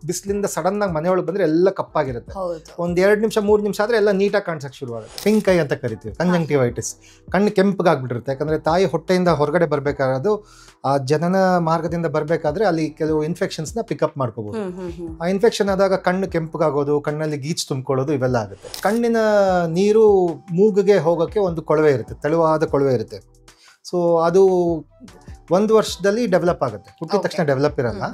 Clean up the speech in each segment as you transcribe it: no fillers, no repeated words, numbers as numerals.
ಬಿಸಿಲಿಂದ sudden ಆಗಿ ಮನೆಯೊಳಗೆ ಬಂದ್ರೆ ಎಲ್ಲ ಕಪ್ಪಾಗಿರುತ್ತೆ. ಒಂದ್ 2 ನಿಮಿಷ 3 ನಿಮಿಷ ಆದ್ರೆ ಎಲ್ಲ ನೀಟಾಗಿ ಕಾಣಿಸಕ್ಕೆ ಶುರುವಾಗುತ್ತೆ. ಪಿಂಕ್ ಐ ಅಂತ ಕರಿತೀವಿ, ಕಂಜಂಕ್ಟಿವೈಟಿಸ್. ಕಣ್ಣು ಕೆಂಪಗಾಗ್ಬಿಟ್ಟಿರುತ್ತೆ, ಯಾಕಂದ್ರೆ ತಾಯಿ ಹೊಟ್ಟೆಯಿಂದ ಹೊರಗಡೆ ಬರ್ಬೇಕಾದ್ರೆ ಆ ಜನನ ಮಾರ್ಗದಿಂದ ಬರ್ಬೇಕಾದ್ರೆ ಅಲ್ಲಿ ಕೆಲವು ಇನ್ಫೆಕ್ಷನ್ಸ್ ನ ಪಿಕಪ್ ಮಾಡ್ಕೋಬಹುದು. ಆ ಇನ್ಫೆಕ್ಷನ್ ಆದಾಗ ಕಣ್ಣು ಕೆಂಪಗಾಗೋದು, ಕಣ್ಣಲ್ಲಿ ಗೀಚ್ ತುಂಬಿಕೊಳ್ಳೋದು ಇವೆಲ್ಲ ಆಗುತ್ತೆ. ಕಣ್ಣಿನ ನೀರು ಮೂಗಿಗೆ ಹೋಗೋಕ್ಕೆ ಒಂದು ಕೊಳವೆ ಇರುತ್ತೆ, ತೆಳುವಾದ ಕೊಳವೆ ಇರುತ್ತೆ. ಸೊ ಅದು 1 ವರ್ಷದಲ್ಲಿ ಡೆವಲಪ್ ಆಗುತ್ತೆ, ಹುಟ್ಟಿದ ತಕ್ಷಣ ಡೆವಲಪ್ ಇರಲ್ಲ.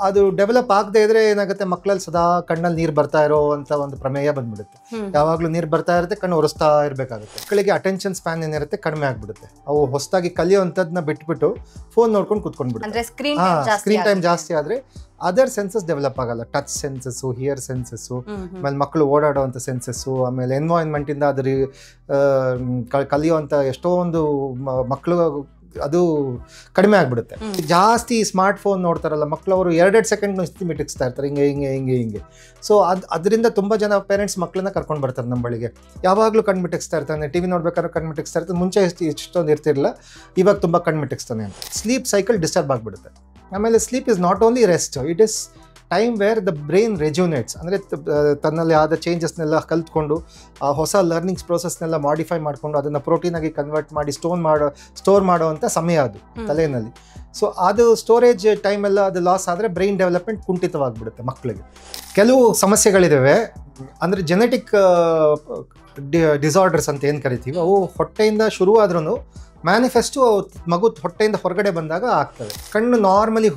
ಅದು ಡೆವಲಪ್ ಆಗದೆ ಇದ್ರೆ ಏನಾಗುತ್ತೆ, ಮಕ್ಕಳಲ್ಲಿ ಸದಾ ಕಣ್ಣಲ್ಲಿ ನೀರು ಬರ್ತಾ ಇರೋ ಅಂತ ಒಂದು ಪ್ರಮೇಯ ಬಂದ್ಬಿಡುತ್ತೆ. ಯಾವಾಗ್ಲೂ ನೀರು ಬರ್ತಾ ಇರುತ್ತೆ, ಕಣ್ಣು ಒರೆಸ್ತಾ ಇರಬೇಕಾಗುತ್ತೆ. ಮಕ್ಕಳಿಗೆ ಅಟೆನ್ಷನ್ ಸ್ಪ್ಯಾನ್ ಏನಿರುತ್ತೆ ಕಡಿಮೆ ಆಗ್ಬಿಡುತ್ತೆ. ಅವು ಹೊಸದಾಗಿ ಕಲಿಯೋಂಥದ್ದನ್ನ ಬಿಟ್ಬಿಟ್ಟು ಫೋನ್ ನೋಡ್ಕೊಂಡು ಕುತ್ಕೊಂಡ್ಬಿಡುತ್ತೆ. ಸ್ಕ್ರೀನ್ ಟೈಮ್ ಜಾಸ್ತಿ ಆದ್ರೆ ಅದರ್ ಸೆನ್ಸಸ್ ಡೆವಲಪ್ ಆಗಲ್ಲ. ಟಚ್ ಸೆನ್ಸಸ್ಸು, ಹಿಯರ್ ಸೆನ್ಸಸ್ಸು, ಆಮೇಲೆ ಮಕ್ಕಳು ಓಡಾಡೋವಂಥ ಸೆನ್ಸಸ್ಸು, ಆಮೇಲೆ ಎನ್ವೈರನ್ಮೆಂಟ್ ಇಂದ ಅದ್ರ ಕಲಿಯುವಂಥ ಎಷ್ಟೋ ಒಂದು ಮಕ್ಕಳು ಅದು ಕಡಿಮೆ ಆಗ್ಬಿಡುತ್ತೆ. ಜಾಸ್ತಿ ಸ್ಮಾರ್ಟ್ ಫೋನ್ ನೋಡ್ತಾರಲ್ಲ ಮಕ್ಕಳು, ಅವರು 2 ಸೆಕೆಂಡ್ ಮಿಟಿಕ್ಸ್ತಾ ಇರ್ತಾರೆ ಹಿಂಗೆ. ಸೊ ಅದರಿಂದ ತುಂಬಾ ಜನ ಪೇರೆಂಟ್ಸ್ ಮಕ್ಕಳನ್ನ ಕರ್ಕೊಂಡು ಬರ್ತಾರೆ ನಮ್ಮ ಬಳಿಗೆ. ಯಾವಾಗಲೂ ಕಣ್ಣು ಮಿಟಿಕ್ಸ್ತಾ ಇರ್ತಾನೆ, ಟಿವಿ ನೋಡ್ಬೇಕಾದ್ರೆ ಕಣ್ಣು ಮಿಟಿಕ್ಸ್ತಾ ಇರ್ತಾನೆ. ಮುಂಚೆ ಇಷ್ಟೊಂದು ಇರ್ತಿರಲಿಲ್ಲ, ಇವಾಗ ತುಂಬ ಕಣ್ಣು ಮಿಟಿಕ್ಸ್ತಾನೆ ಅಂತ. ಸ್ಲೀಪ್ ಸೈಕಲ್ ಡಿಸ್ಟರ್ಬ್ ಆಗಿಬಿಡುತ್ತೆ. ಆಮೇಲೆ sleep is not only rest, it is time where the brain rejuvenates. ಅಂದರೆ ತನ್ನಲ್ಲಿ ಆದ ಚೇಂಜಸ್ನೆಲ್ಲ ಕಲ್ತ್ಕೊಂಡು ಆ ಹೊಸ ಲರ್ನಿಂಗ್ಸ್ ಪ್ರೋಸೆಸ್ನೆಲ್ಲ ಮಾಡಿಫೈ ಮಾಡಿಕೊಂಡು ಅದನ್ನು ಪ್ರೋಟೀನಾಗಿ ಕನ್ವರ್ಟ್ ಮಾಡಿ ಸ್ಟೋರ್ ಮಾಡೋವಂಥ ಸಮಯ ಅದು ತಲೆಯಲ್ಲಿ. ಸೊ ಅದು ಸ್ಟೋರೇಜ್ ಟೈಮೆಲ್ಲ ಅದು ಲಾಸ್ ಆದರೆ ಬ್ರೈನ್ ಡೆವಲಪ್ಮೆಂಟ್ ಕುಂಠಿತವಾಗಿಬಿಡುತ್ತೆ ಮಕ್ಕಳಿಗೆ. ಕೆಲವು ಸಮಸ್ಯೆಗಳಿದ್ದಾವೆ, ಅಂದರೆ ಜೆನೆಟಿಕ್ ಡಿಸಾರ್ಡರ್ಸ್ ಅಂತ ಏನು ಕರಿತೀವಿ, ಅವು ಹೊಟ್ಟೆಯಿಂದ ಶುರುವಾದ್ರೂ ಮ್ಯಾನಿಫೆಸ್ಟು ಮಗು ಹೊಟ್ಟೆಯಿಂದ ಹೊರಗಡೆ ಬಂದಾಗ ಆಗ್ತವೆ. ಕಣ್ಣು ನಾರ್ಮಲಿ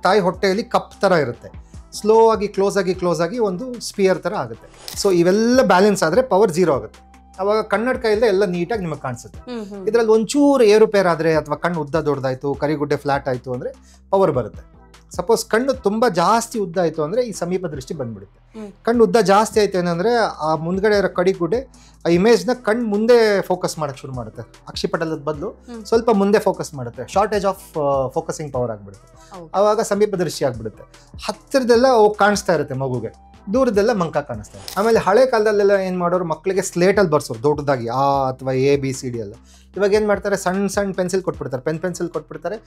ತಾಯಿ ಹೊಟ್ಟೆಯಲ್ಲಿ ಕಪ್ ಥರ ಇರುತ್ತೆ, ಸ್ಲೋ ಆಗಿ ಕ್ಲೋಸ್ ಆಗಿ ಒಂದು ಸ್ಪಿಯರ್ ಥರ ಆಗುತ್ತೆ. ಸೊ ಇವೆಲ್ಲ ಬ್ಯಾಲೆನ್ಸ್ ಆದರೆ ಪವರ್ 0 ಆಗುತ್ತೆ. ಅವಾಗ ಕನ್ನಡಕ ಇಲ್ಲದೆ ಎಲ್ಲ ನೀಟಾಗಿ ನಿಮಗೆ ಕಾಣಿಸುತ್ತೆ. ಇದರಲ್ಲಿ ಒಂಚೂರು ಏರುಪೇರ್ ಆದರೆ ಅಥವಾ ಕಣ್ಣು ಉದ್ದ ದೊಡ್ಡದಾಯಿತು, ಕರಿಗುಡ್ಡೆ ಫ್ಲಾಟ್ ಆಯಿತು ಅಂದರೆ ಪವರ್ ಬರುತ್ತೆ. ಸಪೋಸ್ ಕಣ್ಣು ತುಂಬ ಜಾಸ್ತಿ ಉದ್ದ ಆಯಿತು ಅಂದರೆ ಈ ಸಮೀಪ ದೃಷ್ಟಿ ಬಂದ್ಬಿಡುತ್ತೆ. ಕಣ್ಣು ಉದ್ದ ಜಾಸ್ತಿ ಆಯಿತು ಏನಂದರೆ ಆ ಮುಂದ್ಗಡೆ ಇರೋ ಕಡಿಗುಡ್ಡೆ ಆ ಇಮೇಜ್ನ ಕಣ್ಣು ಮುಂದೆ ಫೋಕಸ್ ಮಾಡೋಕ್ಕೆ ಶುರು ಮಾಡುತ್ತೆ. ಅಕ್ಷಿಪಟಲದ ಬದಲು ಸ್ವಲ್ಪ ಮುಂದೆ ಫೋಕಸ್ ಮಾಡುತ್ತೆ. ಶಾರ್ಟೇಜ್ ಆಫ್ ಫೋಕಸಿಂಗ್ ಪವರ್ ಆಗಿಬಿಡುತ್ತೆ. ಆವಾಗ ಸಮೀಪ ದೃಷ್ಟಿ ಆಗಿಬಿಡುತ್ತೆ. ಹತ್ತಿರದೆಲ್ಲ ಹೋಗಿ ಕಾಣಿಸ್ತಾ ಇರುತ್ತೆ ಮಗುಗೆ, ದೂರದೆಲ್ಲ ಮಂಕ ಕಾಣಿಸ್ತಾ ಇದೆ. ಆಮೇಲೆ ಹಳೆ ಕಾಲದಲ್ಲೆಲ್ಲ ಏನು ಮಾಡೋರು, ಮಕ್ಕಳಿಗೆ ಸ್ಲೇಟಲ್ಲಿ ಬರ್ಸೋರು ದೊಡ್ಡದಾಗಿ ಆ ಅಥವಾ ABCD ಎಲ್ಲ. ಇವಾಗ ಏನು ಮಾಡ್ತಾರೆ, ಸಣ್ಣ ಪೆನ್ಸಿಲ್ ಕೊಟ್ಬಿಡ್ತಾರೆ, ಪೆನ್ಸಿಲ್ ಕೊಟ್ಬಿಡ್ತಾರೆ,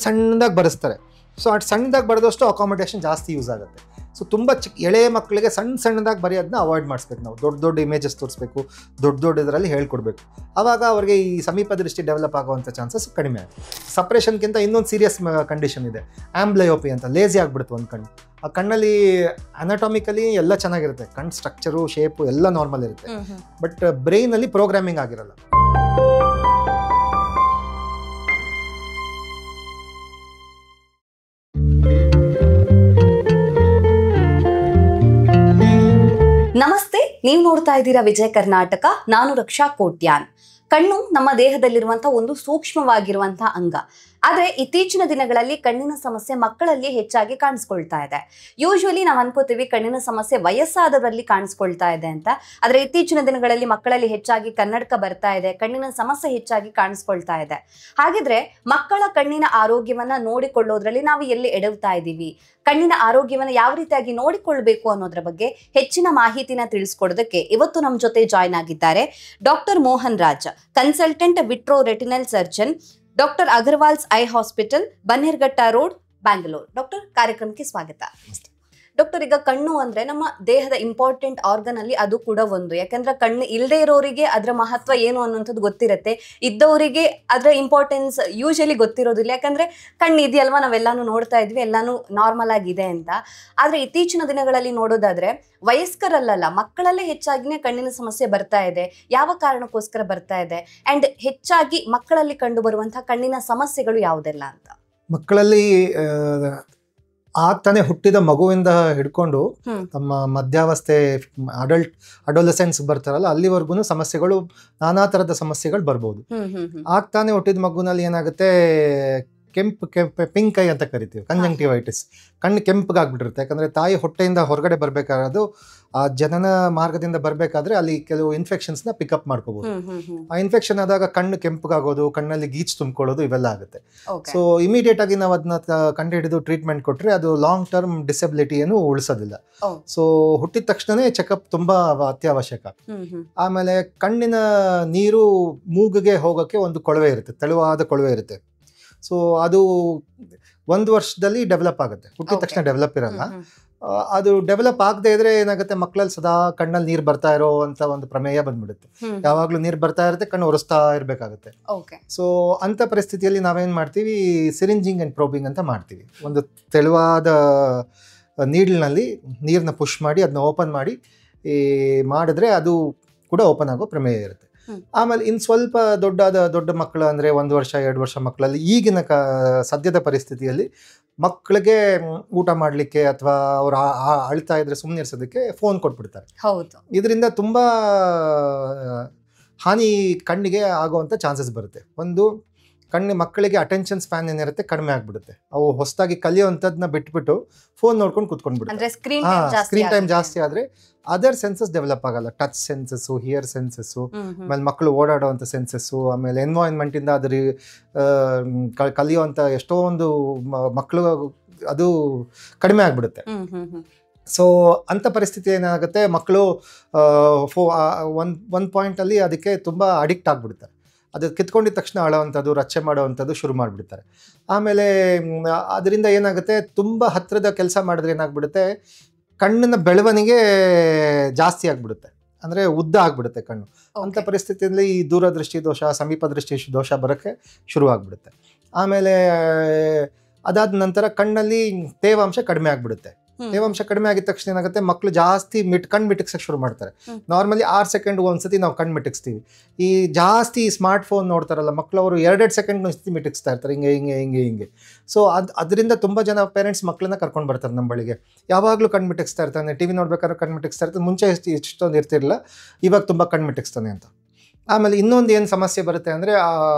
ಸಣ್ಣದಾಗಿ ಬರೆಸ್ತಾರೆ. ಸೊ ಅಷ್ಟು ಸಣ್ಣದಾಗಿ ಬರೆದಷ್ಟು ಅಕಾಮಿಡೇಷನ್ ಜಾಸ್ತಿ ಯೂಸ್ ಆಗುತ್ತೆ. ಸೊ ತುಂಬ ಎಳೆ ಮಕ್ಕಳಿಗೆ ಸಣ್ಣದಾಗಿ ಬರೆಯೋದನ್ನ ಅವಾಯ್ಡ್ ಮಾಡಿಸ್ಬೇಕು ನಾವು. ದೊಡ್ಡ ಇಮೇಜಸ್ ತೋರಿಸ್ಬೇಕು, ದೊಡ್ಡ ಇದರಲ್ಲಿ ಹೇಳ್ಕೊಡ್ಬೇಕು. ಆವಾಗ ಅವ್ರಿಗೆ ಈ ಸಮೀಪ ದೃಷ್ಟಿ ಡೆವಲಪ್ ಆಗುವಂಥ ಚಾನ್ಸಸ್ ಕಡಿಮೆ ಆಗುತ್ತೆ. ಸಪ್ರೇಷನ್ಗಿಂತ ಇನ್ನೊಂದು ಸೀರಿಯಸ್ ಕಂಡೀಷನ್ ಇದೆ, ಆಂಬ್ಲಯೋಪಿ ಅಂತ. ಲೇಜಿ ಆಗಿಬಿಡುತ್ತೆ ಒಂದು ಕಣ್ಣು. ಆ ಕಣ್ಣಲ್ಲಿ ಅನಾಟಾಮಿಕಲಿ ಎಲ್ಲ ಚೆನ್ನಾಗಿರುತ್ತೆ, ಕಣ್ಣು ಸ್ಟ್ರಕ್ಚರು ಶೇಪು ಎಲ್ಲ ನಾರ್ಮಲ್ ಇರುತ್ತೆ, ಬಟ್ ಬ್ರೈನಲ್ಲಿ ಪ್ರೋಗ್ರಾಮಿಂಗ್ ಆಗಿರಲ್ಲ. ನಮಸ್ತೆ, ನೀವು ನೋಡ್ತಾ ಇದ್ದೀರಾ ವಿಜಯ ಕರ್ನಾಟಕ. ನಾನು ರಕ್ಷಾ ಕೋಟ್ಯಾನ್. ಕಣ್ಣು ನಮ್ಮ ದೇಹದಲ್ಲಿರುವಂತಹ ಒಂದು ಸೂಕ್ಷ್ಮವಾಗಿರುವಂತಹ ಅಂಗ. ಆದ್ರೆ ಇತ್ತೀಚಿನ ದಿನಗಳಲ್ಲಿ ಕಣ್ಣಿನ ಸಮಸ್ಯೆ ಮಕ್ಕಳಲ್ಲಿ ಹೆಚ್ಚಾಗಿ ಕಾಣಿಸ್ಕೊಳ್ತಾ ಇದೆ. ಯೂಶುವಲಿ ನಾವು ಅನ್ಕೋತೀವಿ ಕಣ್ಣಿನ ಸಮಸ್ಯೆ ವಯಸ್ಸಾದವರಲ್ಲಿ ಕಾಣಿಸ್ಕೊಳ್ತಾ ಇದೆ ಅಂತ. ಆದ್ರೆ ಇತ್ತೀಚಿನ ದಿನಗಳಲ್ಲಿ ಮಕ್ಕಳಲ್ಲಿ ಹೆಚ್ಚಾಗಿ ಕನ್ನಡಕ ಬರ್ತಾ ಇದೆ, ಕಣ್ಣಿನ ಸಮಸ್ಯೆ ಹೆಚ್ಚಾಗಿ ಕಾಣಿಸ್ಕೊಳ್ತಾ ಇದೆ. ಹಾಗಿದ್ರೆ ಮಕ್ಕಳ ಕಣ್ಣಿನ ಆರೋಗ್ಯವನ್ನ ನೋಡಿಕೊಳ್ಳೋದ್ರಲ್ಲಿ ನಾವು ಎಲ್ಲಿ ಎಡವ್ತಾ ಇದ್ದೀವಿ, ಕಣ್ಣಿನ ಆರೋಗ್ಯವನ್ನ ಯಾವ ರೀತಿಯಾಗಿ ನೋಡಿಕೊಳ್ಬೇಕು ಅನ್ನೋದ್ರ ಬಗ್ಗೆ ಹೆಚ್ಚಿನ ಮಾಹಿತಿನ ತಿಳಿಸ್ಕೊಡೋದಕ್ಕೆ ಇವತ್ತು ನಮ್ಮ ಜೊತೆ ಜಾಯ್ನ್ ಆಗಿದ್ದಾರೆ doctor Mohan Raj, consultant vitro retinal surgeon, doctor Agarwal's I hospital, Bannerghatta road, Bangalore. Doctor, ಕಾರ್ಯಕ್ರಮಕ್ಕೆ ಸ್ವಾಗತ. ಡಾಕ್ಟರ್, ಈಗ ಕಣ್ಣು ಅಂದ್ರೆ ನಮ್ಮ ದೇಹದ ಇಂಪಾರ್ಟೆಂಟ್ ಆರ್ಗನ್ ಅಲ್ಲಿ ಅದು ಕೂಡ ಒಂದು. ಯಾಕಂದ್ರೆ ಕಣ್ಣು ಇಲ್ಲದೆ ಇರೋರಿಗೆ ಅದರ ಮಹತ್ವ ಏನು ಅನ್ನುವಂಥದ್ದು ಗೊತ್ತಿರುತ್ತೆ, ಇದ್ದವರಿಗೆ ಅದರ ಇಂಪಾರ್ಟೆನ್ಸ್ ಯೂಶಲಿ ಗೊತ್ತಿರೋದಿಲ್ಲ. ಯಾಕಂದ್ರೆ ಕಣ್ಣು ಇದೆಯಲ್ವಾ, ನಾವೆಲ್ಲಾನು ನೋಡ್ತಾ ಇದ್ವಿ, ಎಲ್ಲಾನು ನಾರ್ಮಲ್ ಆಗಿದೆ ಅಂತ. ಆದ್ರೆ ಇತ್ತೀಚಿನ ದಿನಗಳಲ್ಲಿ ನೋಡೋದಾದ್ರೆ ವಯಸ್ಕರಲ್ಲ, ಮಕ್ಕಳಲ್ಲೇ ಹೆಚ್ಚಾಗಿನೇ ಕಣ್ಣಿನ ಸಮಸ್ಯೆ ಬರ್ತಾ ಇದೆ. ಯಾವ ಕಾರಣಕ್ಕೋಸ್ಕರ ಬರ್ತಾ ಇದೆ, ಅಂಡ್ ಹೆಚ್ಚಾಗಿ ಮಕ್ಕಳಲ್ಲಿ ಕಂಡು ಬರುವಂತಹ ಕಣ್ಣಿನ ಸಮಸ್ಯೆಗಳು ಯಾವುದೆಲ್ಲ ಅಂತ? ಮಕ್ಕಳಲ್ಲಿ ಆಗ್ತಾನೆ ಹುಟ್ಟಿದ ಮಗುವಿಂದ ಹಿಡ್ಕೊಂಡು ತಮ್ಮ ಮಧ್ಯಾವಸ್ಥೆ ಅಡೋಲೆಸೆನ್ಸ್ ಬರ್ತಾರಲ್ಲ ಅಲ್ಲಿವರೆಗೂ ಸಮಸ್ಯೆಗಳು, ನಾನಾ ತರದ ಸಮಸ್ಯೆಗಳು ಬರ್ಬೋದು. ಆಗ್ತಾನೆ ಹುಟ್ಟಿದ ಮಗುನಲ್ಲಿ ಏನಾಗುತ್ತೆ, ಪಿಂಕ್ ಐ ಅಂತ ಕರಿತೀವಿ, ಕಂಜಂಕ್ಟಿವೈಟಿಸ್. ಕಣ್ಣು ಕೆಂಪಗಾಗ್ಬಿಟ್ಟಿರುತ್ತೆ, ಯಾಕಂದ್ರೆ ತಾಯಿ ಹೊಟ್ಟೆಯಿಂದ ಹೊರಗಡೆ ಬರ್ಬೇಕಾದ್ರೆ ಆ ಜನನ ಮಾರ್ಗದಿಂದ ಬರ್ಬೇಕಾದ್ರೆ ಅಲ್ಲಿ ಕೆಲವು ಇನ್ಫೆಕ್ಷನ್ಸ್ ನ ಪಿಕಪ್ ಮಾಡ್ಕೋಬಹುದು. ಆ ಇನ್ಫೆಕ್ಷನ್ ಆದಾಗ ಕಣ್ಣು ಕೆಂಪಗಾಗೋದು, ಕಣ್ಣಲ್ಲಿ ಗೀಚ್ ತುಂಬಿಕೊಳ್ಳೋದು ಇವೆಲ್ಲ ಆಗುತ್ತೆ. ಸೊ ಇಮಿಡಿಯೇಟ್ ಆಗಿ ನಾವು ಅದನ್ನ ಕಂಡು ಹಿಡಿದು ಟ್ರೀಟ್ಮೆಂಟ್ ಕೊಟ್ರೆ ಅದು ಲಾಂಗ್ ಟರ್ಮ್ ಡಿಸಬಿಲಿಟಿಯನ್ನು ಉಳಿಸೋದಿಲ್ಲ. ಸೊ ಹುಟ್ಟಿದ ತಕ್ಷಣನೇ ಚೆಕಪ್ ತುಂಬಾ ಅತ್ಯವಶ್ಯಕ. ಆಮೇಲೆ ಕಣ್ಣಿನ ನೀರು ಮೂಗಿಗೆ ಹೋಗೋಕೆ ಒಂದು ಕೊಳವೆ ಇರುತ್ತೆ, ತೆಳುವಾದ ಕೊಳವೆ ಇರುತ್ತೆ. ಸೊ ಅದು 1 ವರ್ಷದಲ್ಲಿ ಡೆವಲಪ್ ಆಗುತ್ತೆ, ಹುಟ್ಟಿದ ತಕ್ಷಣ ಡೆವಲಪ್ ಇರಲ್ಲ. ಅದು ಡೆವಲಪ್ ಆಗದೆ ಇದ್ರೆ ಏನಾಗುತ್ತೆ, ಮಕ್ಕಳಲ್ಲಿ ಸದಾ ಕಣ್ಣಲ್ಲಿ ನೀರು ಬರ್ತಾ ಇರೋ ಅಂತ ಒಂದು ಪ್ರಮೇಯ ಬಂದ್ಬಿಡುತ್ತೆ. ಯಾವಾಗಲೂ ನೀರು ಬರ್ತಾ ಇರುತ್ತೆ, ಕಣ್ಣು ಒರೆಸ್ತಾ ಇರಬೇಕಾಗುತ್ತೆ. ಸೊ ಅಂಥ ಪರಿಸ್ಥಿತಿಯಲ್ಲಿ ನಾವೇನು ಮಾಡ್ತೀವಿ, ಸಿರಿಂಜಿಂಗ್ ಆ್ಯಂಡ್ ಪ್ರೋಬಿಂಗ್ ಅಂತ ಮಾಡ್ತೀವಿ. ಒಂದು ತೆಳುವಾದ ನೀಡ್ಲ್ನಲ್ಲಿ ನೀರನ್ನ ಪುಷ್ ಮಾಡಿ ಅದನ್ನ ಓಪನ್ ಮಾಡಿ ಮಾಡಿದ್ರೆ ಅದು ಕೂಡ ಓಪನ್ ಆಗೋ ಪ್ರಮೇಯ ಇರುತ್ತೆ. ಆಮೇಲೆ ಇನ್ನು ಸ್ವಲ್ಪ ದೊಡ್ಡ ಮಕ್ಕಳು ಅಂದರೆ 1 ವರ್ಷ 2 ವರ್ಷ ಮಕ್ಕಳಲ್ಲಿ ಈಗಿನ ಸದ್ಯದ ಪರಿಸ್ಥಿತಿಯಲ್ಲಿ ಮಕ್ಕಳಿಗೆ ಊಟ ಮಾಡಲಿಕ್ಕೆ ಅಥವಾ ಅವ್ರು ಅಳ್ತಾ ಇದ್ರೆ ಸುಮ್ಮನೆ ಇರಿಸೋದಕ್ಕೆ ಫೋನ್ ಕೊಟ್ಬಿಡ್ತಾರೆ. ಇದರಿಂದ ತುಂಬ ಹಾನಿ ಕಣ್ಣಿಗೆ ಆಗುವಂಥ ಚಾನ್ಸಸ್ ಬರುತ್ತೆ. ಒಂದು, ಮಕ್ಕಳಿಗೆ ಅಟೆನ್ಷನ್ ಸ್ಪ್ಯಾನ್ ಏನಿರುತ್ತೆ ಕಡಿಮೆ ಆಗ್ಬಿಡುತ್ತೆ. ಅವು ಹೊಸದಾಗಿ ಕಲಿಯೋವಂಥದ್ದನ್ನ ಬಿಟ್ಬಿಟ್ಟು ಫೋನ್ ನೋಡ್ಕೊಂಡು ಕುತ್ಕೊಂಡ್ಬಿಡುತ್ತೆ. ಸ್ಕ್ರೀನ್ ಟೈಮ್ ಜಾಸ್ತಿ ಆದರೆ ಅದರ್ ಸೆನ್ಸಸ್ ಡೆವಲಪ್ ಆಗಲ್ಲ. ಟಚ್ ಸೆನ್ಸಸ್ಸು, ಹಿಯರ್ ಸೆನ್ಸಸ್ಸು, ಆಮೇಲೆ ಮಕ್ಕಳು ಓಡಾಡೋವಂಥ ಸೆನ್ಸಸ್ಸು, ಆಮೇಲೆ ಎನ್ವೈರನ್ಮೆಂಟಿಂದ ಅದ್ರ ಕಲಿಯುವಂಥ ಎಷ್ಟೊಂದು ಮಕ್ಕಳು ಅದು ಕಡಿಮೆ ಆಗ್ಬಿಡುತ್ತೆ. ಸೊ ಅಂಥ ಪರಿಸ್ಥಿತಿ ಏನಾಗುತ್ತೆ, ಮಕ್ಕಳು ಒಂದು ಪಾಯಿಂಟಲ್ಲಿ ಅದಕ್ಕೆ ತುಂಬ ಅಡಿಕ್ಟ್ ಆಗಿಬಿಡ್ತಾರೆ. ಅದು ಕಿತ್ಕೊಂಡಿದ್ದ ತಕ್ಷಣ ಅಳೋವಂಥದ್ದು, ರಚ್ಚೆ ಮಾಡೋವಂಥದ್ದು ಶುರು ಮಾಡಿಬಿಡ್ತಾರೆ. ಆಮೇಲೆ ಅದರಿಂದ ಏನಾಗುತ್ತೆ, ತುಂಬ ಹತ್ತಿರದ ಕೆಲಸ ಮಾಡಿದ್ರೆ ಏನಾಗ್ಬಿಡುತ್ತೆ, ಕಣ್ಣಿನ ಬೆಳವಣಿಗೆ ಜಾಸ್ತಿ ಆಗಿಬಿಡುತ್ತೆ, ಅಂದರೆ ಉದ್ದ ಆಗಿಬಿಡುತ್ತೆ ಕಣ್ಣು. ಅಂಥ ಪರಿಸ್ಥಿತಿಯಲ್ಲಿ ಈ ದೂರದೃಷ್ಟಿ ದೋಷ, ಸಮೀಪ ದೃಷ್ಟಿ ದೋಷ ಬರೋಕ್ಕೆ ಶುರುವಾಗ್ಬಿಡುತ್ತೆ. ಆಮೇಲೆ ಅದಾದ ನಂತರ ಕಣ್ಣಲ್ಲಿ ತೇವಾಂಶ ಕಡಿಮೆ ಆಗಿಬಿಡುತ್ತೆ. ತೇವಾಂಶ ಕಡಿಮೆ ಆಗಿದ ತಕ್ಷಣ ಏನಾಗುತ್ತೆ, ಮಕ್ಕಳು ಜಾಸ್ತಿ ಕಣ್ಣು ಮಿಟಕ್ಸಕ್ಕೆ ಶುರು ಮಾಡ್ತಾರೆ. ನಾರ್ಮಲಿ 6 ಸೆಕೆಂಡ್ ಒಂದ್ಸತಿ ನಾವು ಕಣ್ಣು ಮಿಟಕ್ಸ್ತೀವಿ. ಈ ಜಾಸ್ತಿ ಸ್ಮಾರ್ಟ್ ಫೋನ್ ನೋಡ್ತಾರಲ್ಲ ಮಕ್ಕಳು, ಅವರು 2 ಸೆಕೆಂಡ್ ಮಿಟಕ್ಸ್ತಾ ಇರ್ತಾರೆ, ಹಿಂಗೆ. ಸೊ ಅದರಿಂದ ತುಂಬ ಜನ ಪೇರೆಂಟ್ಸ್ ಮಕ್ಕಳನ್ನ ಕರ್ಕೊಂಡು ಬರ್ತಾರೆ ನಮ್ಮ ಬಳಿಗೆ. ಯಾವಾಗಲೂ ಕಣ್ಣು ಮಿಟಕ್ಸ್ತಾ ಇರ್ತಾನೆ, ಟಿವಿ ನೋಡ್ಬೇಕಾದ್ರೆ ಕಣ್ಣು ಮಿಟಕ್ಸ್ತಾ ಇರ್ತಾನೆ. ಮುಂಚೆ ಇಷ್ಟೊಂದು ಇರ್ತಿರಲಿಲ್ಲ, ಇವಾಗ ತುಂಬ ಕಣ್ಣು ಮಿಟಕ್ಸ್ತಾನೆ ಅಂತ. ಆಮೇಲೆ ಇನ್ನೊಂದು ಏನು ಸಮಸ್ಯೆ ಬರುತ್ತೆ ಅಂದರೆ, ಆ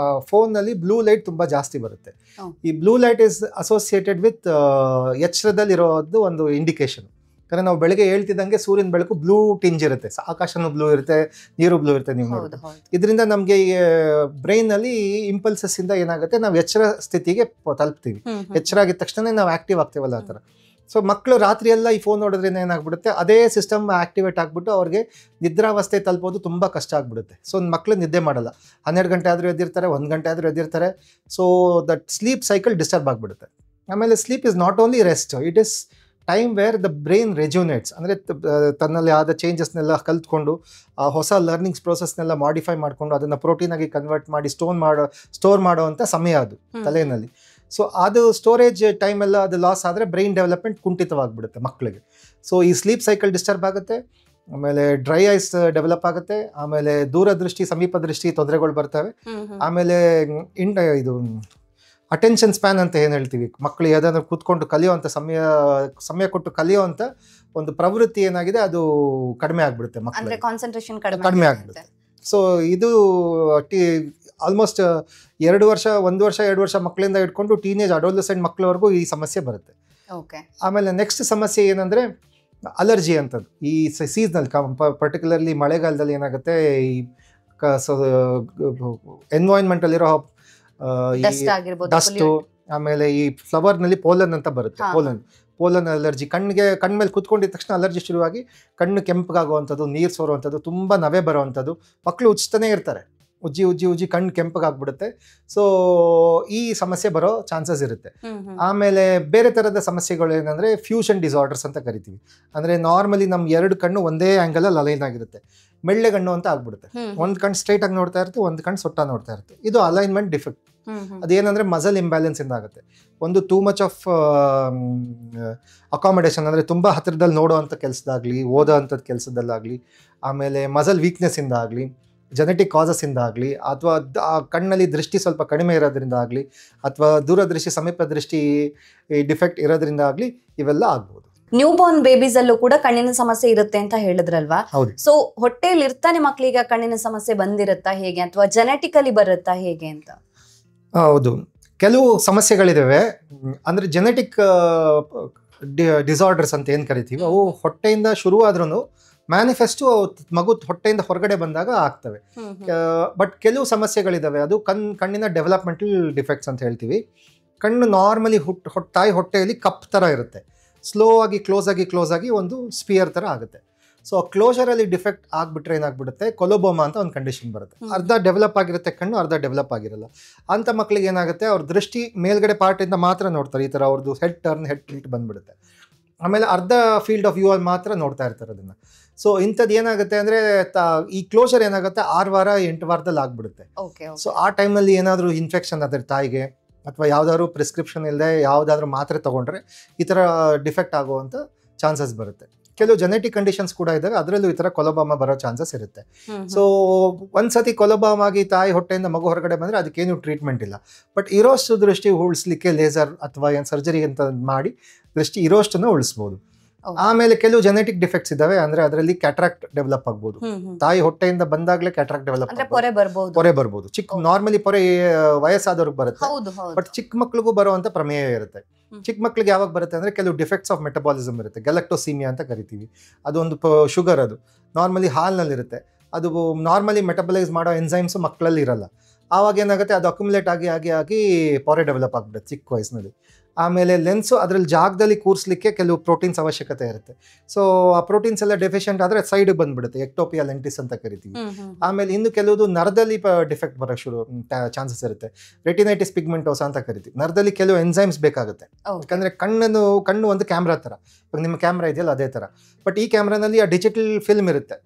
ಫೋನ್ನಲ್ಲಿ ಬ್ಲೂ ಲೈಟ್ ತುಂಬ ಜಾಸ್ತಿ ಬರುತ್ತೆ. ಈ blue light is associated with ಎಚ್ಚರದಲ್ಲಿರೋದು ಒಂದು ಇಂಡಿಕೇಶನ್. ಯಾಕಂದರೆ ನಾವು ಬೆಳಗ್ಗೆ ಹೇಳ್ತಿದ್ದಂಗೆ ಸೂರ್ಯನ ಬೆಳಕು ಬ್ಲೂ ಟಿಂಜ್ ಇರುತ್ತೆ, ಆಕಾಶನೂ ಬ್ಲೂ ಇರುತ್ತೆ, ನೀರು ಬ್ಲೂ ಇರುತ್ತೆ. ನೀವು ನೋಡಿ, ಇದರಿಂದ ನಮಗೆ ಬ್ರೈನಲ್ಲಿ ಇಂಪಲ್ಸಸ್ಸಿಂದ ಏನಾಗುತ್ತೆ, ನಾವು ಎಚ್ಚರ ಸ್ಥಿತಿಗೆ ತಲುಪ್ತೀವಿ. ಎಚ್ಚರ ಆಗಿದ ತಕ್ಷಣ ನಾವು ಆ್ಯಕ್ಟಿವ್ ಆಗ್ತೀವಲ್ಲ ಆ ಥರ. ಸೊ ಮಕ್ಕಳು ರಾತ್ರಿ ಎಲ್ಲ ಈ ಫೋನ್ ನೋಡೋದ್ರಿಂದ ಏನಾಗ್ಬಿಡುತ್ತೆ, ಅದೇ ಸಿಸ್ಟಮ್ ಆ್ಯಕ್ಟಿವೇಟ್ ಆಗಿಬಿಟ್ಟು ಅವ್ರಿಗೆ ನಿದ್ರಾವಸ್ಥೆ ತಲುಪೋದು ತುಂಬ ಕಷ್ಟ ಆಗಿಬಿಡುತ್ತೆ. ಸೊ ಮಕ್ಕಳು ನಿದ್ದೆ ಮಾಡಲ್ಲ, 12 ಗಂಟೆ ಆದರೂ ಎದ್ದಿರ್ತಾರೆ, 1 ಗಂಟೆ ಆದರೂ ಎದ್ದಿರ್ತಾರೆ. So that sleep cycle disturb ಆಗಿಬಿಡುತ್ತೆ. ಆಮೇಲೆ sleep is not only rest, it is time where the brain rejuvenates, ಅಂದರೆ ತನ್ನಲ್ಲಿ ಆದ ಚೇಂಜಸ್ನೆಲ್ಲ ಕಲ್ತ್ಕೊಂಡು ಆ ಹೊಸ ಲರ್ನಿಂಗ್ಸ್ ಪ್ರೋಸೆಸ್ನೆಲ್ಲ ಮಾಡಿಫೈ ಮಾಡಿಕೊಂಡು ಅದನ್ನು ಪ್ರೋಟೀನಾಗಿ ಕನ್ವರ್ಟ್ ಮಾಡಿ ಸ್ಟೋರ್ ಮಾಡೋವಂಥ ಸಮಯ ಅದು ತಲೆಯಲ್ಲಿ. ಸೊ ಅದು ಸ್ಟೋರೇಜ್ ಟೈಮೆಲ್ಲ ಅದು ಲಾಸ್ ಆದರೆ ಬ್ರೈನ್ ಡೆವಲಪ್ಮೆಂಟ್ ಕುಂಠಿತವಾಗಿಬಿಡುತ್ತೆ ಮಕ್ಕಳಿಗೆ. ಸೊ ಈ ಸ್ಲೀಪ್ ಸೈಕಲ್ ಡಿಸ್ಟರ್ಬ್ ಆಗುತ್ತೆ, ಆಮೇಲೆ ಡ್ರೈ ಐಸ್ ಡೆವಲಪ್ ಆಗುತ್ತೆ, ಆಮೇಲೆ ದೂರದೃಷ್ಟಿ ಸಮೀಪ ದೃಷ್ಟಿ ತೊಂದರೆಗಳು ಬರ್ತವೆ. ಆಮೇಲೆ ಇದು ಅಟೆನ್ಷನ್ ಸ್ಪ್ಯಾನ್ ಅಂತ ಏನು ಹೇಳ್ತೀವಿ, ಮಕ್ಕಳು ಯಾವುದಾದ್ರೂ ಕೂತ್ಕೊಂಡು ಕಲಿಯೋವಂಥ ಸಮಯ ಕೊಟ್ಟು ಕಲಿಯೋವಂಥ ಒಂದು ಪ್ರವೃತ್ತಿ ಏನಾಗಿದೆ ಅದು ಕಡಿಮೆ ಆಗಿಬಿಡುತ್ತೆ, ಮಕ್ಕಳಿಗೆ ಕಾನ್ಸಂಟ್ರೇಷನ್ ಕಡಿಮೆ ಆಗಿಬಿಡುತ್ತೆ. ಸೊ ಇದು ಆಲ್ಮೋಸ್ಟ್ 1 ವರ್ಷ 2 ವರ್ಷ ಮಕ್ಕಳಿಂದ ಇಟ್ಕೊಂಡು ಟೀನೇಜ್ ಅಡೋಲಸೆಂಟ್ ಮಕ್ಕಳವರೆಗೂ ಈ ಸಮಸ್ಯೆ ಬರುತ್ತೆ. ಆಮೇಲೆ ನೆಕ್ಸ್ಟ್ ಸಮಸ್ಯೆ ಏನಂದರೆ ಅಲರ್ಜಿ ಅಂತದ್ದು. ಈ ಸೀಸನಲ್ ಪರ್ಟಿಕ್ಯುಲರ್ಲಿ ಮಳೆಗಾಲದಲ್ಲಿ ಏನಾಗುತ್ತೆ, ಈ ಎನ್ವೈರನ್ಮೆಂಟಲ್ಲಿರೋ ಡಸ್ಟು, ಆಮೇಲೆ ಈ ಫ್ಲವರ್ನಲ್ಲಿ ಪೋಲನ್ ಅಂತ ಬರುತ್ತೆ, ಪೋಲನ್ ಅಲರ್ಜಿ. ಕಣ್ಮೇಲೆ ಕುತ್ಕೊಂಡಿದ ತಕ್ಷಣ ಅಲರ್ಜಿ ಶುರುವಾಗಿ ಕಣ್ಣು ಕೆಂಪಗಾಗುವಂಥದ್ದು, ನೀರು ಸೋರುವಂಥದ್ದು, ತುಂಬ ನವೆ ಬರುವಂಥದ್ದು. ಮಕ್ಕಳು ಉಜ್ತಾನೆ ಇರ್ತಾರೆ, ಉಜ್ಜಿ ಕಣ್ಣು ಕೆಂಪಗಾಗ್ಬಿಡುತ್ತೆ. ಸೊ ಈ ಸಮಸ್ಯೆ ಬರೋ ಚಾನ್ಸಸ್ ಇರುತ್ತೆ. ಆಮೇಲೆ ಬೇರೆ ಥರದ ಸಮಸ್ಯೆಗಳು ಏನಂದರೆ ಫ್ಯೂಷನ್ ಡಿಸಾರ್ಡರ್ಸ್ ಅಂತ ಕರಿತೀವಿ. ಅಂದರೆ ನಾರ್ಮಲಿ ನಮ್ಮ 2 ಕಣ್ಣು ಒಂದೇ ಆ್ಯಂಗಲಲ್ಲಿ ಅಲೈನ್ ಆಗಿರುತ್ತೆ, ಮೆಳ್ಳೆಗಣ್ಣು ಅಂತ ಆಗ್ಬಿಡುತ್ತೆ. ಒಂದು ಕಣ್ಣು ಸ್ಟ್ರೈಟ್ ಆಗಿ ನೋಡ್ತಾ ಇರುತ್ತೆ, ಒಂದು ಕಣ್ಣು ಸೊಟ್ಟ ನೋಡ್ತಾ ಇರುತ್ತೆ. ಇದು ಅಲೈನ್ಮೆಂಟ್ ಡಿಫೆಕ್ಟ್. ಅದೇನಂದರೆ ಮಸಲ್ ಇಂಬ್ಯಾಲೆನ್ಸ್ ಇಂದ ಆಗುತ್ತೆ. ಒಂದು ಟೂ ಮಚ್ ಆಫ್ ಅಕಾಮಡೇಷನ್, ಅಂದರೆ ತುಂಬ ಹತ್ತಿರದಲ್ಲಿ ನೋಡೋವಂಥ ಕೆಲಸದಾಗಲಿ, ಓದೋ ಅಂಥದ್ದು ಕೆಲಸದಲ್ಲಾಗಲಿ, ಆಮೇಲೆ ಮಸಲ್ ವೀಕ್ನೆಸ್ ಇಂದ ಆಗಲಿ, ಜೆನೆಟಿಕ್ ಕಾಸಸ್ ಇಂದ ಆಗಲಿ, ಅಥವಾ ಆ ಕಣ್ಣಲ್ಲಿ ದೃಷ್ಟಿ ಸ್ವಲ್ಪ ಕಡಿಮೆ ಇರೋದ್ರಿಂದ ಆಗಲಿ, ಅಥವಾ ದೂರದೃಷ್ಟಿ ಸಮೀಪ ದೃಷ್ಟಿ ಡಿಫೆಕ್ಟ್ ಇರೋದ್ರಿಂದ ಆಗಲಿ ಇವೆಲ್ಲ ಆಗ್ಬೋದು. ನ್ಯೂ ಬಾರ್ನ್ ಬೇಬೀಸ್ ಅಲ್ಲೂ ಕೂಡ ಕಣ್ಣಿನ ಸಮಸ್ಯೆ ಇರುತ್ತೆ ಅಂತ ಹೇಳಿದ್ರಲ್ವಾ? ಸೊ ಹೊಟ್ಟೆಯಲ್ಲಿ ಇರ್ತಾನೆ ಮಕ್ಕಳಿಗೆ ಕಣ್ಣಿನ ಸಮಸ್ಯೆ ಬಂದಿರುತ್ತಾ ಹೇಗೆ, ಅಥವಾ ಜೆನೆಟಿಕಲಿ ಬರುತ್ತಾ ಹೇಗೆ ಅಂತ? ಹೌದು, ಕೆಲವು ಸಮಸ್ಯೆಗಳಿದ್ದಾವೆ. ಅಂದರೆ ಜೆನೆಟಿಕ್ ಡಿಸಾರ್ಡರ್ಸ್ ಅಂತ ಏನು ಕರಿತೀವಿ, ಅವು ಹೊಟ್ಟೆಯಿಂದ ಶುರುವಾದ್ರೂ ಮ್ಯಾನಿಫೆಸ್ಟು ಮಗು ಹೊಟ್ಟೆಯಿಂದ ಹೊರಗಡೆ ಬಂದಾಗ ಆಗ್ತವೆ. ಬಟ್ ಕೆಲವು ಸಮಸ್ಯೆಗಳಿದ್ದಾವೆ, ಅದು ಕಣ್ಣಿನ ಡೆವಲಪ್ಮೆಂಟಲ್ ಡಿಫೆಕ್ಟ್ಸ್ ಅಂತ ಹೇಳ್ತೀವಿ. ಕಣ್ಣು ನಾರ್ಮಲಿ ತಾಯಿ ಹೊಟ್ಟೆಯಲ್ಲಿ ಕಪ್ ಥರ ಇರುತ್ತೆ, ಸ್ಲೋ ಆಗಿ ಕ್ಲೋಸ್ ಆಗಿ ಒಂದು ಸ್ಪಿಯರ್ ಥರ ಆಗುತ್ತೆ. ಸೊ ಕ್ಲೋಜರಲ್ಲಿ ಡಿಫೆಕ್ಟ್ ಆಗಿಬಿಟ್ರೆ ಏನಾಗ್ಬಿಡುತ್ತೆ, ಕೊಲೊಬೋಮಾ ಅಂತ ಒಂದು ಕಂಡೀಷನ್ ಬರುತ್ತೆ. ಅರ್ಧ ಡೆವಲಪ್ ಆಗಿರುತ್ತೆ ಕಣ್ಣು, ಅರ್ಧ ಡೆವಲಪ್ ಆಗಿರಲ್ಲ. ಅಂಥ ಮಕ್ಕಳಿಗೆ ಏನಾಗುತ್ತೆ, ಅವ್ರ ದೃಷ್ಟಿ ಮೇಲ್ಗಡೆ ಪಾರ್ಟಿಂದ ಮಾತ್ರ ನೋಡ್ತಾರೆ, ಈ ಥರ ಅವ್ರದ್ದು ಹೆಡ್ ಟಿಲ್ಟ್ ಬಂದ್ಬಿಡುತ್ತೆ. ಆಮೇಲೆ ಅರ್ಧ ಫೀಲ್ಡ್ ಆಫ್ ವ್ಯೂ ಅಲ್ಲಿ ಮಾತ್ರ ನೋಡ್ತಾ ಇರ್ತಾರೆ ಅದನ್ನು. ಸೊ ಇಂಥದ್ದು ಏನಾಗುತ್ತೆ ಅಂದರೆ ಈ ಕ್ಲೋಷರ್ ಏನಾಗುತ್ತೆ 6 ವಾರ 8 ವಾರದಲ್ಲಿ ಆಗ್ಬಿಡುತ್ತೆ. ಸೊ ಆ ಟೈಮಲ್ಲಿ ಏನಾದರೂ ಇನ್ಫೆಕ್ಷನ್ ಆದರೆ ತಾಯಿಗೆ ಅಥವಾ ಯಾವುದಾದ್ರು ಪ್ರಿಸ್ಕ್ರಿಪ್ಷನ್ ಇಲ್ಲದೆ ಯಾವುದಾದ್ರೂ ಮಾತ್ರೆ ತೊಗೊಂಡ್ರೆ ಈ ಥರ ಡಿಫೆಕ್ಟ್ ಆಗುವಂಥ ಚಾನ್ಸಸ್ ಬರುತ್ತೆ. ಕೆಲವು ಜೆನೆಟಿಕ್ ಕಂಡೀಷನ್ಸ್ ಕೂಡ ಇದ್ದಾವೆ, ಅದರಲ್ಲೂ ಈ ಥರ ಕೊಲೊಬಾಮ ಬರೋ ಚಾನ್ಸಸ್ ಇರುತ್ತೆ. ಸೊ ಒಂದ್ಸತಿ ಕೊಲೊಬಾಮ ಆಗಿ ತಾಯಿ ಹೊಟ್ಟೆಯಿಂದ ಮಗು ಹೊರಗಡೆ ಬಂದರೆ ಅದಕ್ಕೇನು ಟ್ರೀಟ್ಮೆಂಟ್ ಇಲ್ಲ. ಬಟ್ ಇರೋಷ್ಟು ದೃಷ್ಟಿ ಉಳಿಸ್ಲಿಕ್ಕೆ ಲೇಸರ್ ಅಥವಾ ಏನು ಸರ್ಜರಿ ಅಂತ ಮಾಡಿ ದೃಷ್ಟಿ ಇರೋಷ್ಟನ್ನು ಉಳಿಸ್ಬೋದು. ಆಮೇಲೆ ಕೆಲವು ಜೆನೆಟಿಕ್ ಡಿಫೆಕ್ಟ್ಸ್ ಇದಾವೆ, ಅಂದ್ರೆ ಅದರಲ್ಲಿ ಕ್ಯಾಟ್ರಾಕ್ಟ್ ಡೆವಲಪ್ ಆಗ್ಬೋದು. ತಾಯಿ ಹೊಟ್ಟೆಯಿಂದ ಬಂದಾಗಲೇ ಕ್ಯಾಟ್ರಾಕ್ಟ್ ಡೆವಲಪ್ ಪೊರೆ ಬರ್ಬೋದು. ಚಿಕ್ಕ ನಾರ್ಮಲಿ ಪೊರೆ ವಯಸ್ಸಾದವ್ರಿಗೆ ಬರುತ್ತೆ, ಬಟ್ ಚಿಕ್ಕ ಮಕ್ಳಿಗೂ ಬರುವಂತ ಪ್ರಮೇಯ ಇರುತ್ತೆ. ಚಿಕ್ಕ ಮಕ್ಳಿಗೆ ಯಾವಾಗ ಬರುತ್ತೆ ಅಂದ್ರೆ ಕೆಲವು ಡಿಫೆಕ್ಟ್ಸ್ ಆಫ್ ಮೆಟಬಾಲಿಸಮ್ ಇರುತ್ತೆ, ಗ್ಯಾಲಕ್ಟೋಸೀಮಿಯಾ ಅಂತ ಕರಿತೀವಿ. ಅದೊಂದು ಶುಗರ್, ಅದು ನಾರ್ಮಲಿ ಹಾಲ್ನಲ್ಲಿರುತ್ತೆ. ಅದು ನಾರ್ಮಲಿ ಮೆಟಬಲೈಸ್ ಮಾಡೋ ಎನ್ಸೈಮ್ಸ್ ಮಕ್ಕಳಲ್ಲಿ ಇರಲ್ಲ. ಆವಾಗ ಏನಾಗುತ್ತೆ, ಅದು ಅಕ್ಯುಮುಲೇಟ್ ಆಗಿ ಆಗಿ ಆಗಿ ಪೊರೆ ಡೆವಲಪ್ ಆಗ್ಬಿಡುತ್ತೆ ಚಿಕ್ಕ ವಯಸ್ಸಿನಲ್ಲಿ. ಆಮೇಲೆ ಲೆನ್ಸು ಅದರಲ್ಲಿ ಜಾಗದಲ್ಲಿ ಕೂರಿಸ್ಲಿಕ್ಕೆ ಕೆಲವು ಪ್ರೋಟೀನ್ಸ್ ಅವಶ್ಯಕತೆ ಇರುತ್ತೆ. ಸೊ ಆ ಪ್ರೋಟೀನ್ಸ್ ಎಲ್ಲ ಡೆಫಿಷಿಯಂಟ್ ಆದರೆ ಸೈಡಿಗೆ ಬಂದ್ಬಿಡುತ್ತೆ, ಎಕ್ಟೋಪಿಯಾ ಲೆಂಟಿಸ್ ಅಂತ ಕರಿತೀವಿ. ಆಮೇಲೆ ಇನ್ನು ಕೆಲವುದು ನರದಲ್ಲಿ ಡಿಫೆಕ್ಟ್ ಬರೋಕ್ಕೆ ಚಾನ್ಸಸ್ ಇರುತ್ತೆ, ರೆಟಿನೈಟಿಸ್ ಪಿಗ್ಮೆಂಟೋಸಾ ಅಂತ ಕರಿತೀವಿ. ನರದಲ್ಲಿ ಕೆಲವು ಎನ್ಸೈಮ್ಸ್ ಬೇಕಾಗುತ್ತೆ, ಯಾಕಂದರೆ ಕಣ್ಣು ಒಂದು ಕ್ಯಾಮ್ರಾ ಥರ, ಇವಾಗ ನಿಮ್ಮ ಕ್ಯಾಮ್ರಾ ಇದೆಯಲ್ಲ ಅದೇ ಥರ. ಬಟ್ ಈ ಕ್ಯಾಮ್ರಾನಲ್ಲಿ ಆ ಡಿಜಿಟಲ್ ಫಿಲ್ಮ್ ಇರುತ್ತೆ,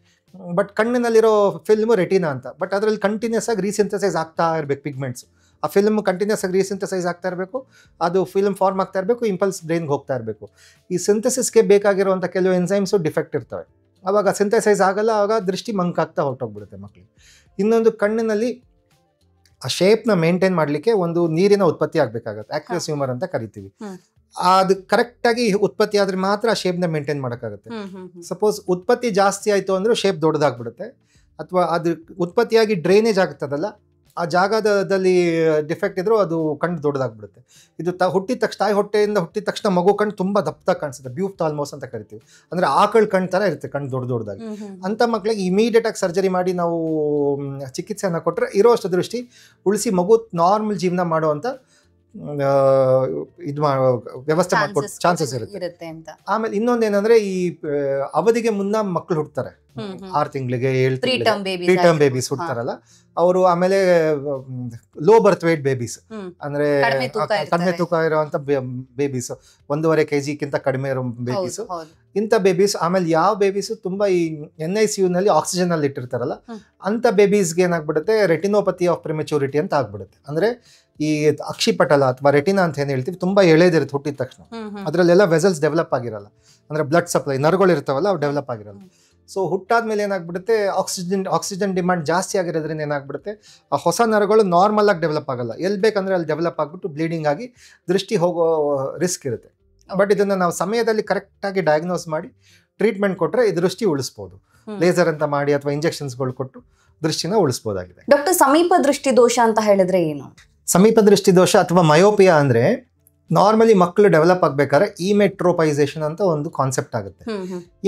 ಬಟ್ ಕಣ್ಣಿನಲ್ಲಿರೋ ಫಿಲ್ಮು ರೆಟಿನಾ ಅಂತ. ಬಟ್ ಅದರಲ್ಲಿ ಕಂಟಿನ್ಯೂಸ್ ಆಗಿ ರೀಸಿಂಥಸೈಸ್ ಆಗ್ತಾ ಇರಬೇಕು ಪಿಗ್ಮೆಂಟ್ಸ್. ಆ ಫಿಲ್ಮ್ ಕಂಟಿನ್ಯೂಸ್ ಆಗಿ ರೀಸಿಂಥಸೈಸ್ ಆಗ್ತಾ ಇರಬೇಕು, ಅದು ಫಿಲ್ಮ್ ಫಾರ್ಮ್ ಆಗ್ತಾ ಇರಬೇಕು, ಇಂಪಲ್ಸ್ ಬ್ರೈನ್ಗೆ ಹೋಗ್ತಾ ಇರಬೇಕು. ಈ ಸಿಂಥಸಿಸ್ಗೆ ಬೇಕಾಗಿರುವಂಥ ಕೆಲವು ಎನ್ಸೈಮ್ಸು ಡಿಫೆಕ್ಟ್ ಇರ್ತವೆ. ಆವಾಗ ಸಿಂಥಸೈಸ್ ಆಗಲ್ಲ, ಆವಾಗ ದೃಷ್ಟಿ ಮಂಕಾಗ್ತಾ ಹೊರಟೋಗ್ಬಿಡುತ್ತೆ ಮಕ್ಕಳಿಗೆ. ಇನ್ನೊಂದು, ಕಣ್ಣಿನಲ್ಲಿ ಆ ಶೇಪ್ನ ಮೇಂಟೈನ್ ಮಾಡಲಿಕ್ಕೆ ಒಂದು ನೀರಿನ ಉತ್ಪತ್ತಿ ಆಗಬೇಕಾಗತ್ತೆ, ಆಕ್ವೆಸ್ ಹ್ಯೂಮರ್ ಅಂತ ಕರಿತೀವಿ. ಅದು ಕರೆಕ್ಟಾಗಿ ಉತ್ಪತ್ತಿ ಆದರೆ ಮಾತ್ರ ಆ ಶೇಪ್ನ ಮೇಂಟೈನ್ ಮಾಡೋಕ್ಕಾಗುತ್ತೆ. ಸಪೋಸ್ ಉತ್ಪತ್ತಿ ಜಾಸ್ತಿ ಆಯಿತು ಅಂದರೆ ಶೇಪ್ ದೊಡ್ಡದಾಗ್ಬಿಡುತ್ತೆ, ಅಥವಾ ಅದು ಉತ್ಪತ್ತಿಯಾಗಿ ಡ್ರೈನೇಜ್ ಆಗ್ತದಲ್ಲ ಆ ಜಾಗದಲ್ಲಿ ಡಿಫೆಕ್ಟ್ ಇದ್ರೂ ಅದು ಕಣ್ಣು ದೊಡ್ಡದಾಗ್ಬಿಡುತ್ತೆ. ಇದು ಹುಟ್ಟಿದ ತಕ್ಷಣ, ತಾಯಿ ಹೊಟ್ಟೆಯಿಂದ ಹುಟ್ಟಿದ ತಕ್ಷಣ ಮಗು ಕಣ್ಣು ತುಂಬ ದಪ್ಪದಾಗಿ ಕಾಣಿಸುತ್ತೆ, ಬ್ಯೂಫ್ತಾಲ್ಮೋಸ್ ಅಂತ ಕರಿತೀವಿ. ಅಂದರೆ ಆಕಳು ಕಣ್ಣು ಥರ ಇರುತ್ತೆ ಕಣ್ಣು ದೊಡ್ಡದಾಗಿ. ಅಂಥ ಮಕ್ಕಳಿಗೆ ಇಮಿಡಿಯೇಟಾಗಿ ಸರ್ಜರಿ ಮಾಡಿ ನಾವು ಚಿಕಿತ್ಸೆಯನ್ನು ಕೊಟ್ಟರೆ ಇರೋಷ್ಟು ದೃಷ್ಟಿ ಉಳಿಸಿ ಮಗು ನಾರ್ಮಲ್ ಜೀವನ ಮಾಡುವಂಥ ವ್ಯವಸ್ಥೆ ಮಾಡ್ಕೊಟ್ಟು ಚಾನ್ಸಸ್ ಇರುತ್ತೆ. ಆಮೇಲೆ ಇನ್ನೊಂದೇನಂದ್ರೆ, ಈ ಅವಧಿಗೆ ಮುನ್ನ ಮಕ್ಕಳು ಹುಡ್ತಾರೆ, 6 ತಿಂಗಳಿಗೆ 7 ತಿಂಗಳಿಗೆ ಪ್ರೀಟರ್ಮ್ ಬೇಬೀಸ್ ಹುಡ್ತಾರಲ್ಲ ಅವರು. ಆಮೇಲೆ ಲೋ ಬರ್ತ್ ವೇಟ್ ಬೇಬೀಸ್, ಅಂದ್ರೆ ಕಡಿಮೆ ತೂಕ ಇರುವಂತ ಬೇಬೀಸ್, 1.5 kg ಕಡಿಮೆ ಇರೋ ಬೇಬೀಸ್, ಇಂಥ ಬೇಬೀಸ್. ಆಮೇಲೆ ಯಾವ ಬೇಬೀಸ್ ತುಂಬಾ ಈ NICU ನಲ್ಲಿ ಆಕ್ಸಿಜನ್ ಅಲ್ಲಿ ಇಟ್ಟಿರ್ತಾರಲ್ಲ ಅಂತ ಬೇಬೀಸ್ಗೆ ಏನಾಗ್ಬಿಡುತ್ತೆ, ರೆಟಿನೋಪತಿ ಆಫ್ ಪ್ರಿಮೆಚೂರಿಟಿ ಅಂತ ಆಗ್ಬಿಡುತ್ತೆ. ಅಂದ್ರೆ ಈ ಅಕ್ಷಿಪಟಲ ಅಥವಾ ರೆಟಿನಾ ಅಂತ ಏನ್ ಹೇಳ್ತೀವಿ, ತುಂಬಾ ಎಳೆದಿರುತ್ತೆ ಹುಟ್ಟಿದ ತಕ್ಷಣ. ಅದರಲ್ಲೆಲ್ಲ ವೆಸಲ್ಸ್ ಡೆವಲಪ್ ಆಗಿರಲ್ಲ, ಅಂದ್ರೆ ಬ್ಲಡ್ ಸಪ್ಲೈ ನರಗಳು ಇರ್ತಾವಲ್ಲ ಅವು ಡೆವಲಪ್ ಆಗಿರಲ್ಲ. ಸೊ ಹುಟ್ಟಾದ್ಮೇಲೆ ಏನಾಗ್ಬಿಡುತ್ತೆ, ಆಕ್ಸಿಜನ್ ಡಿಮಾಂಡ್ ಜಾಸ್ತಿ ಆಗಿರೋದ್ರಿಂದ ಏನಾಗ್ಬಿಡುತ್ತೆ, ಆ ಹೊಸ ನರಗಳು ನಾರ್ಮಲ್ ಆಗಿ ಡೆವಲಪ್ ಆಗಲ್ಲ, ಎಲ್ಲಿ ಬೇಕಂದ್ರೆ ಅಲ್ಲಿ ಡೆವಲಪ್ ಆಗ್ಬಿಟ್ಟು ಬ್ಲೀಡಿಂಗ್ ಆಗಿ ದೃಷ್ಟಿ ಹೋಗೋ ರಿಸ್ಕ್ ಇರುತ್ತೆ. ಬಟ್ ಇದನ್ನ ನಾವು ಸಮಯದಲ್ಲಿ ಕರೆಕ್ಟಾಗಿ ಡಯಾಗ್ನೋಸ್ ಮಾಡಿ ಟ್ರೀಟ್ಮೆಂಟ್ ಕೊಟ್ಟರೆ ಈ ದೃಷ್ಟಿ ಉಳಿಸ್ಬೋದು. ಲೇಸರ್ ಅಂತ ಮಾಡಿ ಅಥವಾ ಇಂಜೆಕ್ಷನ್ಸ್ಗಳು ಕೊಟ್ಟು ದೃಷ್ಟಿನ ಉಳಿಸ್ಬೋದಾಗಿದೆ. ಡಾಕ್ಟರ್, ಸಮೀಪ ದೃಷ್ಟಿ ದೋಷ ಅಂತ ಹೇಳಿದ್ರೆ ಏನು? ಸಮೀಪ ದೃಷ್ಟಿ ದೋಷ ಅಥವಾ ಮಯೋಪಿಯಾ ಅಂದ್ರೆ ನಾರ್ಮಲಿ ಮಕ್ಕಳು ಡೆವಲಪ್ ಆಗ್ಬೇಕಾದ್ರೆ ಇಮೆಟ್ರೋಪೈಸೇಷನ್ ಅಂತ ಒಂದು ಕಾನ್ಸೆಪ್ಟ್ ಆಗುತ್ತೆ.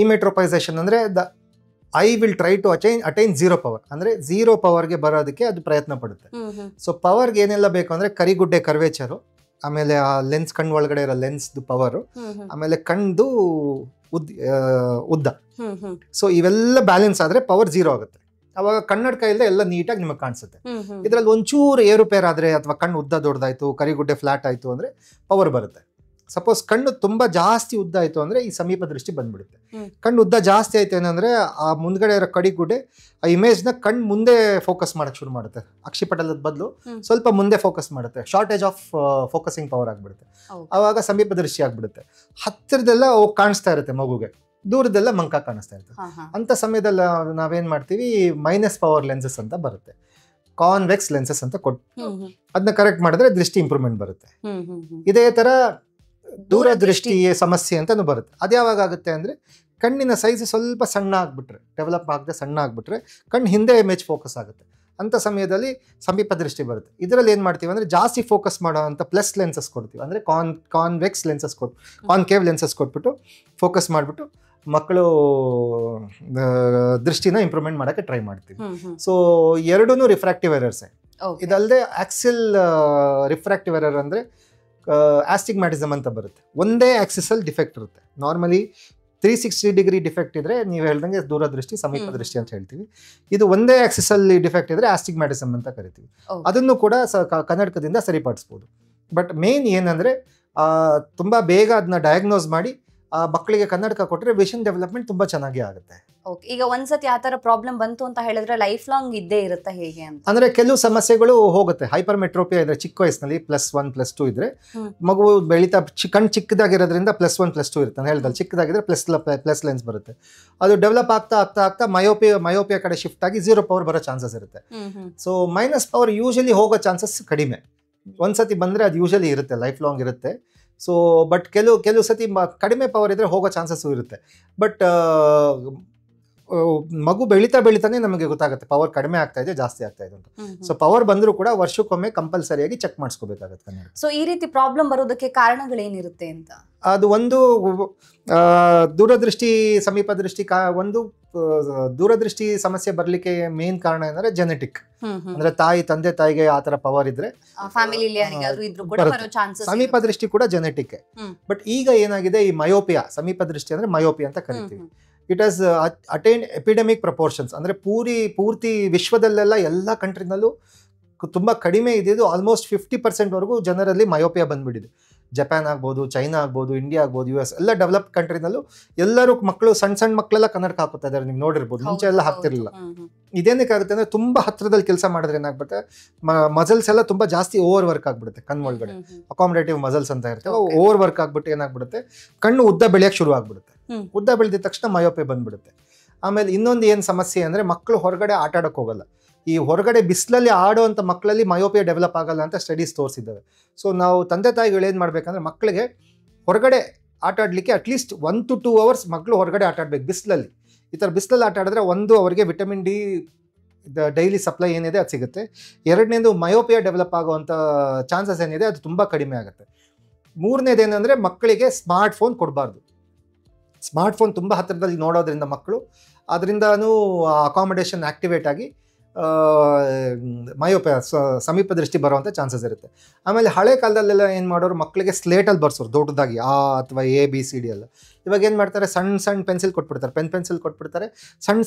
ಇಮೆಟ್ರೋಪೈಸೇಷನ್ ಅಂದ್ರೆ the I will try to attain 0 power, ಅಂದ್ರೆ 0 ಪವರ್ಗೆ ಬರೋದಕ್ಕೆ ಅದು ಪ್ರಯತ್ನ ಪಡುತ್ತೆ. ಸೊ ಪವರ್ಗೆ ಏನೆಲ್ಲ ಬೇಕು ಅಂದ್ರೆ ಕರಿಗುಡ್ಡೆ ಕರ್ವೇಚರು, ಆಮೇಲೆ ಆ ಲೆನ್ಸ್ ಕಣ್ಣು ಒಳಗಡೆ ಇರೋ ಲೆನ್ಸ್ದು ಪವರು, ಆಮೇಲೆ ಕಣ್ದು ಉದ್ದ. ಸೊ ಇವೆಲ್ಲ ಬ್ಯಾಲೆನ್ಸ್ ಆದ್ರೆ ಪವರ್ 0 ಆಗುತ್ತೆ. ಅವಾಗ ಕನ್ನಡಕ ಇಲ್ಲದೆ ಎಲ್ಲ ನೀಟಾಗಿ ನಿಮಗೆ ಕಾಣಿಸುತ್ತೆ. ಇದರಲ್ಲಿ ಒಂಚೂರು ಏರುಪೇರ್ ಆದ್ರೆ ಅಥವಾ ಕಣ್ಣು ಉದ್ದ ದೊಡ್ಡದಾಯ್ತು, ಕರಿಗುಡ್ಡೆ ಫ್ಲಾಟ್ ಆಯ್ತು ಅಂದ್ರೆ ಪವರ್ ಬರುತ್ತೆ. ಸಪೋಸ್ ಕಣ್ಣು ತುಂಬಾ ಜಾಸ್ತಿ ಉದ್ದ ಆಯ್ತು ಅಂದ್ರೆ ಈ ಸಮೀಪ ದೃಷ್ಟಿ ಬಂದ್ಬಿಡುತ್ತೆ. ಕಣ್ಣು ಉದ್ದ ಜಾಸ್ತಿ ಆಯ್ತು ಏನಂದ್ರೆ ಆ ಮುಂದ್ಗಡೆ ಇರೋ ಕಡಿಗುಡ್ಡೆ ಆ ಇಮೇಜ್ ನ ಕಣ್ಣು ಮುಂದೆ ಫೋಕಸ್ ಮಾಡಕ್ ಶುರು ಮಾಡುತ್ತೆ, ಅಕ್ಷಿಪಟಲದ ಬದಲು ಸ್ವಲ್ಪ ಮುಂದೆ ಫೋಕಸ್ ಮಾಡುತ್ತೆ, ಶಾರ್ಟೇಜ್ ಆಫ್ ಫೋಕಸಿಂಗ್ ಪವರ್ ಆಗ್ಬಿಡುತ್ತೆ. ಅವಾಗ ಸಮೀಪ ದೃಷ್ಟಿ ಆಗ್ಬಿಡುತ್ತೆ. ಹತ್ತಿರದೆಲ್ಲ ಕಾಣಿಸ್ತಾ ಇರುತ್ತೆ ಮಗುಗೆ, ದೂರದೆಲ್ಲ ಮಂಕ ಕಾಣಿಸ್ತಾ ಇರ್ತದೆ. ಅಂತ ಸಮಯದಲ್ಲಿ ನಾವೇನ್ ಮಾಡ್ತೀವಿ, ಮೈನಸ್ ಪವರ್ ಲೆನ್ಸಸ್ ಅಂತ ಬರುತ್ತೆ, ಕಾನ್ವೆಕ್ಸ್ ಲೆನ್ಸಸ್ ಅಂತ ಕೊಟ್ಟು ಅದನ್ನ ಕರೆಕ್ಟ್ ಮಾಡಿದ್ರೆ ದೃಷ್ಟಿ ಇಂಪ್ರೂವ್ಮೆಂಟ್ ಬರುತ್ತೆ. ಇದೇ ತರ ದೂರದೃಷ್ಟಿ ಸಮಸ್ಯೆ ಅಂತಾನು ಬರುತ್ತೆ. ಅದ್ಯಾವಾಗ ಆಗುತ್ತೆ ಅಂದ್ರೆ, ಕಣ್ಣಿನ ಸೈಜ್ ಸ್ವಲ್ಪ ಸಣ್ಣ ಆಗ್ಬಿಟ್ರೆ, ಡೆವಲಪ್ ಆಗದೆ ಸಣ್ಣ ಆಗ್ಬಿಟ್ರೆ ಕಣ್ಣು ಹಿಂದೆ ಇಮೇಜ್ ಫೋಕಸ್ ಆಗುತ್ತೆ. ಅಂಥ ಸಮಯದಲ್ಲಿ ಸಮೀಪ ದೃಷ್ಟಿ ಬರುತ್ತೆ. ಇದರಲ್ಲಿ ಏನು ಮಾಡ್ತೀವಿ ಅಂದರೆ, ಜಾಸ್ತಿ ಫೋಕಸ್ ಮಾಡೋ ಅಂಥ ಪ್ಲಸ್ ಲೆನ್ಸಸ್ ಕೊಡ್ತೀವಿ, ಅಂದರೆ ಕಾನ್ವೆಕ್ಸ್ ಲೆನ್ಸಸ್ ಕಾನ್ಕೇವ್ ಲೆನ್ಸಸ್ ಕೊಟ್ಬಿಟ್ಟು ಫೋಕಸ್ ಮಾಡಿಬಿಟ್ಟು ಮಕ್ಕಳು ದೃಷ್ಟಿನ ಇಂಪ್ರೂವ್ಮೆಂಟ್ ಮಾಡೋಕ್ಕೆ ಟ್ರೈ ಮಾಡ್ತೀವಿ. ಸೊ ಎರಡೂ ರಿಫ್ರಾಕ್ಟಿವ್ ಎರರ್ಸೇ. ಇದಲ್ಲದೆ ಆಕ್ಸಿಲ್ ರಿಫ್ರಾಕ್ಟಿವ್ ಎರರ್ ಅಂದರೆ ಆಸ್ಟಿಗ್ಮ್ಯಾಟಿಸಮ್ ಅಂತ ಬರುತ್ತೆ. ಒಂದೇ ಆಕ್ಸಿಸಲ್ಲಿ ಡಿಫೆಕ್ಟ್ ಇರುತ್ತೆ. ನಾರ್ಮಲಿ 360 ಡಿಗ್ರಿ ಡಿಫೆಕ್ಟ್ ಇದ್ರೆ ನೀವು ಹೇಳ್ದಂಗೆ ದೂರದೃಷ್ಟಿ ಸಮೀಪ ದೃಷ್ಟಿ ಅಂತ ಹೇಳ್ತೀವಿ. ಇದು ಒಂದೇ ಆಕ್ಸಿಸ್ ಅಲ್ಲಿ ಡಿಫೆಕ್ಟ್ ಇದ್ರೆ ಆಸ್ಟಿಗ್ಮ್ಯಾಟಿಸಮ್ ಅಂತ ಕರಿತೀವಿ. ಅದನ್ನು ಕೂಡ ಕನ್ನಡಕದಿಂದ ಸರಿಪಡಿಸ್ಬೋದು. ಬಟ್ ಮೇನ್ ಏನಂದ್ರೆ ತುಂಬಾ ಬೇಗ ಅದನ್ನ ಡಯಾಗ್ನೋಸ್ ಮಾಡಿ ಆ ಮಕ್ಕಳಿಗೆ ಕನ್ನಡಕ ಕೊಟ್ಟರೆ ವಿಷನ್ ಡೆವಲಪ್ಮೆಂಟ್ ತುಂಬ ಚೆನ್ನಾಗಿ ಆಗುತ್ತೆ. ಓಕೆ, ಈಗ ಒಂದ್ಸತಿ ಆ ಥರ ಪ್ರಾಬ್ಲಮ್ ಬಂತು ಅಂತ ಹೇಳಿದ್ರೆ ಲೈಫ್ ಲಾಂಗ್ ಇದ್ದೇ ಇರುತ್ತೆ ಹೇಗೆ ಅಂತ? ಅಂದರೆ ಕೆಲವು ಸಮಸ್ಯೆಗಳು ಹೋಗುತ್ತೆ. ಹೈಪರ್ ಮೆಟ್ರೋಪಿಯಾ ಇದ್ರೆ ಚಿಕ್ಕ ವಯಸ್ಸಿನಲ್ಲಿ +1 +2 ಇದ್ರೆ ಮಗು ಬೆಳೀತಾ ಕಣ್ಣು ಚಿಕ್ಕದಾಗಿರೋದ್ರಿಂದ +1 +2 ಇರುತ್ತೆ. ನಾನು ಹೇಳ್ದಲ್ಲ, ಚಿಕ್ಕದಾಗಿದ್ರೆ ಪ್ಲಸ್ ಲೆನ್ಸ್ ಬರುತ್ತೆ. ಅದು ಡೆವಲಪ್ ಆಗ್ತಾ ಆಗ್ತಾ ಆಗ್ತಾ ಮಯೋಪಿಯಾ ಕಡೆ ಶಿಫ್ಟ್ ಆಗಿ 0 ಪವರ್ ಬರೋ ಚಾನ್ಸಸ್ ಇರುತ್ತೆ. ಸೊ ಮೈನಸ್ ಪವರ್ ಯೂಶಲಿ ಹೋಗೋ ಚಾನ್ಸಸ್ ಕಡಿಮೆ. ಒಂದ್ಸತಿ ಬಂದರೆ ಅದು ಯೂಶಲಿ ಇರುತ್ತೆ, ಲೈಫ್ ಲಾಂಗ್ ಇರುತ್ತೆ. ಸೊ ಬಟ್ ಕೆಲವು ಸತಿ ಕಡಿಮೆ ಪವರ್ ಇದ್ರೆ ಹೋಗೋ ಚಾನ್ಸಸ್ಸು ಇರುತ್ತೆ. ಬಟ್ ಮಗು ಬೆಳೀತಾನೆ ನಮಗೆ ಗೊತ್ತಾಗುತ್ತೆ ಪವರ್ ಕಡಿಮೆ ಆಗ್ತಾ ಇದೆ ಜಾಸ್ತಿ ಆಗ್ತಾ ಇದೆ ಅಂತ. ಸೊ ಪವರ್ ಬಂದರೂ ಕೂಡ ವರ್ಷಕ್ಕೊಮ್ಮೆ ಕಂಪಲ್ಸರಿಯಾಗಿ ಚೆಕ್ ಮಾಡಿಸ್ಕೋಬೇಕಾಗುತ್ತೆ ಕನ್ನಡ. ಸೊ ಈ ರೀತಿ ಪ್ರಾಬ್ಲಮ್ ಬರೋದಕ್ಕೆ ಕಾರಣಗಳೇನಿರುತ್ತೆ ಅಂತ? ಅದು ಒಂದು ದೂರದೃಷ್ಟಿ ಸಮೀಪ ದೃಷ್ಟಿ ಒಂದು ದೂರದೃಷ್ಟಿ ಸಮಸ್ಯೆ ಬರಲಿಕ್ಕೆ ಮೇನ್ ಕಾರಣ ಏನಂದ್ರೆ ಜೆನೆಟಿಕ್. ಅಂದ್ರೆ ತಂದೆ ತಾಯಿಗೆ ಆ ತರ ಪವರ್ ಇದ್ರೆ ಸಮೀಪ ದೃಷ್ಟಿ ಕೂಡ ಜೆನೆಟಿಕ್. ಬಟ್ ಈಗ ಏನಾಗಿದೆ, ಈ ಮಯೋಪಿಯಾ, ಸಮೀಪ ದೃಷ್ಟಿ ಅಂದ್ರೆ ಮಯೋಪಿಯಾ ಅಂತ ಕರಿತೀವಿ. It has attain epidemic proportions. ಅಂದರೆ ಪೂರ್ತಿ ವಿಶ್ವದಲ್ಲೆಲ್ಲ ಎಲ್ಲ ಕಂಟ್ರಿನಲ್ಲೂ ತುಂಬ ಕಡಿಮೆ ಇದ್ದಿದ್ದು ಆಲ್ಮೋಸ್ಟ್ 50% ವರೆಗೂ ಜನರಲ್ಲಿ ಮಯೋಪಿಯಾ ಬಂದ್ಬಿಟ್ಟಿದೆ. ಜಪಾನ್ ಆಗ್ಬೋದು, ಚೈನಾ ಆಗ್ಬೋದು, ಇಂಡಿಯಾ ಆಗ್ಬೋದು, US ಎಲ್ಲ ಡೆವಲಪ್ಡ್ ಕಂಟ್ರಿನಲ್ಲೂ ಎಲ್ಲರೂ ಮಕ್ಕಳು ಸಣ್ಣ ಮಕ್ಕಳೆಲ್ಲ ಕನ್ನಡಕ ಹಾಕುತ್ತಾ ಇದ್ದಾರೆ. ನೀವು ನೋಡಿರ್ಬೋದು, ಮುಂಚೆ ಎಲ್ಲ ಹಾಕ್ತಿರ್ಲಿಲ್ಲ. ಇದೇನಕ್ಕೆ ಆಗುತ್ತೆ ಅಂದರೆ ತುಂಬ ಹತ್ರದಲ್ಲಿ ಕೆಲಸ ಮಾಡಿದ್ರೆ ಏನಾಗ್ಬಿಡುತ್ತೆ, ಮಸಲ್ಸ್ ಎಲ್ಲ ತುಂಬ ಜಾಸ್ತಿ ಓವರ್ ವರ್ಕ್ ಆಗ್ಬಿಡುತ್ತೆ. ಕಣ್ಣೊಳಗಡೆ ಅಕಾಮಡೇಟಿವ್ ಮಸಲ್ಸ್ ಅಂತ ಇರ್ತವೆ, ಓವರ್ ವರ್ಕ್ ಆಗ್ಬಿಟ್ಟು ಏನಾಗ್ಬಿಡುತ್ತೆ, ಕಣ್ಣು ಉದ್ದ ಬೆಳೆಯೋಕ್ಕೆ ಶುರು ಆಗ್ಬಿಡುತ್ತೆ. ಉದ್ದ ಬೆಳೆದಿದ ತಕ್ಷಣ ಮಯೋಪೆ ಬಂದ್ಬಿಡುತ್ತೆ. ಆಮೇಲೆ ಇನ್ನೊಂದು ಏನು ಸಮಸ್ಯೆ ಅಂದರೆ, ಮಕ್ಕಳು ಹೊರಗಡೆ ಆಟ ಆಡೋಕ್ಕೆ ಹೋಗಲ್ಲ. ಈ ಹೊರಗಡೆ ಬಿಸಿಲಲ್ಲಿ ಆಡೋವಂಥ ಮಕ್ಕಳಲ್ಲಿ ಮಯೋಪಿಯಾ ಡೆವಲಪ್ ಆಗಲ್ಲ ಅಂತ ಸ್ಟಡೀಸ್ ತೋರಿಸಿದ್ದಾವೆ. ಸೊ ನಾವು ತಂದೆ ತಾಯಿಗಳು ಏನು ಮಾಡಬೇಕಂದ್ರೆ, ಮಕ್ಕಳಿಗೆ ಹೊರಗಡೆ ಆಟ ಆಡಲಿಕ್ಕೆ ಅಟ್ಲೀಸ್ಟ್ 1 to 2 hours ಮಕ್ಕಳು ಹೊರಗಡೆ ಆಟ ಆಡಬೇಕು ಬಿಸಿಲಲ್ಲಿ. ಈ ಥರ ಬಿಸಿಲಲ್ಲಿ ಆಟ ಆಡಿದ್ರೆ ಒಂದು ಅವರಿಗೆ ವಿಟಮಿನ್ ಡಿ ಡೈಲಿ ಸಪ್ಲೈ ಏನಿದೆ ಅದು ಸಿಗುತ್ತೆ. ಎರಡನೇದು ಮಯೋಪಿಯಾ ಡೆವಲಪ್ ಆಗುವಂಥ ಚಾನ್ಸಸ್ ಏನಿದೆ ಅದು ತುಂಬ ಕಡಿಮೆ ಆಗುತ್ತೆ. ಮೂರನೇದೇನೆಂದರೆ, ಮಕ್ಕಳಿಗೆ ಸ್ಮಾರ್ಟ್ಫೋನ್ ಕೊಡಬಾರ್ದು. ಸ್ಮಾರ್ಟ್ಫೋನ್ ತುಂಬ ಹತ್ತಿರದಲ್ಲಿ ನೋಡೋದ್ರಿಂದ ಮಕ್ಕಳು ಅದರಿಂದನೂ ಅಕಾಮಡೇಷನ್ ಆ್ಯಕ್ಟಿವೇಟ್ ಆಗಿ ಮಯೋಪಿಯಾ ಸಮೀಪ ದೃಷ್ಟಿ ಬರುವಂಥ ಚಾನ್ಸಸ್ ಇರುತ್ತೆ. ಆಮೇಲೆ ಹಳೆ ಕಾಲದಲ್ಲೆಲ್ಲ ಏನು ಮಾಡೋರು, ಮಕ್ಕಳಿಗೆ ಸ್ಲೇಟಲ್ಲಿ ಬರ್ಸೋರು ದೊಡ್ಡದಾಗಿ ಅಥವಾ ABCD ಎಲ್ಲ. ಇವಾಗ ಏನು ಮಾಡ್ತಾರೆ, ಸಣ್ಣ ಪೆನ್ಸಿಲ್ ಕೊಟ್ಬಿಡ್ತಾರೆ, ಪೆನ್ಸಿಲ್ ಕೊಟ್ಬಿಡ್ತಾರೆ,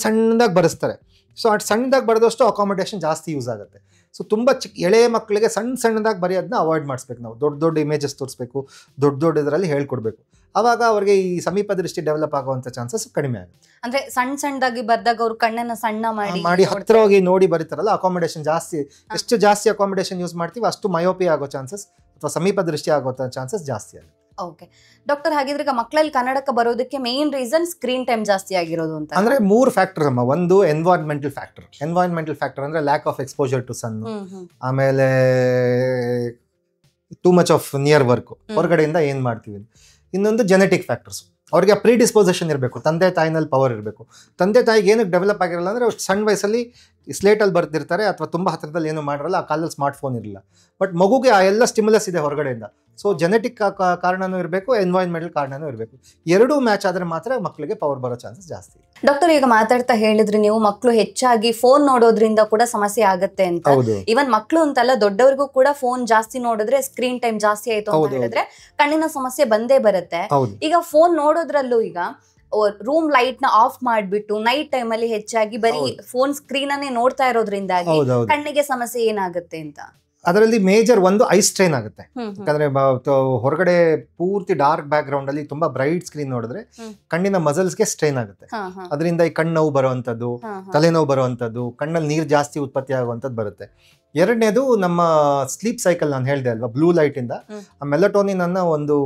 ಸಣ್ಣದಾಗಿ ಬರೆಸ್ತಾರೆ. ಸೊ ಅಷ್ಟು ಸಣ್ಣದಾಗಿ ಬರೆದಷ್ಟು ಅಕಾಮಡೇಷನ್ ಜಾಸ್ತಿ ಯೂಸ್ ಆಗುತ್ತೆ. ಸೊ ತುಂಬ ಎಳೆಯ ಮಕ್ಕಳಿಗೆ ಸಣ್ಣದಾಗಿ ಬರೆಯೋದನ್ನ ಅವಾಯ್ಡ್ ಮಾಡಿಸ್ಬೇಕು. ನಾವು ದೊಡ್ಡ ಇಮೇಜಸ್ ತೋರಿಸ್ಬೇಕು, ದೊಡ್ಡ ಇದರಲ್ಲಿ ಹೇಳ್ಕೊಡ್ಬೇಕು. ಆವಾಗ ಅವ್ರಿಗೆ ಈ ಸಮೀಪ ದೃಷ್ಟಿ ಡೆವಲಪ್ ಆಗುವಂಥ ಚಾನ್ಸಸ್ ಕಡಿಮೆ ಆಗುತ್ತೆ. ಅಂದ್ರೆ ಸಣ್ಣದಾಗಿ ಬರ್ದಾಗ ಅವ್ರು ಕಣ್ಣನ್ನ ಸಣ್ಣ ಮಾಡಿ ಹತ್ರ ಹೋಗಿ ನೋಡಿ ಬರೀತಾರಲ್ಲ, ಅಕಾಮಡೇಷನ್ ಜಾಸ್ತಿ, ಎಷ್ಟು ಜಾಸ್ತಿ ಅಕಾಮಡೇಷನ್ ಯೂಸ್ ಮಾಡ್ತೀವಿ ಅಷ್ಟು ಮಯೋಪಿಯಾ ಆಗೋ ಚಾನ್ಸಸ್ ಅಥವಾ ಸಮೀಪ ದೃಷ್ಟಿ ಆಗೋ ಚಾನ್ಸಸ್ ಜಾಸ್ತಿ ಆಗುತ್ತೆ. ಓಕೆ ಡಾಕ್ಟರ್, ಹಾಗಿದ್ರೆ ಈಗ ಮಕ್ಕಳಲ್ಲಿ ಕನ್ನಡಕ ಬರೋದಕ್ಕೆ ಮೇನ್ ರೀಸನ್ ಸ್ಕ್ರೀನ್ ಟೈಮ್ ಜಾಸ್ತಿ ಆಗಿರೋದು ಅಂತ ಅಂದ್ರೆ 3 ಫ್ಯಾಕ್ಟರ್ ಅಮ್ಮ. ಒಂದು ಎನ್ವೈರನ್ಮೆಂಟಲ್ ಫ್ಯಾಕ್ಟರ್ ಅಂದ್ರೆ ಲ್ಯಾಕ್ ಆಫ್ ಎಕ್ಸ್ಪೋಜರ್ ಟು ಸನ್, ಆಮೇಲೆ too much of near work, ಹೊರಗಡೆಯಿಂದ ಏನ್ ಮಾಡ್ತೀವಿ. ಇನ್ನೊಂದು ಜೆನೆಟಿಕ್ ಫ್ಯಾಕ್ಟರ್ಸ್, ಅವ್ರಿಗೆ ಪ್ರೀಡಿಸ್ಪೋಸಿಷನ್ ಇರಬೇಕು, ತಂದೆ ತಾಯಿನಲ್ಲಿ ಪವರ್ ಇರಬೇಕು. ತಂದೆ ತಾಯಿಗೆ ಏನಕ್ಕೆ ಡೆವಲಪ್ ಆಗಿರಲ್ಲ ಅಂದರೆ, ಸಣ್ಣ ವಯಸ್ಸಲ್ಲಿ ಸ್ಲೇಟಲ್ಲಿ ಬರ್ತಿರ್ತಾರೆ ಅಥವಾ ತುಂಬ ಹತ್ತಿರದಲ್ಲಿ ಏನು ಮಾಡಿರಲ್ಲ, ಆ ಕಾಲದಲ್ಲಿ ಸ್ಮಾರ್ಟ್ಫೋನ್ ಇರಲಿಲ್ಲ. ಬಟ್ ಮಗುಗೆ ಆ ಎಲ್ಲ ಸ್ಟಿಮ್ಯುಲಸ್ ಇದೆ ಹೊರಗಡೆಯಿಂದ. ಸೊ ಜೆನೆಟಿಕ್ ಕಾರಣನೂ ಇರಬೇಕು, ಎನ್ವೈರನ್ಮೆಂಟಲ್ ಕಾರಣನೂ ಇರಬೇಕು. ಎರಡೂ ಮ್ಯಾಚ್ ಆದರೆ ಮಾತ್ರ ಮಕ್ಕಳಿಗೆ ಪವರ್ ಬರೋ ಚಾನ್ಸಸ್ ಜಾಸ್ತಿ. ಡಾಕ್ಟರ್, ಈಗ ಮಾತಾಡ್ತಾ ಹೇಳಿದ್ರಿ ನೀವು ಮಕ್ಕಳು ಹೆಚ್ಚಾಗಿ ಫೋನ್ ನೋಡೋದ್ರಿಂದ ಕೂಡ ಸಮಸ್ಯೆ ಆಗುತ್ತೆ ಅಂತ. ಈವನ್ ಮಕ್ಕಳು ಅಂತಲ್ಲ, ದೊಡ್ಡವರಿಗೂ ಕೂಡ ಫೋನ್ ಜಾಸ್ತಿ ನೋಡಿದ್ರೆ, ಸ್ಕ್ರೀನ್ ಟೈಮ್ ಜಾಸ್ತಿ ಆಯ್ತು ಅಂತ ಹೇಳಿದ್ರೆ ಕಣ್ಣಿನ ಸಮಸ್ಯೆ ಬಂದೇ ಬರುತ್ತೆ. ಈಗ ಫೋನ್ ನೋಡೋದ್ರಲ್ಲೂ ಈಗ ರೂಮ್ ಲೈಟ್ ನ ಆಫ್ ಮಾಡ್ಬಿಟ್ಟು ನೈಟ್ ಟೈಮ್ ಅಲ್ಲಿ ಹೆಚ್ಚಾಗಿ ಬರೀ ಫೋನ್ ಸ್ಕ್ರೀನ್ ಅನ್ನೇ ನೋಡ್ತಾ ಇರೋದ್ರಿಂದಾಗಿ ಕಣ್ಣಿಗೆ ಸಮಸ್ಯೆ ಏನಾಗುತ್ತೆ ಅಂತ? ಅದರಲ್ಲಿ ಮೇಜರ್ ಒಂದು ಐ ಸ್ಟ್ರೈನ್ ಆಗುತ್ತೆ. ಯಾಕಂದ್ರೆ ಹೊರಗಡೆ ಪೂರ್ತಿ ಡಾರ್ಕ್ ಬ್ಯಾಕ್ ಗ್ರೌಂಡ್ ಅಲ್ಲಿ ತುಂಬಾ ಬ್ರೈಟ್ ಸ್ಕ್ರೀನ್ ನೋಡಿದ್ರೆ ಕಣ್ಣಿನ ಮಸಲ್ಸ್ಗೆ ಸ್ಟ್ರೈನ್ ಆಗುತ್ತೆ. ಅದರಿಂದ ಈ ಕಣ್ಣು ನೋವು ಬರುವಂತದ್ದು, ತಲೆನೋವು ಬರುವಂತದ್ದು, ಕಣ್ಣಲ್ಲಿ ನೀರು ಜಾಸ್ತಿ ಉತ್ಪತ್ತಿ ಆಗುವಂಥದ್ದು ಬರುತ್ತೆ. ಎರಡನೇದು ನಮ್ಮ ಸ್ಲೀಪ್ ಸೈಕಲ್, ನಾನು ಹೇಳಿದೆ ಅಲ್ವಾ, ಬ್ಲೂ ಲೈಟ್ ಇಂದ ಆ ಮೆಲಟೋನಿನ್ ಅನ್ನೋ ಒಂದು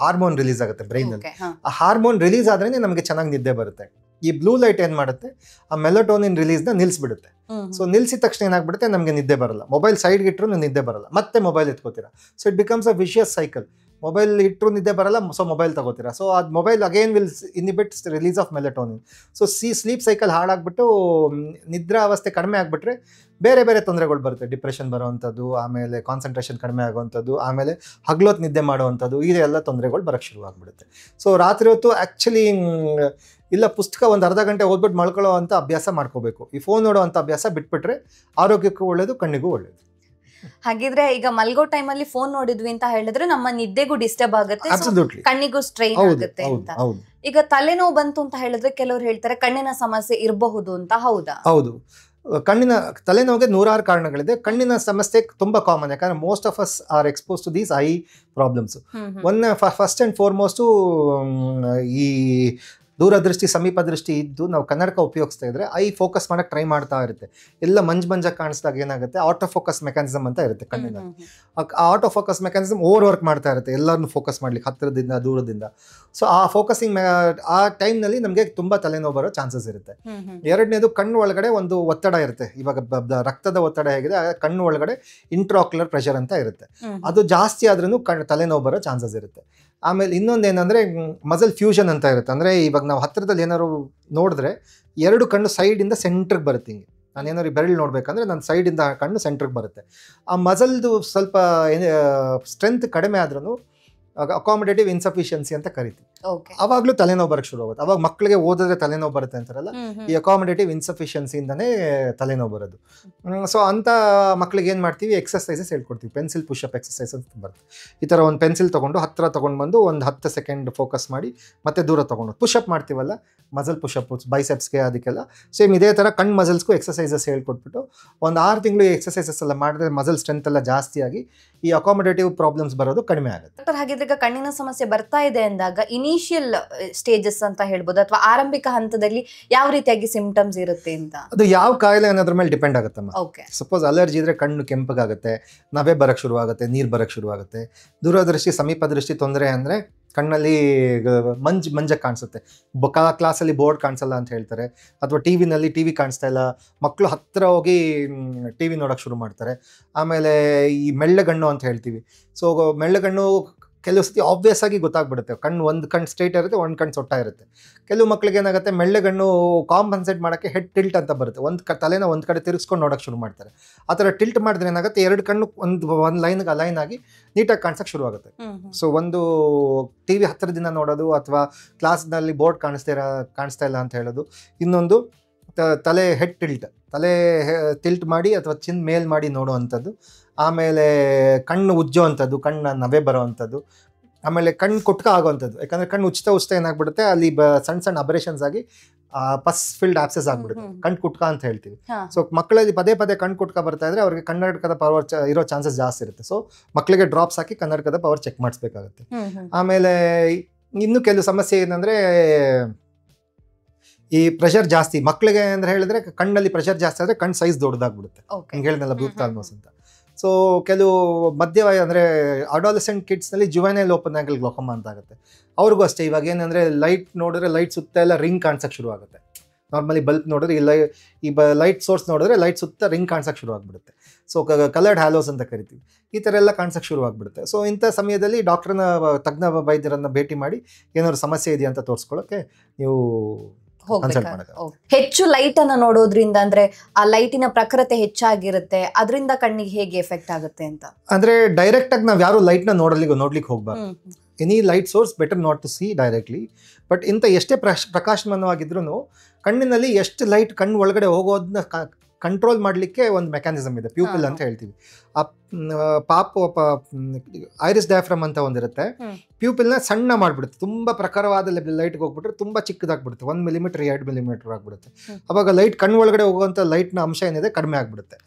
ಹಾರ್ಮೋನ್ ರಿಲೀಸ್ ಆಗುತ್ತೆ ಬ್ರೈನ್ ಅಲ್ಲಿ. ಆ ಹಾರ್ಮೋನ್ ರಿಲೀಸ್ ಆದ್ರೇನೆ ನಮಗೆ ಚೆನ್ನಾಗಿ ನಿದ್ದೆ ಬರುತ್ತೆ. ಈ ಬ್ಲೂ ಲೈಟ್ ಏನ್ ಮಾಡುತ್ತೆ, ಆ ಮೆಲಟೋನಿನ್ ರಿಲೀಸ್ ನ ನಿಲ್ಸ್ಬಿಡುತ್ತೆ. ಸೊ ನಿಲ್ಸಿದ ತಕ್ಷಣ ಏನಾಗ್ಬಿಡುತ್ತೆ, ನಮಗೆ ನಿದ್ದೆ ಬರಲ್ಲ. ಮೊಬೈಲ್ ಸೈಡ್ಗೆ ಇಟ್ಟರು ನಿದ್ದೆ ಬರಲ್ಲ, ಮತ್ತೆ ಮೊಬೈಲ್ ಎತ್ಕೋತೀರಾ. So it becomes a vicious cycle. Mobile ಇಟ್ಟರು ನಿದ್ದೆ ಬರಲ್ಲ, ಸೊ ಮೊಬೈಲ್ ತಗೋತೀರಾ. ಸೊ ಅದು mobile again will inhibits release of melatonin. So sleep cycle ಹಾಳಾಗ್ಬಿಟ್ಟು ನಿದ್ರಾ ಅವಸ್ಥೆ ಕಡಿಮೆ ಆಗ್ಬಿಟ್ರೆ ಬೇರೆ ಬೇರೆ ತೊಂದರೆಗಳು ಬರುತ್ತೆ. ಡಿಪ್ರೆಷನ್ ಬರುವಂಥದ್ದು, ಆಮೇಲೆ ಕಾನ್ಸಂಟ್ರೇಷನ್ ಕಡಿಮೆ ಆಗುವಂಥದ್ದು, ಆಮೇಲೆ ಹಗಲೊತ್ತು ನಿದ್ದೆ ಮಾಡುವಂಥದ್ದು, ಇದೆಲ್ಲ ತೊಂದರೆಗಳು ಬರೋಕ್ಕೆ ಶುರು ಆಗ್ಬಿಡುತ್ತೆ. ಸೊ ರಾತ್ರಿ ಹೊತ್ತು ಆ್ಯಕ್ಚುಲಿ ಇಲ್ಲ, ಪುಸ್ತಕ ಒಂದು ಅರ್ಧ ಗಂಟೆ ಓದ್ಬಿಟ್ಟು ಮಲ್ಕೊಳ್ಳೋ ಅಂತ ಅಭ್ಯಾಸ ಮಾಡ್ಕೋಬೇಕು. ಈ ಫೋನ್ ನೋಡೋ ಅಂತ ಅಭ್ಯಾಸ ಬಿಟ್ಬಿಟ್ರೆ ಆರೋಗ್ಯಕ್ಕೂ ಒಳ್ಳೇದು, ಕಣ್ಣಿಗೂ ಒಳ್ಳೇದು. ಹಾಗಿದ್ರೆ ಈಗ ಮಲ್ಗೋ ಟೈಮ್ ಅಲ್ಲಿ ಫೋನ್ ನೋಡಿದ್ವಿ ಅಂತ ಹೇಳಿದ್ರೆ ನಮ್ಮ ನಿದ್ದೆಗೂ ಡಿಸ್ಟರ್ಬ್ ಆಗುತ್ತೆ, ಕಣ್ಣಿಗೂ ಸ್ಟ್ರೈನ್ ಆಗುತ್ತೆ ಅಂತ. ಈಗ ತಲೆನೋವು ಬಂತು ಅಂತ ಹೇಳಿದ್ರೆ ಕೆಲವರು ಹೇಳ್ತಾರೆ ಕಣ್ಣಿನ ಸಮಸ್ಯೆ ಇರಬಹುದು ಅಂತ, ಹೌದಾ? ಹೌದು. ಕಣ್ಣಿನ ತಲೆನೋವಿಗೆ ನೂರಾರು ಕಾರಣಗಳಿದೆ. ಕಣ್ಣಿನ ಸಮಸ್ಯೆ ತುಂಬ ಕಾಮನ್, ಯಾಕಂದ್ರೆ most of us are expose to these eye problems. First and foremost ಈ ದೂರದೃಷ್ಟಿ ಸಮೀಪ ದೃಷ್ಟಿ ಇದ್ದು ನಾವು ಕನ್ನಡಕ ಉಪಯೋಗಿಸ್ತಾ ಇದ್ರೆ ಐ ಫೋಕಸ್ ಮಾಡಕ್ಕೆ ಟ್ರೈ ಮಾಡ್ತಾ ಇರುತ್ತೆ. ಎಲ್ಲ ಮಂಜಾಗಿ ಕಾಣಿಸಿದಾಗ ಏನಾಗುತ್ತೆ, ಆಟೋ ಫೋಕಸ್ ಮೆಕ್ಯಾನಿಸಮ್ ಅಂತ ಇರುತ್ತೆ ಕಣ್ಣಿನ. Auto focus mechanism over work ಮಾಡ್ತಾ ಇರುತ್ತೆ ಎಲ್ಲರನ್ನು ಫೋಕಸ್ ಮಾಡ್ಲಿಕ್ಕೆ ಹತ್ತಿರದಿಂದ ದೂರದಿಂದ. ಸೊ ಆ ಫೋಕಸಿಂಗ್ ಆ ಟೈಮ್ನಲ್ಲಿ ನಮಗೆ ತುಂಬ ತಲೆನೋವು ಬರೋ ಚಾನ್ಸಸ್ ಇರುತ್ತೆ. ಎರಡನೇದು ಕಣ್ಣು ಒಳಗಡೆ ಒಂದು ಒತ್ತಡ ಇರುತ್ತೆ. ಇವಾಗ ರಕ್ತದ ಒತ್ತಡ ಹೇಗಿದೆ, ಕಣ್ಣು ಒಳಗಡೆ ಇಂಟ್ರಾಕ್ಯುಲರ್ ಪ್ರೆಷರ್ ಅಂತ ಇರುತ್ತೆ. ಅದು ಜಾಸ್ತಿ ಆದ್ರೂ ತಲೆನೋವು ಬರೋ ಚಾನ್ಸಸ್ ಇರುತ್ತೆ. ಆಮೇಲೆ ಇನ್ನೊಂದೇನೆಂದರೆ ಮಸಲ್ ಫ್ಯೂಷನ್ ಅಂತ ಇರುತ್ತೆ. ಅಂದರೆ ಇವಾಗ ನಾವು ಹತ್ತಿರದಲ್ಲಿ ಏನಾದ್ರು ನೋಡಿದ್ರೆ ಎರಡು ಕಣ್ಣು ಸೈಡಿಂದ ಸೆಂಟ್ರಿಗೆ ಬರುತ್ತೆ. ಹಿಂಗೆ ನಾನು ಏನಾದ್ರು ಬೆರಳು ನೋಡ್ಬೇಕಂದ್ರೆ ನನ್ನ ಸೈಡಿಂದ ಕಣ್ಣು ಸೆಂಟ್ರಿಗೆ ಬರುತ್ತೆ. ಆ ಮಸಲ್ದು ಸ್ವಲ್ಪ ಸ್ಟ್ರೆಂತ್ ಕಡಿಮೆ ಆದ್ರೂ ಅಕಾಮಡೇಟಿವ್ ಇನ್ಸಫಿಷಿಯನ್ಸಿ ಅಂತ ಕರಿತೀವಿ. ಅವಾಗಲೂ ತಲೆನೋವು ಬರೋಕ್ಕೆ ಶುರು ಆಗುತ್ತೆ. ಅವಾಗ ಮಕ್ಕಳಿಗೆ ಓದಿದ್ರೆ ತಲೆನೋವು ಬರುತ್ತೆ ಅಂತಾರಲ್ಲ, ಈ ಅಕಾಮಡೇಟಿವ್ ಇನ್ಸಫಿಷಿಯನ್ಸಿಯಿಂದನೇ ತಲೆನೋವು ಬರೋದು. ಸೊ ಅಂಥ ಮಕ್ಕಳಿಗೆ ಏನು ಮಾಡ್ತೀವಿ, ಎಕ್ಸಸೈಸಸ್ ಹೇಳ್ಕೊಡ್ತೀವಿ. ಪೆನ್ಸಿಲ್ ಪುಷಪ್ ಎಕ್ಸಸೈಸ್ ಅಂತ ಬರುತ್ತೆ. ಈ ಥರ ಒಂದು ಪೆನ್ಸಿಲ್ ತೊಗೊಂಡು ಹತ್ತಿರ ತೊಗೊಂಡು ಬಂದು ಒಂದು 10 ಸೆಕೆಂಡ್ ಫೋಕಸ್ ಮಾಡಿ ಮತ್ತೆ ದೂರ ತೊಗೊಂಡು ಪುಷಪ್ ಮಾಡ್ತೀವಲ್ಲ, ಮಸಲ್ ಪುಷಪ್ ಬೈಸೆಪ್ಸ್ಗೆ ಅದಕ್ಕೆಲ್ಲ ಸೇಮ್ ಇದೇ ಥರ ಕಣ್ಣು ಮಸಲ್ಸ್ಗೂ ಎಕ್ಸಸೈಸಸ್ ಹೇಳ್ಕೊಟ್ಬಿಟ್ಟು ಒಂದು 6 ತಿಂಗಳು ಎಕ್ಸಸೈಸಸ್ ಎಲ್ಲ ಮಾಡಿದ್ರೆ ಮಸಲ್ ಸ್ಟ್ರೆಂತ್ ಎಲ್ಲ ಜಾಸ್ತಿ ಆಗಿ ಈ ಅಕಾಮಡೇಟಿವ್ ಪ್ರಾಬ್ಲಮ್ಸ್ ಬರೋದು ಕಡಿಮೆ ಆಗುತ್ತೆ. ಹಾಗಿದ್ರೆ ಕಣ್ಣಿನ ಸಮಸ್ಯೆ ಬರ್ತಾ ಇದೆ ಅಂದಾಗ ಇನಿಷಿಯಲ್ ಸ್ಟೇಜಸ್ ಅಂತ ಹೇಳ್ಬೋದು, ಅಥವಾ ಆರಂಭಿಕ ಹಂತದಲ್ಲಿ ಯಾವ ರೀತಿಯಾಗಿ ಸಿಂಪ್ಟಮ್ಸ್ ಇರುತ್ತೆ ಅಂತ? ಅದು ಯಾವ ಕಾಯಿಲೆ ಅನ್ನೋದ್ರ ಮೇಲೆ ಡಿಪೆಂಡ್ ಆಗುತ್ತಮ್ಮ. ಸಪೋಸ್ ಅಲರ್ಜಿ ಇದ್ರೆ ಕಣ್ಣು ಕೆಂಪಗಾಗುತ್ತೆ, ನವೆ ಬರಕ್ಕೆ ಶುರುವಾಗುತ್ತೆ, ನೀರು ಬರಕ್ಕೆ ಶುರುವಾಗುತ್ತೆ. ದೂರದೃಷ್ಟಿ ಸಮೀಪ ದೃಷ್ಟಿ ತೊಂದರೆ ಅಂದರೆ ಕಣ್ಣಲ್ಲಿ ಮಂಜಾಗಿ ಕಾಣಿಸುತ್ತೆ. ಕ್ಲಾಸಲ್ಲಿ ಬೋರ್ಡ್ ಕಾಣಿಸಲ್ಲ ಅಂತ ಹೇಳ್ತಾರೆ, ಅಥವಾ ಟಿವಿನಲ್ಲಿ ಟಿವಿ ಕಾಣಿಸ್ತಾ ಇಲ್ಲ, ಮಕ್ಕಳು ಹತ್ತಿರ ಹೋಗಿ ಟಿವಿ ನೋಡೋಕೆ ಶುರು ಮಾಡ್ತಾರೆ. ಆಮೇಲೆ ಈ ಮೆಳ್ಳೆಗಣ್ಣು ಅಂತ ಹೇಳ್ತೀವಿ. ಸೊ ಮೆಳ್ಳೆಗಣ್ಣು ಕೆಲವು ಸತಿ ಆಬ್ವಿಯಸ್ ಆಗಿ ಗೊತ್ತಾಗ್ಬಿಡುತ್ತೆ. ಒಂದು ಕಣ್ಣು ಸ್ಟ್ರೈಟ್ ಇರುತ್ತೆ, ಒಂದು ಕಣ್ಣು ಸೊಟ್ಟ ಇರುತ್ತೆ. ಕೆಲವು ಮಕ್ಕಳಿಗೆ ಏನಾಗುತ್ತೆ, ಮೆಳ್ಳೆಗಣ್ಣು ಕಾಂಪನ್ಸೇಟ್ ಮಾಡೋಕ್ಕೆ ಹೆಡ್ ಟಿಲ್ಟ್ ಅಂತ ಬರುತ್ತೆ. ತಲೆನ ಒಂದು ಕಡೆ ತಿರುಗಿಸ್ಕೊಂಡು ನೋಡೋಕೆ ಶುರು ಮಾಡ್ತಾರೆ. ಆ ಥರ ಟಿಲ್ಟ್ ಮಾಡಿದ್ರೆ ಏನಾಗುತ್ತೆ, ಎರಡು ಕಣ್ಣು ಒಂದು ಲೈನ್ಗೆ ಅಲೈನ್ ಆಗಿ ನೀಟಾಗಿ ಕಾಣಿಸೋಕ್ಕೆ ಶುರು ಆಗುತ್ತೆ. ಸೊ ಒಂದು ಟಿವಿ ಹತ್ತಿರದಿಂದ ನೋಡೋದು, ಅಥವಾ ಕ್ಲಾಸ್ನಲ್ಲಿ ಬೋರ್ಡ್ ಕಾಣಿಸ್ತಾ ಇಲ್ಲ ಅಂತ ಹೇಳೋದು. ಇನ್ನೊಂದು ತಲೆ ಹೆಡ್ ಟಿಲ್ಟ್ ಮಾಡಿ ಅಥವಾ ಚಿನ್ ಮೇಲ್ ಮಾಡಿ ನೋಡುವಂಥದ್ದು. ಆಮೇಲೆ ಕಣ್ಣು ಉಜ್ಜೋ ಅಂಥದ್ದು, ಕಣ್ಣು ನವೆ ಬರೋ ಅಂಥದ್ದು. ಆಮೇಲೆ ಕಣ್ಣು ಕುಟ್ಕ ಆಗೋವಂಥದ್ದು. ಯಾಕಂದರೆ ಕಣ್ಣು ಉಚ್ತಾ ಏನಾಗ್ಬಿಡುತ್ತೆ, ಅಲ್ಲಿ ಸಣ್ಣ ಅಬರೇಷನ್ಸ್ ಆಗಿ ಪಸ್ ಫಿಲ್ಡ್ ಆಪ್ಸಸ್ ಆಗ್ಬಿಡುತ್ತೆ. ಕಣ್ಣು ಕುಟ್ಕ ಅಂತ ಹೇಳ್ತೀವಿ. ಸೊ ಮಕ್ಕಳಲ್ಲಿ ಪದೇ ಕಣ್ಣು ಕುಟ್ಕ ಬರ್ತಾ ಇದ್ರೆ ಅವ್ರಿಗೆ ಕನ್ನಡಕದ ಪವರ್ ಇರೋ ಚಾನ್ಸಸ್ ಜಾಸ್ತಿ ಇರುತ್ತೆ. ಸೊ ಮಕ್ಕಳಿಗೆ ಡ್ರಾಪ್ಸ್ ಹಾಕಿ ಕನ್ನಡಕದ ಪವರ್ ಚೆಕ್ ಮಾಡಿಸ್ಬೇಕಾಗುತ್ತೆ. ಆಮೇಲೆ ಇನ್ನು ಕೆಲವು ಸಮಸ್ಯೆ ಏನಂದರೆ, ಈ ಪ್ರೆಷರ್ ಜಾಸ್ತಿ ಮಕ್ಕಳಿಗೆ ಅಂದ್ರೆ ಹೇಳಿದ್ರೆ, ಕಣ್ಣಲ್ಲಿ ಪ್ರೆಷರ್ ಜಾಸ್ತಿ ಆದರೆ ಕಣ್ಣು ಸೈಜ್ ದೊಡ್ಡದಾಗ್ಬಿಡುತ್ತೆ. ಹಿಂಗೆ ಹೇಳಿದ್ನಲ್ಲ, ಬ್ಯೂಪ್ಥಾಲ್ಮೋಸ್ ಅಂತ. ಸೊ ಕೆಲವು ಮಧ್ಯವಯ ಅಂದರೆ ಅಡಾಲಸೆಂಟ್ ಕಿಡ್ಸ್ನಲ್ಲಿ ಜುವೆನೈಲ್ ಓಪನ್ ಆಂಗಲ್ ಗ್ಲೋಕೋಮಾ ಅಂತ ಆಗುತ್ತೆ. ಅವ್ರಿಗೂ ಅಷ್ಟೇ. ಇವಾಗ ಏನಂದರೆ ಲೈಟ್ ನೋಡಿದ್ರೆ ಲೈಟ್ ಸುತ್ತ ಎಲ್ಲ ರಿಂಗ್ ಕಾಣಿಸೋಕ್ಕೆ ಶುರು ಆಗುತ್ತೆ. ನಾರ್ಮಲಿ ಬಲ್ಬ್ ನೋಡಿದ್ರೆ ಈ ಲೈಟ್ ಸೋರ್ಸ್ ನೋಡಿದ್ರೆ ಲೈಟ್ ಸುತ್ತ ರಿಂಗ್ ಕಾಣಿಸೋಕ್ಕೆ ಶುರು ಆಗಿಬಿಡುತ್ತೆ. ಸೊ ಕಲರ್ಡ್ ಹ್ಯಾಲೋಸ್ ಅಂತ ಕರಿತೀವಿ. ಈ ಥರ ಎಲ್ಲ ಕಾಣಿಸೋಕ್ಕೆ ಶುರು ಆಗಿಬಿಡುತ್ತೆ. ಸೊ ಇಂಥ ಸಮಯದಲ್ಲಿ ತಜ್ಞ ವೈದ್ಯರನ್ನು ಭೇಟಿ ಮಾಡಿ ಏನಾದ್ರು ಸಮಸ್ಯೆ ಇದೆಯಾ ಅಂತ ತೋರಿಸ್ಕೊಳ್ಳೋಕ್ಕೆ ನೀವು ಹೆಚ್ಚು ಲೈಟ್ ಅನ್ನ ನೋಡೋದ್ರಿಂದ, ಅಂದ್ರೆ ಆ ಲೈಟಿನ ಪ್ರಖರತೆ ಹೆಚ್ಚಾಗಿರುತ್ತೆ, ಅದರಿಂದ ಕಣ್ಣಿಗೆ ಹೇಗೆ ಎಫೆಕ್ಟ್ ಆಗುತ್ತೆ ಅಂತ? ಅಂದ್ರೆ ಡೈರೆಕ್ಟ್ ಆಗಿ ನಾವ್ ಯಾರು ಲೈಟ್ ನ ನೋಡ್ಲಿಕ್ಕೆ ಹೋಗ್ಬಾರ್ದು. Any light source better not to see directly. But ಇಂಥ ಎಷ್ಟೇ ಪ್ರಕಾಶಮಾನವಾಗಿದ್ರು ಕಣ್ಣಿನಲ್ಲಿ ಎಷ್ಟು ಲೈಟ್ ಕಣ್ಣು ಒಳಗಡೆ ಹೋಗೋದನ್ನ ಕಂಟ್ರೋಲ್ ಮಾಡಲಿಕ್ಕೆ ಒಂದು ಮೆಕ್ಯಾನಿಸಮ್ ಇದೆ, ಪ್ಯೂಪಿಲ್ ಅಂತ ಹೇಳ್ತೀವಿ. ಐರಿಸ್ ಡಯಾಫ್ರಮ್ ಅಂತ ಒಂದಿರುತ್ತೆ. ಪ್ಯೂಪಿಲ್ನ ಸಣ್ಣ ಮಾಡಿಬಿಡುತ್ತೆ. ತುಂಬ ಪ್ರಖರವಾದ ಲೈಟ್ಗೆ ಹೋಗ್ಬಿಟ್ರೆ ತುಂಬ ಚಿಕ್ಕದಾಗ್ಬಿಡುತ್ತೆ. 1 ಮಿಲಿಮೀಟರ್ 2 ಮಿಲಿಮೀಟರ್ ಆಗ್ಬಿಡುತ್ತೆ. ಅವಾಗ ಲೈಟ್ ಕಣ್ಣು ಒಳಗಡೆ ಹೋಗುವಂಥ ಲೈಟ್ನ ಅಂಶ ಏನಿದೆ ಕಡಿಮೆ ಆಗ್ಬಿಡುತ್ತೆ.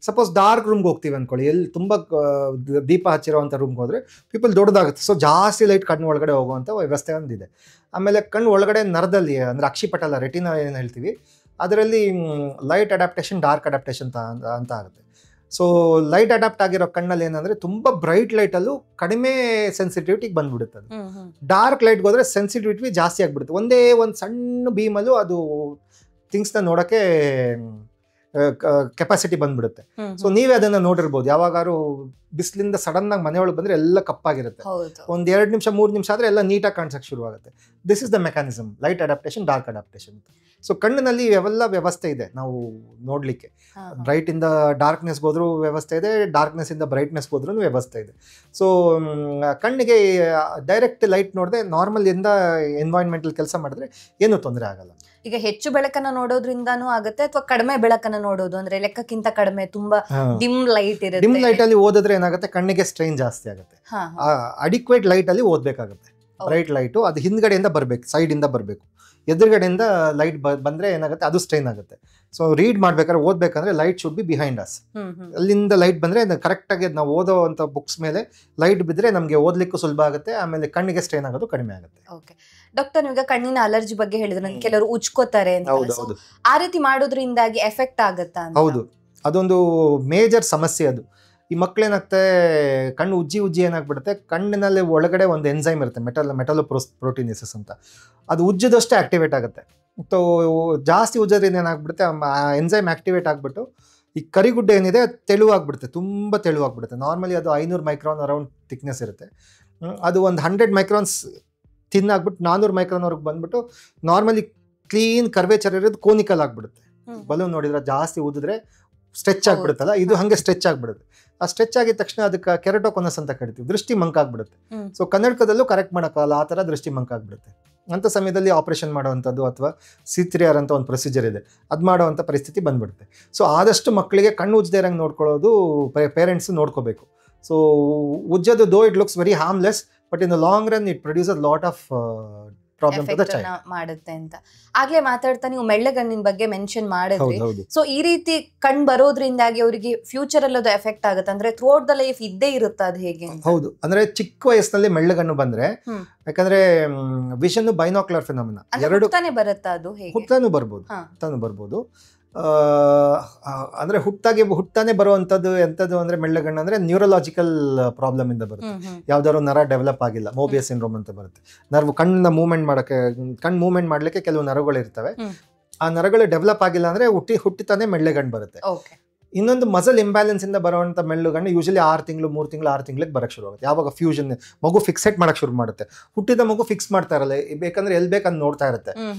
ಸಪೋಸ್ ಡಾರ್ಕ್ ರೂಮ್ಗೆ ಹೋಗ್ತೀವಿ ಅಂದ್ಕೊಳ್ಳಿ, ಎಲ್ಲಿ ತುಂಬ ದೀಪ ಹಚ್ಚಿರೋವಂಥ ರೂಮ್ಗೆ ಹೋದರೆ ಪೀಪಲ್ ದೊಡ್ಡದಾಗುತ್ತೆ. ಸೊ ಜಾಸ್ತಿ ಲೈಟ್ ಕಣ್ಣು ಒಳಗಡೆ ಹೋಗುವಂಥ ವ್ಯವಸ್ಥೆ ಒಂದಿದೆ. ಆಮೇಲೆ ಕಣ್ಣು ಒಳಗಡೆ ನರದಲ್ಲಿ ಅಂದರೆ ಅಕ್ಷಿಪಟಲ ರೆಟಿನಾ ಏನು ಹೇಳ್ತೀವಿ, ಅದರಲ್ಲಿ ಲೈಟ್ ಅಡಾಪ್ಟೇಷನ್, ಡಾರ್ಕ್ ಅಡಾಪ್ಟೇಷನ್ ಅಂತ ಆಗುತ್ತೆ. ಸೊ ಲೈಟ್ ಅಡಾಪ್ಟ್ ಆಗಿರೋ ಕಣ್ಣಲ್ಲಿ ಏನಂದರೆ ತುಂಬ ಬ್ರೈಟ್ ಲೈಟಲ್ಲೂ ಕಡಿಮೆ ಸೆನ್ಸಿಟಿವಿಟಿಗೆ ಬಂದ್ಬಿಡುತ್ತೆ. ಅದು ಡಾರ್ಕ್ ಲೈಟ್ಗೆ ಹೋದರೆ ಸೆನ್ಸಿಟಿವಿಟಿ ಜಾಸ್ತಿ ಆಗಿಬಿಡುತ್ತೆ. ಒಂದೇ ಒಂದು ಸಣ್ಣ ಬೀಮಲ್ಲೂ ಅದು ಥಿಂಗ್ಸ್ನ ನೋಡೋಕ್ಕೆ ಕೆಪಾಸಿಟಿ ಬಂದ್ಬಿಡುತ್ತೆ. ಸೊ ನೀವೇ ಅದನ್ನ ನೋಡಿರ್ಬೋದು, ಯಾವಾಗಾರು ಬಿಸಿಲಿಂದ ಸಡನ್ ಆಗಿ ಮನೆಯೊಳಗೆ ಬಂದ್ರೆ ಎಲ್ಲ ಕಪ್ಪಾಗಿರುತ್ತೆ. 1-2 ನಿಮಿಷ 3 ನಿಮಿಷ ಆದ್ರೆ ಎಲ್ಲ ನೀಟಾಗಿ ಕಾಣಿಸಕ್ಕೆ ಶುರು ಆಗುತ್ತೆ. This is the mechanism, light adaptation, dark adaptation. So ಕಣ್ಣಿನಲ್ಲಿ ಇವೆಲ್ಲ ವ್ಯವಸ್ಥೆ ಇದೆ ನಾವು ನೋಡ್ಲಿಕ್ಕೆ. ಬ್ರೈಟ್ ಇಂದ ಡಾರ್ಕ್ನೆಸ್ ಹೋದ್ರೂ ವ್ಯವಸ್ಥೆ ಇದೆ, ಡಾರ್ಕ್ನೆಸ್ ಇಂದ ಬ್ರೈಟ್ನೆಸ್ ಹೋದ್ರೂ ವ್ಯವಸ್ಥೆ ಇದೆ. ಸೊ ಕಣ್ಣಿಗೆ ಡೈರೆಕ್ಟ್ ಲೈಟ್ ನೋಡದೆ ನಾರ್ಮಲ್ ಇಂದ ಎನ್ವೈರನ್ಮೆಂಟಲ್ ಕೆಲಸ ಮಾಡಿದ್ರೆ ಏನೂ ತೊಂದರೆ ಆಗಲ್ಲ. ಈಗ ಹೆಚ್ಚು ಬೆಳಕನ್ನ ನೋಡೋದ್ರಿಂದಾನೂ ಆಗುತ್ತೆ, ಅಥವಾ ಕಡಿಮೆ ಬೆಳಕನ್ನ ನೋಡೋದು ಅಂದ್ರೆ ಲೆಕ್ಕಕ್ಕಿಂತ ಕಡಿಮೆ ತುಂಬಾ ಡಿಮ್ ಲೈಟ್ ಇರುತ್ತೆ. ಡಿಮ್ ಲೈಟ್ ಅಲ್ಲಿ ಓದಿದ್ರೆ ಏನಾಗುತ್ತೆ, ಕಣ್ಣಿಗೆ ಸ್ಟ್ರೈನ್ ಜಾಸ್ತಿ ಆಗುತ್ತೆ. ಅಡಿಕ್ವೇಟ್ ಲೈಟ್ ಅಲ್ಲಿ ಓದ್ಬೇಕಾಗುತ್ತೆ. ಬ್ರೈಟ್ ಲೈಟು ಅದು ಹಿಂದ್ಗಡೆಯಿಂದ ಬರಬೇಕು, ಸೈಡಿಂದ ಬರಬೇಕು. ಎದುರುಗಡೆಯಿಂದ ಲೈಟ್ ಬಂದರೆ ಏನಾಗುತ್ತೆ, ಅದು ಸ್ಟ್ರೈನ್ ಆಗುತ್ತೆ. ಸೊ ರೀಡ್ ಮಾಡ್ಬೇಕಾದ್ರೆ, ಓದ್ಬೇಕಂದ್ರೆ light should be behind us. ಅಲ್ಲಿಂದ ಲೈಟ್ ಬಂದರೆ ಕರೆಕ್ಟಾಗಿ ನಾವು ಓದೋವಂಥ ಬುಕ್ಸ್ ಮೇಲೆ ಲೈಟ್ ಬಿದ್ದರೆ ನಮಗೆ ಓದಲಿಕ್ಕೂ ಸುಲಭ ಆಗುತ್ತೆ, ಆಮೇಲೆ ಕಣ್ಣಿಗೆ ಸ್ಟ್ರೈನ್ ಆಗೋದು ಕಡಿಮೆ ಆಗುತ್ತೆ. ಓಕೆ ಡಾಕ್ಟರ್, ಈಗ ಕಣ್ಣಿನ ಅಲರ್ಜಿ ಬಗ್ಗೆ ಹೇಳಿದ್ರೆ ಕೆಲವರು ಉಜ್ಕೋತಾರೆ ಅಂತ, ಹೌದು. ಆ ರೀತಿ ಮಾಡೋದ್ರಿಂದಾಗಿ ಎಫೆಕ್ಟ್ ಆಗುತ್ತಾ? ಹೌದು, ಅದೊಂದು ಮೇಜರ್ ಸಮಸ್ಯೆ ಅದು. ಈ ಮಕ್ಕಳೇನಾಗ್ತದೆ, ಕಣ್ಣು ಉಜ್ಜಿ ಏನಾಗ್ಬಿಡುತ್ತೆ, ಕಣ್ಣಿನಲ್ಲಿ ಒಳಗಡೆ ಒಂದು ಎನ್ಸೈಮ್ ಇರುತ್ತೆ, ಮೆಟಲೋಪ್ರೋಟೀನಿಸಸ್ ಅಂತ. ಅದು ಉಜ್ಜದಷ್ಟೇ ಆಕ್ಟಿವೇಟ್ ಆಗುತ್ತೆ. ಸೊ ಜಾಸ್ತಿ ಉಜ್ಜೋದ್ರಿಂದ ಏನಾಗ್ಬಿಡುತ್ತೆ, ಆ ಎನ್ಸೈಮ್ ಆಕ್ಟಿವೇಟ್ ಆಗಿಬಿಟ್ಟು ಈ ಕರಿಗುಡ್ಡೆ ಏನಿದೆ ತೆಳುವಾಗ್ಬಿಡುತ್ತೆ, ತುಂಬ ತೆಳುವಾಗ್ಬಿಡುತ್ತೆ. ನಾರ್ಮಲಿ ಅದು 500 ಮೈಕ್ರಾನ್ ಅರೌಂಡ್ ಥಿಕ್ನೆಸ್ ಇರುತ್ತೆ. ಅದು ಒಂದು 100 ಮೈಕ್ರಾನ್ಸ್ ಥಿನ್ ಆಗ್ಬಿಟ್ಟು 400 ಮೈಕ್ರಾನ್ವರೆಗೆ ಬಂದ್ಬಿಟ್ಟು ನಾರ್ಮಲಿ ಕ್ಲೀನ್ ಕರ್ವೇಚರ್ ಇರೋದು ಕೋನಿಕಲ್ ಆಗಿಬಿಡುತ್ತೆ. ಬಲೂನ್ ನೋಡಿದ್ರೆ ಜಾಸ್ತಿ ಊದಿದ್ರೆ ಸ್ಟ್ರೆಚ್ ಆಗಿಬಿಡುತ್ತಲ್ಲ, ಇದು ಹಾಗೆ ಸ್ಟ್ರೆಚ್ ಆಗಿಬಿಡುತ್ತೆ. ಆ ಸ್ಟ್ರೆಚ್ ಆಗಿದ ತಕ್ಷಣ ಅದಕ್ಕೆ ಕೆರಟೋಕೊನಸ್ ಅಂತ ಕರಿತೀವಿ, ದೃಷ್ಟಿ ಮಂಕಾಗ್ಬಿಡುತ್ತೆ. ಸೊ ಕನ್ನಡಕದಲ್ಲೂ ಕರೆಕ್ಟ್ ಮಾಡೋಕ್ಕಲ್ಲ, ಆ ಥರ ದೃಷ್ಟಿ ಮಂಕಾಗ್ಬಿಡುತ್ತೆ. ಅಂಥ ಸಮಯದಲ್ಲಿ ಆಪರೇಷನ್ ಮಾಡೋವಂಥದ್ದು ಅಥವಾ C3R ಅಂತ ಒಂದು ಪ್ರೊಸೀಜರ್ ಇದೆ, ಅದು ಮಾಡೋವಂಥ ಪರಿಸ್ಥಿತಿ ಬಂದ್ಬಿಡುತ್ತೆ. ಸೊ ಆದಷ್ಟು ಮಕ್ಕಳಿಗೆ ಕಣ್ಣು ಉಜ್ಜದೇ ಇರಂಗೆ ನೋಡ್ಕೊಳ್ಳೋದು ಪೇರೆಂಟ್ಸ್ ನೋಡ್ಕೋಬೇಕು. ಸೊ ಉಜ್ಜೋದು though it looks very harmless, but in the long run it produces lot of problem ಮಾಡುತ್ತೆ ಅಂತ. ಆಗ್ಲೇ ಮಾತಾಡ್ತಾ ನೀವು ಮೆಳ್ಳಗಣ್ಣಿನ ಬಗ್ಗೆ ಮೆನ್ಷನ್ ಮಾಡಿದ್ರಿ. ಸೊ ಈ ರೀತಿ ಕಣ್ ಬರೋದ್ರಿಂದಾಗಿ ಅವರಿಗೆ ಫ್ಯೂಚರ್ ಅಲ್ಲಿ ಅದು ಎಫೆಕ್ಟ್ ಆಗುತ್ತೆ ಅಂದ್ರೆ ಥ್ರೂ ಔಟ್ ದ ಲೈಫ್ ಇದ್ದೇ ಇರುತ್ತೆ ಅದು ಹೇಗೆ? ಹೌದು, ಅಂದ್ರೆ ಚಿಕ್ಕ ವಯಸ್ಸಿನಲ್ಲಿ ಮೆಳ್ಳಗಣ್ಣು ಬಂದ್ರೆ, ಯಾಕಂದ್ರೆ ವಿಷನ್ ಬೈನಾಕ್ಯುಲರ್ ಫಿನಾಮಿನಾ ಎರಡು ಬರುತ್ತಾ, ಅದು ಹುಟ್ಟಾನು ಬರ್ಬೋದು. ಅಂದ್ರೆ ಹುಟ್ಟಾನೆ ಬರುವಂತದ್ದು ಎಂತದ್ದು ಅಂದ್ರೆ ಮೆಳ್ಳಗಣ್ಣು ಅಂದ್ರೆ ನ್ಯೂರಲಾಜಿಕಲ್ ಪ್ರಾಬ್ಲಮ್ ಇಂದ ಬರುತ್ತೆ. ಯಾವ್ದಾದ್ರು ನರ ಡೆವಲಪ್ ಆಗಿಲ್ಲ, ಮೋಬಿಯಸ್ ಸಿಂಡ್ರೋಮ್ ಅಂತ ಬರುತ್ತೆ. ಕಣ್ಣಿನ ಮೂವ್ಮೆಂಟ್ ಮಾಡ್ಲಿಕ್ಕೆ ಕೆಲವು ನರಗಳು ಇರ್ತವೆ, ಆ ನರಗಳು ಡೆವಲಪ್ ಆಗಿಲ್ಲ ಅಂದ್ರೆ ಹುಟ್ಟಿತಾನೆ ಮೆಳ್ಳೆಗಣ್ಣು ಬರುತ್ತೆ. ಇನ್ನೊಂದು ಮಸಲ್ ಇಂಬ್ಯಾಲೆನ್ಸ್ ಇಂದ ಬರುವಂತ ಮೆಳ್ಳುಗಣ್ಣು ಯೂಶಲಿ 3 ತಿಂಗಳಿಗೆ ಬರಕ್ಕೆ ಶುರು ಆಗುತ್ತೆ. ಯಾವಾಗ ಫ್ಯೂಷನ್ ಮಗು ಫಿಕ್ಸೆಟ್ ಮಾಡಕ್ ಶುರು ಮಾಡುತ್ತೆ. ಹುಟ್ಟಿದ ಮಗು ಫಿಕ್ಸ್ ಮಾಡ್ತಾ ಇರಲ್ಲ, ಬೇಕಂದ್ರೆ ಎಲ್ಲಿ ಬೇಕಂತ ನೋಡ್ತಾ ಇರುತ್ತೆ.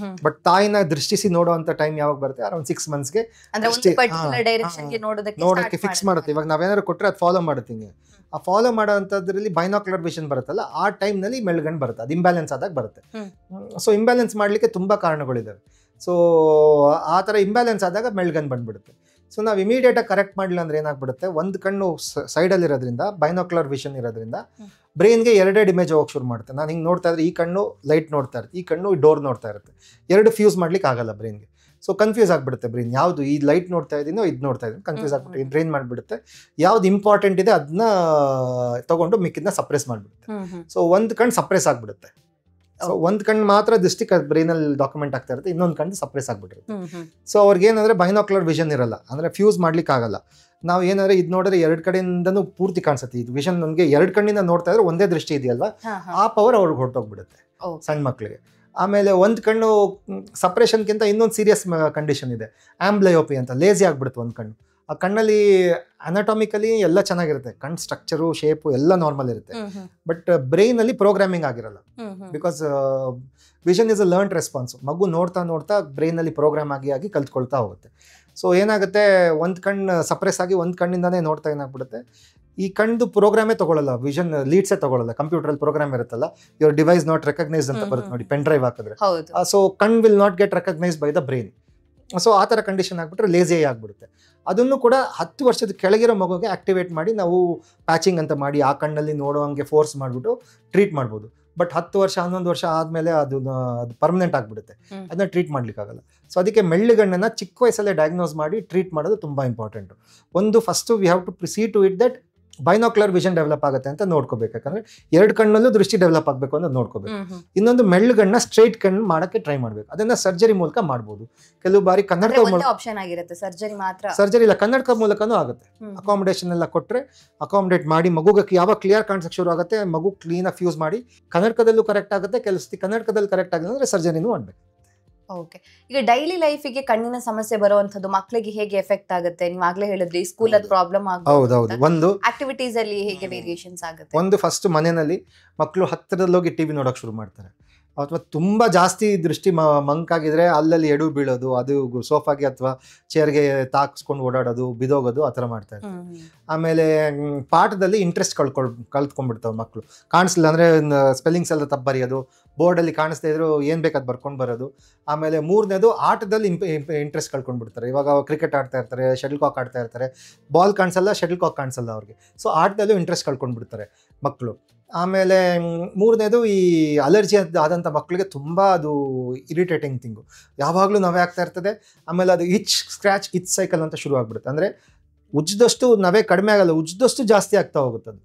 ಬಟ್ ತಾಯಿನ ದೃಷ್ಟಿಸಿ ನೋಡುವಂತ ಟೈಮ್ ಯಾವಾಗ ಬರುತ್ತೆ, ಅರೌಂಡ್ 6 ಮಂತ್ಸ್ಗೆ ನೋಡಕ್ಕೆ ಫಿಕ್ಸ್ ಮಾಡುತ್ತೆ. ಇವಾಗ ನಾವೇನಾದ್ರು ಕೊಟ್ಟರೆ ಅದು ಫಾಲೋ ಮಾಡುತ್ತೀನಿ. ಆ ಫಾಲೋ ಮಾಡೋಂಥದ್ರಲ್ಲಿ ಬೈನಾಕ್ಯುಲರ್ ವಿಷನ್ ಬರುತ್ತಲ್ಲ, ಆ ಟೈಮ್ನಲ್ಲಿ ಮೆಳ್ಗಣ್ಣು ಬರುತ್ತೆ. ಅದು ಇಂಬ್ಯಾಲೆನ್ಸ್ ಆದಾಗ ಬರುತ್ತೆ. ಸೊ ಇಂಬ್ಯಾಲೆನ್ಸ್ ಮಾಡಲಿಕ್ಕೆ ತುಂಬ ಕಾರಣಗಳಿದ್ದಾವೆ. ಸೊ ಆ ಥರ ಇಂಬ್ಯಾಲೆನ್ಸ್ ಆದಾಗ ಮೆಳ್ಗಣ್ಣು ಬಂದ್ಬಿಡುತ್ತೆ. ಸೊ ನಾವು ಇಮಿಡಿಯೇಟಾಗಿ ಕರೆಕ್ಟ್ ಮಾಡಲಿಲ್ಲ ಅಂದ್ರೆ ಏನಾಗ್ಬಿಡುತ್ತೆ, ಒಂದು ಕಣ್ಣು ಸೈಡಲ್ಲಿರೋದ್ರಿಂದ ಬೈನಾಕ್ಯುಲರ್ ವಿಷನ್ ಇರೋದ್ರಿಂದ ಬ್ರೈನ್ಗೆ 2 ಇಮೇಜ್ ಹೋಗಕ್ಕೆ ಶುರು ಮಾಡುತ್ತೆ. ನಾನು ಹಿಂಗೆ ನೋಡ್ತಾ ಇದ್ರೆ ಈ ಕಣ್ಣು ಲೈಟ್ ನೋಡ್ತಾ ಇರುತ್ತೆ, ಈ ಕಣ್ಣು ಡೋರ್ ನೋಡ್ತಾ ಇರುತ್ತೆ. 2 ಫ್ಯೂಸ್ ಮಾಡ್ಲಿಕ್ಕೆ ಆಗಲ್ಲ ಬ್ರೈನ್ಗೆ. ಸೊ ಕನ್ಫ್ಯೂಸ್ ಆಗಿಬಿಡುತ್ತೆ ಬ್ರೈನ್, ಯಾವುದು ಈ ಲೈಟ್ ನೋಡ್ತಾ ಇದ್ದೀನೋ ಇದು ನೋಡ್ತಾ ಇದ್ದೀನಿ, ಕನ್ಫ್ಯೂಸ್ ಆಗಿಬಿಟ್ಟು ಬ್ರೈನ್ ಮಾಡಿಬಿಡುತ್ತೆ. ಯಾವ್ದು ಇಂಪಾರ್ಟೆಂಟ್ ಇದೆ ಅದನ್ನ ತಗೊಂಡು ಮಿಕ್ಕಿದ್ನ ಸಪ್ರೆಸ್ ಮಾಡಿಬಿಡುತ್ತೆ. ಸೊ ಒಂದು ಕಣ್ಣು ಸಪ್ರೆಸ್ ಆಗಿಬಿಡುತ್ತೆ. ಸೊ ಒಂದು ಕಣ್ಣು ಮಾತ್ರ ದೃಷ್ಟಿ ಬ್ರೈನಲ್ಲಿ ಡಾಕ್ಯುಮೆಂಟ್ ಆಗ್ತಾ ಇರುತ್ತೆ, ಇನ್ನೊಂದು ಕಣ್ಣು ಸಪ್ರೆಸ್ ಆಗ್ಬಿಟ್ಟಿರುತ್ತೆ. ಸೊ ಅವ್ರಿಗೆ ಏನಂದ್ರೆ ಬೈನಾಕ್ಯುಲರ್ ವಿಷನ್ ಇರಲ್ಲ, ಅಂದ್ರೆ ಫ್ಯೂಸ್ ಮಾಡ್ಲಿಕ್ಕೆ ಆಗಲ್ಲ. ನಾವು ಏನಾದ್ರೆ ಇದು ನೋಡಿದ್ರೆ 2 ಕಡೆಯಿಂದನೂ ಪೂರ್ತಿ ಕಾಣಿಸುತ್ತೆ. ಇದು ವಿಷನ್ ನಮಗೆ 2 ಕಣ್ಣಿಂದ ನೋಡ್ತಾ ಇದ್ರೆ ಒಂದೇ ದೃಷ್ಟಿ ಇದೆಯಲ್ವಾ, ಆ ಪವರ್ ಅವ್ರಿಗೆ ಹೊರಟೋಗ್ಬಿಡುತ್ತೆ ಸಣ್ಣ ಮಕ್ಕಳಿಗೆ. ಆಮೇಲೆ ಒಂದು ಕಣ್ಣು ಸಪ್ರೇಷನ್ಗಿಂತ ಇನ್ನೊಂದು ಸೀರಿಯಸ್ ಕಂಡೀಷನ್ ಇದೆ, ಆಂಬ್ಲಯೋಪಿ ಅಂತ. ಲೇಜಿ ಆಗ್ಬಿಡುತ್ತೆ ಒಂದು ಕಣ್ಣು. ಆ ಕಣ್ಣಲ್ಲಿ ಅನಾಟಾಮಿಕಲಿ ಎಲ್ಲ ಚೆನ್ನಾಗಿರುತ್ತೆ, ಕಣ್ ಸ್ಟ್ರಕ್ಚರು ಶೇಪು ಎಲ್ಲ ನಾರ್ಮಲ್ ಇರುತ್ತೆ, ಬಟ್ ಬ್ರೈನ್ ಅಲ್ಲಿ ಪ್ರೋಗ್ರಾಮಿಂಗ್ ಆಗಿರಲ್ಲ. Because vision is a learned response. ಮಗು ನೋಡ್ತಾ ಬ್ರೈನ್ ಅಲ್ಲಿ ಪ್ರೋಗ್ರಾಮ್ ಆಗಿ ಕಲ್ತ್ಕೊಳ್ತಾ ಹೋಗುತ್ತೆ. ಸೊ ಏನಾಗುತ್ತೆ, ಒಂದು ಕಣ್ಣು ಸಪ್ರೆಸ್ ಆಗಿ ಒಂದು ಕಣ್ಣಿಂದಾನೇ ನೋಡ್ತಾ ಏನಾಗ್ಬಿಡುತ್ತೆ, ಈ ಕಣ್ಣು ಪ್ರೋಗ್ರಾಮೇ ತಗೊಳ್ಳಲ್ಲ, ವಿಷನ್ ಲೀಡ್ಸೇ ತಗೊಳ್ಳಲ್ಲ. ಕಂಪ್ಯೂಟರಲ್ಲಿ ಪ್ರೋಗ್ರಾಮ್ ಇರುತ್ತಲ್ಲ, ಯುವರ್ ಡಿವೈಸ್ ನಾಟ್ ರೆಕಗ್ನೈಸ್ ಅಂತ ಬರುತ್ತೆ ನೋಡಿ, ಪೆನ್ ಡ್ರೈವ್ ಹಾಕಿದ್ರೆ. ಸೊ ಕಣ್ will not get recognise by the brain. So ಆ ಥರ ಕಂಡೀಷನ್ ಆಗಿಬಿಟ್ರೆ ಲೇಜಿ ಆಗಿಬಿಡುತ್ತೆ. ಅದನ್ನು ಕೂಡ 10 ವರ್ಷದ ಕೆಳಗಿರೋ ಮಗುಗೆ ಆಕ್ಟಿವೇಟ್ ಮಾಡಿ ನಾವು ಪ್ಯಾಚಿಂಗ್ ಅಂತ ಮಾಡಿ ಆ ಕಣ್ಣಲ್ಲಿ ನೋಡೋಂಗೆ ಫೋರ್ಸ್ ಮಾಡಿಬಿಟ್ಟು ಟ್ರೀಟ್ ಮಾಡ್ಬೋದು. ಬಟ್ 10 ವರ್ಷ 11 ವರ್ಷ ಆದಮೇಲೆ ಅದು ಪರ್ಮನೆಂಟ್ ಆಗಿಬಿಡುತ್ತೆ, ಅದನ್ನ ಟ್ರೀಟ್ ಮಾಡ್ಲಿಕ್ಕಾಗಲ್ಲ. ಸೊ ಅದಕ್ಕೆ ಮೆಳ್ಳುಗಣ್ಣನ್ನು ಚಿಕ್ಕ ವಯಸ್ಸಲ್ಲೇ ಡಯಾಗ್ನೋಸ್ ಮಾಡಿ ಟ್ರೀಟ್ ಮಾಡೋದು ತುಂಬ ಇಂಪಾರ್ಟೆಂಟು. ಒಂದು first we have to see to it that binocular vision develop ಆಗುತ್ತೆ ಅಂತ ನೋಡ್ಕೋಬೇಕು. ಯಾಕಂದ್ರೆ 2 ಕಣ್ಣಲ್ಲೂ ದೃಷ್ಟಿ ಡೆವಲಪ್ ಆಗಬೇಕು ಅಂತ ನೋಡ್ಕೋಬೇಕು. ಇನ್ನೊಂದು ಮೆಳ್ಳುಗಣ್ಣ ಸ್ಟ್ರೈಟ್ ಕಣ್ಣು ಮಾಡೋಕ್ಕೆ ಟ್ರೈ ಮಾಡಬೇಕು. ಅದನ್ನ ಸರ್ಜರಿ ಮೂಲಕ ಮಾಡ್ಬೋದು. ಕೆಲವು ಬಾರಿ ಕನ್ನಡಕ ಸರ್ಜರಿ ಇಲ್ಲ, ಕನ್ನಡಕ ಮೂಲಕನೂ ಆಗುತ್ತೆ. ಅಕಾಮಿಡೇಷನ್ ಎಲ್ಲ ಕೊಟ್ಟರೆ ಅಕಾಮಿಡೇಟ್ ಮಾಡಿ ಮಗುಗೆ ಯಾವಾಗ ಕ್ಲಿಯರ್ ಕಾಣಿಸಕ್ಕೆ ಶುರು ಆಗುತ್ತೆ, ಮಗು ಕ್ಲೀನಾಗಿ ಫ್ಯೂಸ್ ಮಾಡಿ ಕನ್ನಡಕದಲ್ಲೂ ಕರೆಕ್ಟ್ ಆಗುತ್ತೆ. ಕೆಲಸ ಕನ್ನಡಕದಲ್ಲಿ ಕರೆಕ್ಟ್ ಆಗಿಲ್ಲ ಅಂದ್ರೆ ಸರ್ಜರಿನೂ ಮಾಡಬೇಕು. ಓಕೆ, ಈಗ ಡೈಲಿ ಲೈಫಿಗೆ ಕಣ್ಣಿನ ಸಮಸ್ಯೆ ಬರುವಂತದ್ದು ಮಕ್ಕಳಿಗೆ ಹೇಗೆ ಎಫೆಕ್ಟ್ ಆಗುತ್ತೆ? ನೀವು ಆಗ್ಲೇ ಹೇಳಿದ್ರಿ ಸ್ಕೂಲ್ ಅಲ್ಲಿ ಪ್ರಾಬ್ಲಮ್ ಆಗುತ್ತೆ, ಒಂದು ಆಕ್ಟಿವಿಟೀಸ್ ಅಲ್ಲಿ ಹೇಗೆ ವೇರಿಯೇಷನ್ಸ್ ಆಗುತ್ತೆ? ಒಂದು ಫಸ್ಟ್ ಮನೆಯಲ್ಲಿ ಮಕ್ಕಳು ಹತ್ತಿರದಲ್ಲಿ ಹೋಗಿ ಟಿವಿ ನೋಡಕ್ ಶುರು ಮಾಡ್ತಾರೆ, ಅಥವಾ ತುಂಬ ಜಾಸ್ತಿ ದೃಷ್ಟಿ ಮಂಕಾಗಿದ್ರೆ ಅಲ್ಲಲ್ಲಿ ಎಡು ಬೀಳೋದು, ಅದು ಸೋಫಾಗೆ ಅಥವಾ ಚೇರ್ಗೆ ತಾಕಿಸ್ಕೊಂಡು ಓಡಾಡೋದು, ಬಿದೋಗೋದು, ಆ ಥರ ಮಾಡ್ತಾರೆ. ಆಮೇಲೆ ಪಾಠದಲ್ಲಿ ಇಂಟ್ರೆಸ್ಟ್ ಕಳ್ತ್ಕೊಂಡ್ಬಿಡ್ತಾವೆ ಮಕ್ಕಳು. ಕಾಣಿಸ್ಲಿಲ್ಲ ಅಂದರೆ ಸ್ಪೆಲ್ಲಿಂಗ್ಸ್ ಎಲ್ಲ ತಪ್ಪು ಬರೆಯೋದು, ಬೋರ್ಡಲ್ಲಿ ಕಾಣಿಸ್ತಾ ಇದ್ರು ಏನು ಬೇಕಾದ್ ಬರ್ಕೊಂಡು ಬರೋದು. ಆಮೇಲೆ 3ನೇದು ಆಟದಲ್ಲಿ ಇಂಟ್ರೆಸ್ಟ್ ಕಳ್ಕೊಂಡ್ಬಿಡ್ತಾರೆ. ಇವಾಗ ಕ್ರಿಕೆಟ್ ಆಡ್ತಾ ಇರ್ತಾರೆ, ಶಟಲ್ ಕಾಕ್ ಆಡ್ತಾ ಇರ್ತಾರೆ, ಬಾಲ್ ಕಾಣಿಸಲ್ಲ, ಶಟಲ್ ಕಾಕ್ ಕಾಣಿಸಲ್ಲ ಅವ್ರಿಗೆ. ಸೊ ಆಟದಲ್ಲೂ ಇಂಟ್ರೆಸ್ಟ್ ಕಳ್ಕೊಂಡ್ಬಿಡ್ತಾರೆ ಮಕ್ಕಳು. ಆಮೇಲೆ ಮೂರನೇದು ಈ ಅಲರ್ಜಿ ಆದಂಥ ಮಕ್ಕಳಿಗೆ ತುಂಬ ಅದು ಇರಿಟೇಟಿಂಗ್ ಥಿಂಗು, ಯಾವಾಗಲೂ ನವೆ ಆಗ್ತಾ ಇರ್ತದೆ. ಆಮೇಲೆ ಅದು ಸ್ಕ್ರ್ಯಾಚ್ ಸೈಕಲ್ ಅಂತ ಶುರು ಆಗ್ಬಿಡುತ್ತೆ. ಅಂದರೆ ಉಜ್ಜಿದಷ್ಟು ನವೆ ಕಡಿಮೆ ಆಗಲ್ಲ, ಉಜ್ಜಿದಷ್ಟು ಜಾಸ್ತಿ ಆಗ್ತಾ ಹೋಗುತ್ತೆ. ಅದು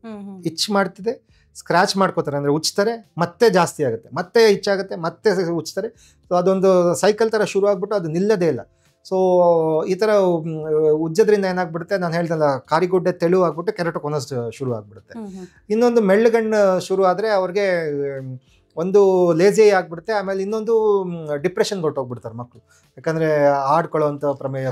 ಇಚ್ ಮಾಡ್ತಿದೆ, ಸ್ಕ್ರ್ಯಾಚ್ ಮಾಡ್ಕೋತಾರೆ, ಅಂದರೆ ಉಜ್ತಾರೆ ಮತ್ತೆ ಜಾಸ್ತಿ ಆಗುತ್ತೆ, ಮತ್ತೆ ಇಚ್ಚಾಗುತ್ತೆ, ಮತ್ತೆ ಉಜ್ತಾರೆ. ಸೊ ಅದೊಂದು ಸೈಕಲ್ ಥರ ಶುರು ಆಗ್ಬಿಟ್ಟು ಅದು ನಿಲ್ಲದೇ ಇಲ್ಲ. ಸೊ ಈ ಥರ ಉಜ್ಜೋದ್ರಿಂದ ಏನಾಗ್ಬಿಡುತ್ತೆ, ನಾನು ಹೇಳ್ದಲ್ಲ, ಕಾರಿಗುಡ್ಡೆ ತೆಳು ಆಗ್ಬಿಟ್ಟು ಕೆರಟೋಕೊನಸ್ ಶುರು ಆಗ್ಬಿಡುತ್ತೆ. ಇನ್ನೊಂದು ಮೆಳ್ಳುಗಣ್ಣು ಶುರು ಆದರೆ ಅವ್ರಿಗೆ ಒಂದು ಲೇಜಿ ಆಗ್ಬಿಡುತ್ತೆ. ಆಮೇಲೆ ಇನ್ನೊಂದು ಡಿಪ್ರೆಷನ್ಗೆ ಹೊರಟೋಗ್ಬಿಡ್ತಾರೆ ಮಕ್ಕಳು, ಯಾಕಂದ್ರೆ ಆಡ್ಕೊಳ್ಳೋವಂಥ ಪ್ರಮೇಯ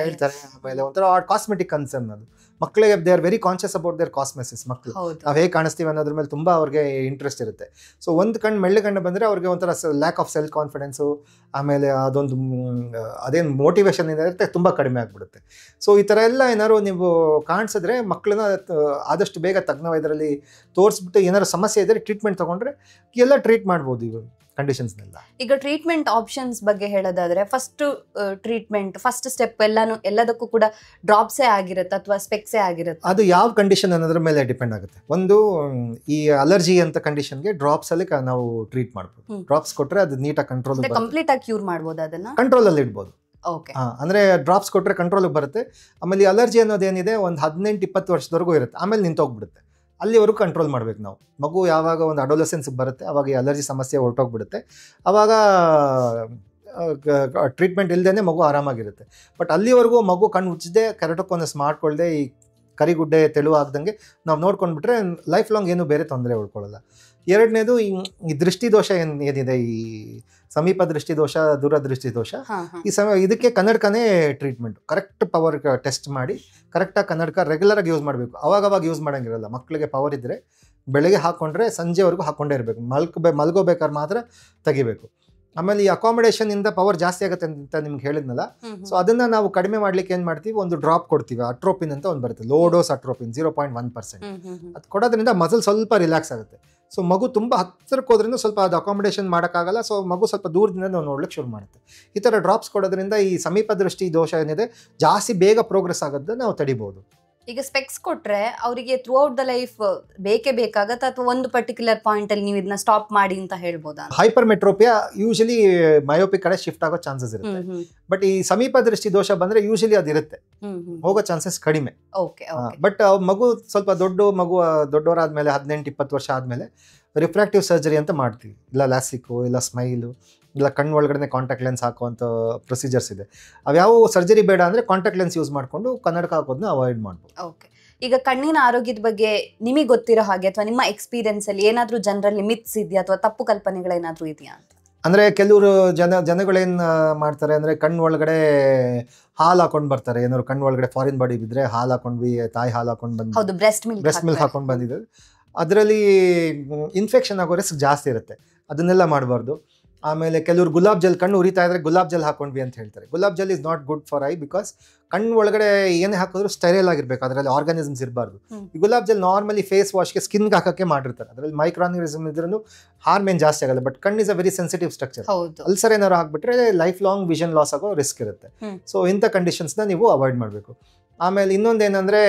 ಹೇಳ್ತಾರೆ. ಆಮೇಲೆ ಒಂಥರ ಕಾಸ್ಮೆಟಿಕ್ ಕನ್ಸರ್ನ್ ಅದು ಮಕ್ಕಳಿಗೆ. They are very conscious about there cosmesis. ಮಕ್ಕಳು ನಾವು ಹೇಗೆ ಕಾಣಿಸ್ತೀವಿ ಅನ್ನೋದ್ರ ಮೇಲೆ ತುಂಬ ಅವ್ರಿಗೆ ಇಂಟ್ರೆಸ್ಟ್ ಇರುತ್ತೆ. ಸೊ ಒಂದು ಕಣ್ಣು ಮೆಳ್ಳುಗಣ್ಣು ಬಂದರೆ ಅವ್ರಿಗೆ ಒಂಥರ ಲ್ಯಾಕ್ ಆಫ್ ಸೆಲ್ಫ್ ಕಾನ್ಫಿಡೆನ್ಸು, ಆಮೇಲೆ ಅದೊಂದು ಅದೇನು ಮೋಟಿವೇಶನ್ ಇರುತ್ತೆ ತುಂಬ ಕಡಿಮೆ ಆಗಿಬಿಡುತ್ತೆ. ಸೊ ಈ ಥರ ಎಲ್ಲ ಏನಾದ್ರು ನೀವು ಕಾಣಿಸಿದ್ರೆ ಮಕ್ಕಳನ್ನ ಆದಷ್ಟು ಬೇಗ ತಜ್ಞ ವೈದ್ಯರಲ್ಲಿ ತೋರಿಸ್ಬಿಟ್ಟು ಏನಾದ್ರು ಸಮಸ್ಯೆ ಇದ್ದರೆ ಟ್ರೀಟ್ಮೆಂಟ್ ತೊಗೊಂಡ್ರೆ ಎಲ್ಲ ಟ್ರೀಟ್ ಮಾಡ್ಬೋದು ಇವು ಕಂಡೀಷನ್ಸ್ನೆಲ್ಲ. ಈಗ ಟ್ರೀಟ್ಮೆಂಟ್ ಆಪ್ಷನ್ಸ್ ಬಗ್ಗೆ ಹೇಳೋದಾದ್ರೆ, ಫಸ್ಟ್ ಸ್ಟೆಪ್ ಎಲ್ಲದಕ್ಕೂ ಕೂಡ ಡ್ರಾಪ್ಸೇ ಆಗಿರುತ್ತೆ ಅಥವಾ ಸ್ಪೆಕ್ಸೇ ಆಗಿರುತ್ತೆ? ಅದು ಯಾವ ಕಂಡೀಷನ್ ಅನ್ನೋದ್ರ ಮೇಲೆ ಡಿಪೆಂಡ್ ಆಗುತ್ತೆ. ಒಂದು ಈ ಅಲರ್ಜಿ ಅಂತ ಕಂಡೀಷನ್ಗೆ ಡ್ರಾಪ್ಸ್ ಅಲ್ಲಿ ನಾವು ಟ್ರೀಟ್ ಮಾಡ್ಬೋದು. ಡ್ರಾಪ್ಸ್ ಕೊಟ್ಟರೆ ಅದು ನೀಟಾಗಿ ಕಂಪ್ಲೀಟ್ ಆಗಿ ಕ್ಯೂರ್ ಮಾಡ್ಬೋದು, ಅದನ್ನ ಕಂಟ್ರೋಲ್ ಅಲ್ಲಿ ಇಡ್ಬೋದು. ಓಕೆ, ಅಂದ್ರೆ ಡ್ರಾಪ್ಸ್ ಕೊಟ್ಟರೆ ಕಂಟ್ರೋಲಿಗೆ ಬರುತ್ತೆ. ಆಮೇಲೆ ಅಲರ್ಜಿ ಅನ್ನೋದೇನಿದೆ ಒಂದು 18-20 ವರ್ಷದವರೆಗೂ ಇರುತ್ತೆ, ಆಮೇಲೆ ನಿಂತೋಗ್ಬಿಡುತ್ತೆ. ಅಲ್ಲಿವರೆಗೂ ಕಂಟ್ರೋಲ್ ಮಾಡ್ಬೇಕು ನಾವು. ಮಗು ಯಾವಾಗ ಒಂದು ಅಡೋಲೆಸೆನ್ಸ್ ಬರುತ್ತೆ ಅವಾಗ ಈ ಅಲರ್ಜಿ ಸಮಸ್ಯೆ ಹೊರಟೋಗ್ಬಿಡುತ್ತೆ. ಆವಾಗ ಟ್ರೀಟ್ಮೆಂಟ್ ಇಲ್ಲದೇ ಮಗು ಆರಾಮಾಗಿರುತ್ತೆ. ಬಟ್ ಅಲ್ಲಿವರೆಗೂ ಮಗು ಕಣ್ಣು ಉಜ್ಜದೆ ಕೆರಟೋಕೊನಸ್ ಮಾಡ್ಕೊಳ್ದೆ ಈ ಕರಿಗುಡ್ಡೆ ತೆಳು ಆಗ್ದಂಗೆ ನಾವು ನೋಡ್ಕೊಂಡ್ಬಿಟ್ರೆ ಲೈಫ್ ಲಾಂಗ್ ಏನು ಬೇರೆ ತೊಂದರೆ ಉಳ್ಕೊಳ್ಳಲ್ಲ. ಎರಡನೇದು ಈ ದೃಷ್ಟಿದೋಷ ಏನಿದೆ, ಈ ಸಮೀಪ ದೃಷ್ಟಿದೋಷ, ದೂರದೃಷ್ಟಿ ದೋಷ, ಇದಕ್ಕೆ ಕನ್ನಡಕನೇ ಟ್ರೀಟ್ಮೆಂಟ್. ಕರೆಕ್ಟ್ ಪವರ್ ಟೆಸ್ಟ್ ಮಾಡಿ ಕರೆಕ್ಟಾಗಿ ಕನ್ನಡಕ ರೆಗ್ಯುಲರಾಗಿ ಯೂಸ್ ಮಾಡಬೇಕು. ಅವಾಗವಾಗ ಯೂಸ್ ಮಾಡೋಂಗಿರಲ್ಲ. ಮಕ್ಕಳಿಗೆ ಪವರ್ ಇದ್ದರೆ ಬೆಳಗ್ಗೆ ಹಾಕ್ಕೊಂಡ್ರೆ ಸಂಜೆವರೆಗೂ ಹಾಕ್ಕೊಂಡೇ ಇರಬೇಕು. ಮಲ್ಗೋಬೇಕಾದ್ರೆ ಮಾತ್ರ ತೆಗಿಬೇಕು. ಆಮೇಲೆ ಈ ಅಕಾಮಿಡೇಷನ್ ಇಂದ ಪವರ್ ಜಾಸ್ತಿ ಆಗುತ್ತೆ ಅಂತ ನಿಮ್ಗೆ ಹೇಳಿದ್ನಲ್ಲ, ಸೊ ಅದನ್ನ ನಾವು ಕಡಿಮೆ ಮಾಡ್ಲಿಕ್ಕೆ ಏನ್ ಮಾಡ್ತೀವಿ, ಒಂದು ಡ್ರಾಪ್ ಕೊಡ್ತೀವಿ. ಅಟ್ರೋಪಿನ್ ಅಂತ ಒಂದು ಬರುತ್ತೆ, ಲೋ ಡೋಸ್ ಅಟ್ರೋಪಿನ್ 0.1%. ಅದು ಕೊಡೋದ್ರಿಂದ ಮಸಲ್ ಸ್ವಲ್ಪ ರಿಲ್ಯಾಕ್ಸ್ ಆಗುತ್ತೆ. ಸೊ ಮಗು ತುಂಬ ಹತ್ತಿರಕ್ಕೆ ಹೋದ್ರಿಂದ ಸ್ವಲ್ಪ ಅದು ಅಕಾಮಿಡೇಷನ್ ಮಾಡೋಕ್ಕಾಗಲ್ಲ. ಸೊ ಮಗು ಸ್ವಲ್ಪ ದೂರದಿಂದ ನಾವು ನೋಡ್ಲಿಕ್ಕೆ ಶುರು ಮಾಡುತ್ತೆ. ಈ ಥರ ಡ್ರಾಪ್ಸ್ ಕೊಡೋದ್ರಿಂದ ಈ ಸಮೀಪ ದೃಷ್ಟಿ ದೋಷ ಏನಿದೆ ಜಾಸ್ತಿ ಬೇಗ ಪ್ರೋಗ್ರೆಸ್ ಆಗೋದನ್ನ ನಾವು ತಡಿಬಹುದು. ಈಗ ಸ್ಪೆಕ್ಸ್ ಕೊಟ್ರೆ ಅವರಿಗೆ ಥ್ರೂ ಔಟ್ ದ ಲೈಫ್ ಬೇಕೇ ಬೇಕಾಗತ್ತೆ ಅಥವಾ ಒಂದು ಪರ್ಟಿಕ್ಯುಲರ್ ಪಾಯಿಂಟ್ ಅಲ್ಲಿ ನೀವು ಇದನ್ನ ಸ್ಟಾಪ್ ಮಾಡಿ ಅಂತ ಹೇಳ್ಬೋದಾ? ಹೈಪರ್ ಮೆಟ್ರೋಪಿಯಾ ಯೂಶಲಿ ಮಯೋಪಿಕ್ ಕಡೆ ಶಿಫ್ಟ್ ಆಗೋ ಚಾನ್ಸಸ್ ಇರುತ್ತೆ. ಬಟ್ ಈ ಸಮೀಪ ದೃಷ್ಟಿ ದೋಷ ಬಂದ್ರೆ ಯೂಶಲಿ ಅದಿರುತ್ತೆ, ಹೋಗೋ ಚಾನ್ಸಸ್ ಕಡಿಮೆ. ಬಟ್ ಮಗು ಸ್ವಲ್ಪ ದೊಡ್ಡವರಾದ್ಮೇಲೆ 18-20 ವರ್ಷ ಆದ್ಮೇಲೆ ರಿಫ್ರಾಕ್ಟಿವ್ ಸರ್ಜರಿ ಅಂತ ಮಾಡ್ತೀವಿ. ಇಲ್ಲ ಲ್ಯಾಸಿಕ್ಕು, ಇಲ್ಲ ಸ್ಮೈಲು, ಇಲ್ಲ ಕಣ್ಣು ಒಳಗಡೆ ಕಾಂಟ್ಯಾಕ್ಟ್ ಲೆನ್ಸ್ ಹಾಕುವಂಥ ಪ್ರೊಸೀಜರ್ಸ್ ಇದೆ. ಅವ್ಯಾವ ಸರ್ಜರಿ ಬೇಡ ಅಂದರೆ ಕಾಂಟ್ಯಾಕ್ಟ್ ಲೆನ್ಸ್ ಯೂಸ್ ಮಾಡಿಕೊಂಡು ಕನ್ನಡಕ ಹಾಕೋದನ್ನ ಅವಾಯ್ಡ್ ಮಾಡ್ಬೋದು. ಓಕೆ, ಈಗ ಕಣ್ಣಿನ ಆರೋಗ್ಯದ ಬಗ್ಗೆ ನಿಮಗೆ ಗೊತ್ತಿರೋ ಹಾಗೆ ಅಥವಾ ನಿಮ್ಮ ಎಕ್ಸ್ಪೀರಿಯನ್ಸ್ ಅಲ್ಲಿ ಏನಾದರೂ ಜನರಲ್ಲಿ ಮಿತ್ಸ್ ಇದೆಯಾ ಅಥವಾ ತಪ್ಪು ಕಲ್ಪನೆಗಳೇನಾದರೂ ಇದೆಯಾ ಅಂತ? ಅಂದರೆ ಕೆಲವರು ಜನಗಳೇನು ಮಾಡ್ತಾರೆ ಅಂದರೆ ಕಣ್ಣು ಒಳಗಡೆ ಹಾಲು ಹಾಕೊಂಡು ಬರ್ತಾರೆ. ಏನಾದ್ರು ಕಣ್ಣು ಒಳಗಡೆ ಫಾರಿನ್ ಬಾಡಿ ಬಿದ್ದರೆ ಹಾಲು ಹಾಕೊಂಡ್ವಿ, ತಾಯಿ ಹಾಲು ಹಾಕೊಂಡು ಬಂದು ಬ್ರೆಸ್ಟ್ ಮಿಲ್ಕ್ ಹಾಕೊಂಡು ಬಂದಿದ್ದಾರೆ. ಅದರಲ್ಲಿ ಇನ್ಫೆಕ್ಷನ್ ಆಗೋ ರಿಸ್ಕ್ ಜಾಸ್ತಿ ಇರುತ್ತೆ, ಅದನ್ನೆಲ್ಲ ಮಾಡಬಾರ್ದು. ಆಮೇಲೆ ಕೆಲವರು ಗುಲಾಬ್ ಜಲ್, ಕಣ್ಣು ಉರಿತಾ ಇದ್ರೆ ಗುಲಾಬ್ ಜಲ್ ಹಾಕೊಂಡ್ವಿ ಅಂತ ಹೇಳ್ತಾರೆ. ಗುಲಾಬ್ ಜಲ್ is not good for eye, because ಕಣ್ಣು ಒಳಗಡೆ ಏನೇ ಹಾಕಿದ್ರು ಸ್ಟೈರಲ್ ಆಗಿರ್ಬೇಕು, ಅದರಲ್ಲಿ ಆರ್ಗಾನಿಸಮ್ಸ್ ಇರಬಾರ್ದು. ಈ ಗುಲಾಬ್ ಜಲ್ ನಾರ್ಮಲಿ ಫೇಸ್ ವಾಶ್ಗೆ ಸ್ಕಿನ್ಗೆ ಹಾಕೋಕ್ಕೆ ಮಾಡಿರ್ತಾರೆ. ಅದರಲ್ಲಿ ಮೈಕ್ರಾನಿಸಮ್ ಇದ್ರೂ ಹಾರ್ಮ್ ಏನು ಜಾಸ್ತಿ ಆಗಲ್ಲ. ಬಟ್ ಕಣ್ಣು is a very sensitive structure. Ulcer ಏನಾದ್ರು ಹಾಕ್ಬಿಟ್ರೆ ಲೈಫ್ ಲಾಂಗ್ ವಿಷನ್ ಲಾಸ್ ಆಗೋ ರಿಸ್ಕ್ ಇರುತ್ತೆ. ಸೊ ಇಂಥ ಕಂಡೀಷನ್ಸ್ನ ನೀವು ಅವಾಯ್ಡ್ ಮಾಡಬೇಕು. ಆಮೇಲೆ ಇನ್ನೊಂದೇನೆಂದರೆ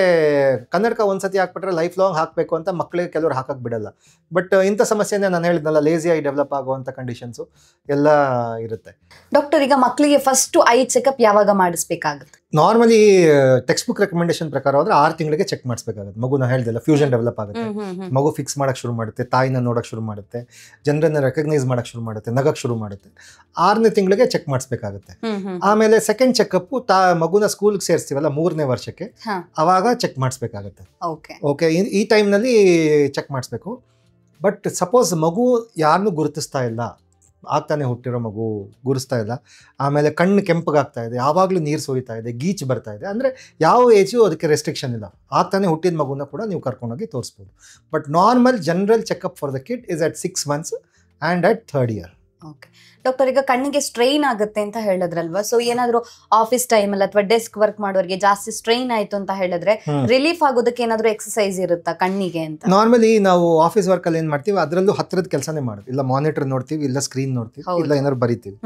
ಕನ್ನಡಕ ಒಂದ್ಸತಿ ಹಾಕ್ಬಿಟ್ರೆ ಲೈಫ್ ಲಾಂಗ್ ಹಾಕಬೇಕು ಅಂತ ಮಕ್ಕಳಿಗೆ ಕೆಲವರು ಹಾಕಕ್ಕೆ ಬಿಡಲ್ಲ. ಬಟ್ ಇಂಥ ಸಮಸ್ಯೆನೇ ನಾನು ಹೇಳಿದ್ನಲ್ಲ, ಲೇಸಿ ಆಗಿ ಡೆವಲಪ್ ಆಗುವಂಥ ಕಂಡೀಷನ್ಸು ಎಲ್ಲ ಇರುತ್ತೆ. ಡಾಕ್ಟರ್, ಈಗ ಮಕ್ಕಳಿಗೆ ಫಸ್ಟ್ ಐ ಚೆಕಪ್ ಯಾವಾಗ ಮಾಡಿಸ್ಬೇಕಾಗುತ್ತೆ? ನಾರ್ಮಲಿ ಟೆಕ್ಸ್ಟ್ ಬುಕ್ ರೆಕಮೆಂಡೇಶನ್ ಪ್ರಕಾರ ಹೋದ್ರೆ 6 ತಿಂಗಳಿಗೆ ಚೆಕ್ ಮಾಡಿಸ್ಬೇಕಾಗುತ್ತೆ. ಮಗು ನಾನು ಹೇಳ್ದಲ್ಲ, ಫ್ಯೂಷನ್ ಡೆವಲಪ್ ಆಗುತ್ತೆ, ಮಗು ಫಿಕ್ಸ್ ಮಾಡಕ್ಕೆ ಶುರು ಮಾಡುತ್ತೆ, ತಾಯಿನ ನೋಡಕ್ಕೆ ಶುರು ಮಾಡುತ್ತೆ, ಜನರನ್ನ ರೆಕಗ್ನೈಸ್ ಮಾಡಕ್ಕೆ ಶುರು ಮಾಡುತ್ತೆ, ನಗಕ್ಕೆ ಶುರು ಮಾಡುತ್ತೆ. 6ನೇ ತಿಂಗಳಿಗೆ ಚೆಕ್ ಮಾಡಿಸ್ಬೇಕಾಗುತ್ತೆ. ಆಮೇಲೆ ಸೆಕೆಂಡ್ ಚೆಕಪ್ ಮಗುನ ಸ್ಕೂಲ್ಗೆ ಸೇರಿಸ್ತೀವಲ್ಲ 3ನೇ ವರ್ಷಕ್ಕೆ, ಅವಾಗ ಚೆಕ್ ಮಾಡಿಸ್ಬೇಕಾಗುತ್ತೆ. ಓಕೆ, ಈ ಟೈಮ್ನಲ್ಲಿ ಚೆಕ್ ಮಾಡಿಸ್ಬೇಕು. ಬಟ್ ಸಪೋಸ್ ಮಗು ಯಾರನ್ನೂ ಗುರುತಿಸ್ತಾ ಇಲ್ಲ, ಆಗ್ತಾನೆ ಹುಟ್ಟಿರೋ ಮಗು ಗುರುಸ್ತಾ ಇಲ್ಲ, ಆಮೇಲೆ ಕಣ್ಣು ಕೆಂಪಗಾಗ್ತಾ ಇದೆ, ಯಾವಾಗಲೂ ನೀರು ಸೋಯ್ತಾ ಇದೆ, ಗೀಚ್ ಬರ್ತಾ ಇದೆ ಅಂದರೆ ಯಾವ ಏಜು ಅದಕ್ಕೆ ರೆಸ್ಟ್ರಿಕ್ಷನ್ ಇಲ್ಲ. ಆಗ್ತಾನೆ ಹುಟ್ಟಿದ ಮಗುನ ಕೂಡ ನೀವು ಕರ್ಕೊಂಡೋಗಿ ತೋರಿಸ್ಬೋದು. But normal general checkup for the kid is at 6 months and at 3rd year. Okay doctor, ಈಗ ಕಣ್ಣಿಗೆ ಸ್ಟ್ರೈನ್ ಆಗುತ್ತೆ ಅಂತ ಹೇಳಿದ್ರಲ್ವಾ, ಸೊ ಏನಾದ್ರು ಆಫೀಸ್ ಟೈಮ್ ಅಲ್ಲಿ ಅಥವಾ ಡೆಸ್ಕ್ ವರ್ಕ್ ಮಾಡೋರಿಗೆ ಜಾಸ್ತಿ ಸ್ಟ್ರೈನ್ ಆಯ್ತು ಅಂತ ಹೇಳಿದ್ರೆ ರಿಲೀಫ್ ಆಗೋದಕ್ಕೆ ಏನಾದ್ರು ಎಕ್ಸರ್ಸೈಸ್ ಇರುತ್ತಾ ಕಣ್ಣಿಗೆ ಅಂತ? ನಾರ್ಮಲಿ ನಾವು ಆಫೀಸ್ ವರ್ಕ್ ಅಲ್ಲಿ ಏನ್ ಮಾಡ್ತೀವಿ, ಅದರಲ್ಲೂ ಹತ್ತಿರದ ಕೆಲಸನೇ ಮಾಡೋದು. ಇಲ್ಲ ಮಾನಿಟರ್ ನೋಡ್ತೀವಿ, ಇಲ್ಲ ಸ್ಕ್ರೀನ್ ನೋಡ್ತೀವಿ, ಇಲ್ಲ ಏನಾದ್ರು ಬರಿತೀವಿ.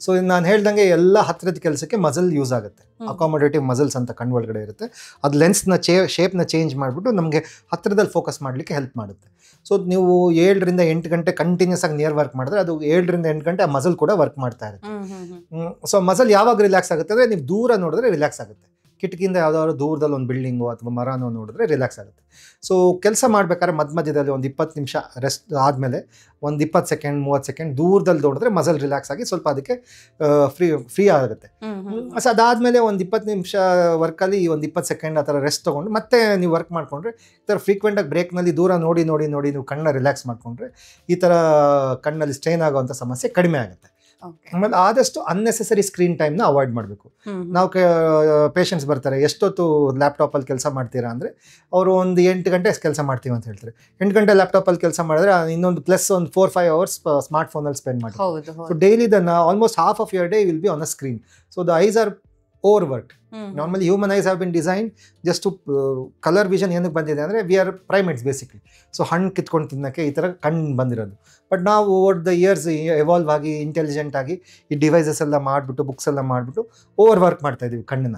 ಸೊ ನಾನು ಹೇಳ್ದಂಗೆ ಎಲ್ಲ ಹತ್ತಿರದ ಕೆಲಸಕ್ಕೆ ಮಸಲ್ ಯೂಸ್ ಆಗುತ್ತೆ. ಅಕಾಮಡೇಟಿವ್ ಮಸಲ್ಸ್ ಅಂತ ಕಣ್ಣು ಒಳಗಡೆ ಇರುತ್ತೆ. ಅದು ಲೆನ್ಸ್ನ ಶೇಪ್ನ ಚೇಂಜ್ ಮಾಡಿಬಿಟ್ಟು ನಮಗೆ ಹತ್ತಿರದಲ್ಲಿ ಫೋಕಸ್ ಮಾಡಲಿಕ್ಕೆ ಹೆಲ್ಪ್ ಮಾಡುತ್ತೆ. ಸೊ ನೀವು 7 ರಿಂದ 8 ಗಂಟೆ ಕಂಟಿನ್ಯೂಸ್ ಆಗಿ ನಿಯರ್ ವರ್ಕ್ ಮಾಡಿದ್ರೆ ಅದು 7 ರಿಂದ 8 ಗಂಟೆ ಆ ಮಸಲ್ ಕೂಡ ವರ್ಕ್ ಮಾಡ್ತಾ ಇರುತ್ತೆ. ಸೊ ಮಸಲ್ ಯಾವಾಗ ರಿಲ್ಯಾಕ್ಸ್ ಆಗುತ್ತೆ ಅಂದರೆ ನೀವು ದೂರ ನೋಡಿದ್ರೆ ರಿಲ್ಯಾಕ್ಸ್ ಆಗುತ್ತೆ. ಕಿಟಕಿಯಿಂದ ಯಾವ್ದಾದ್ರು ದೂರದಲ್ಲಿ ಒಂದು ಬಿಲ್ಡಿಂಗು ಅಥವಾ ಮರನೋ ನೋಡಿದ್ರೆ ರಿಲ್ಯಾಕ್ಸ್ ಆಗುತ್ತೆ. ಸೊ ಕೆಲಸ ಮಾಡ್ಬೇಕಾದ್ರೆ ಮಧ್ಯದಲ್ಲಿ ಒಂದು 20 ನಿಮಿಷ ರೆಸ್ಟ್ ಆದಮೇಲೆ ಒಂದು 20 ಸೆಕೆಂಡ್ 30 ಸೆಕೆಂಡ್ ದೂರದಲ್ಲಿ ನೋಡಿದ್ರೆ ಮಸಲ್ ರಿಲ್ಯಾಕ್ಸ್ ಆಗಿ ಸ್ವಲ್ಪ ಅದಕ್ಕೆ ಫ್ರೀ ಆಗುತ್ತೆ. ಸೊ ಅದಾದಮೇಲೆ ಒಂದು 20 ನಿಮಿಷ ವರ್ಕಲ್ಲಿ ಒಂದು 20 ಸೆಕೆಂಡ್ ಆ ಥರ ರೆಸ್ಟ್ ತೊಗೊಂಡು ಮತ್ತೆ ನೀವು ವರ್ಕ್ ಮಾಡಿಕೊಂಡ್ರೆ ಈ ಥರ ಫ್ರೀಕ್ವೆಂಟಾಗಿ ಬ್ರೇಕ್ನಲ್ಲಿ ದೂರ ನೋಡಿ ನೀವು ಕಣ್ಣನ್ನ ರಿಲ್ಯಾಕ್ಸ್ ಮಾಡಿಕೊಂಡ್ರೆ ಈ ಥರ ಕಣ್ಣಲ್ಲಿ ಸ್ಟ್ರೈನ್ ಆಗೋವಂಥ ಸಮಸ್ಯೆ ಕಡಿಮೆ ಆಗುತ್ತೆ. ಆಮೇಲೆ ಆದಷ್ಟು ಅನ್ನೆಸೆಸರಿ ಸ್ಕ್ರೀನ್ ಟೈಮ್ನ ಅವಾಯ್ಡ್ ಮಾಡಬೇಕು. ನಾವು ಪೇಷಂಟ್ಸ್ ಬರ್ತಾರೆ, ಎಷ್ಟೊತ್ತು ಲ್ಯಾಪ್ಟಾಪಲ್ಲಿ ಕೆಲಸ ಮಾಡ್ತೀರಾ ಅಂದರೆ ಅವರು ಒಂದು 8 ಗಂಟೆ ಕೆಲಸ ಮಾಡ್ತೀವಿ ಅಂತ ಹೇಳ್ತಾರೆ. 8 ಗಂಟೆ ಲ್ಯಾಪ್ಟಾಪಲ್ಲಿ ಕೆಲಸ ಮಾಡಿದ್ರೆ ಇನ್ನೊಂದು ಪ್ಲಸ್ ಒಂದು 4-5 ಅವರ್ಸ್ ಸ್ಮಾರ್ಟ್ ಫೋನಲ್ಲಿ ಸ್ಪೆಂಡ್ ಮಾಡ್ತೀವಿ. So daily almost half of your day will be on a screen. So the eyes are overworked. Normally human eyes have been designed just to color vision ಏನಕ್ಕೆ ಬಂದಿದೆ ಅಂದರೆ we are primates basically. So ಹಣ್ಣು ಕಿತ್ಕೊಂಡು ತಿನ್ನೋಕ್ಕೆ ಈ ಥರ ಕಣ್ಣು ಬಂದಿರೋದು. ಬಟ್ ನಾವು ಓವರ್ ದ ಇಯರ್ಸ್ ಎವಾಲ್ವ್ ಆಗಿ ಇಂಟೆಲಿಜೆಂಟ್ ಆಗಿ ಈ ಡಿವೈಸಸ್ ಎಲ್ಲ ಮಾಡಿಬಿಟ್ಟು ಬುಕ್ಸ್ ಎಲ್ಲ ಮಾಡಿಬಿಟ್ಟು ಓವರ್ ವರ್ಕ್ ಮಾಡ್ತಾ ಇದೀವಿ ಕಣ್ಣನ್ನ.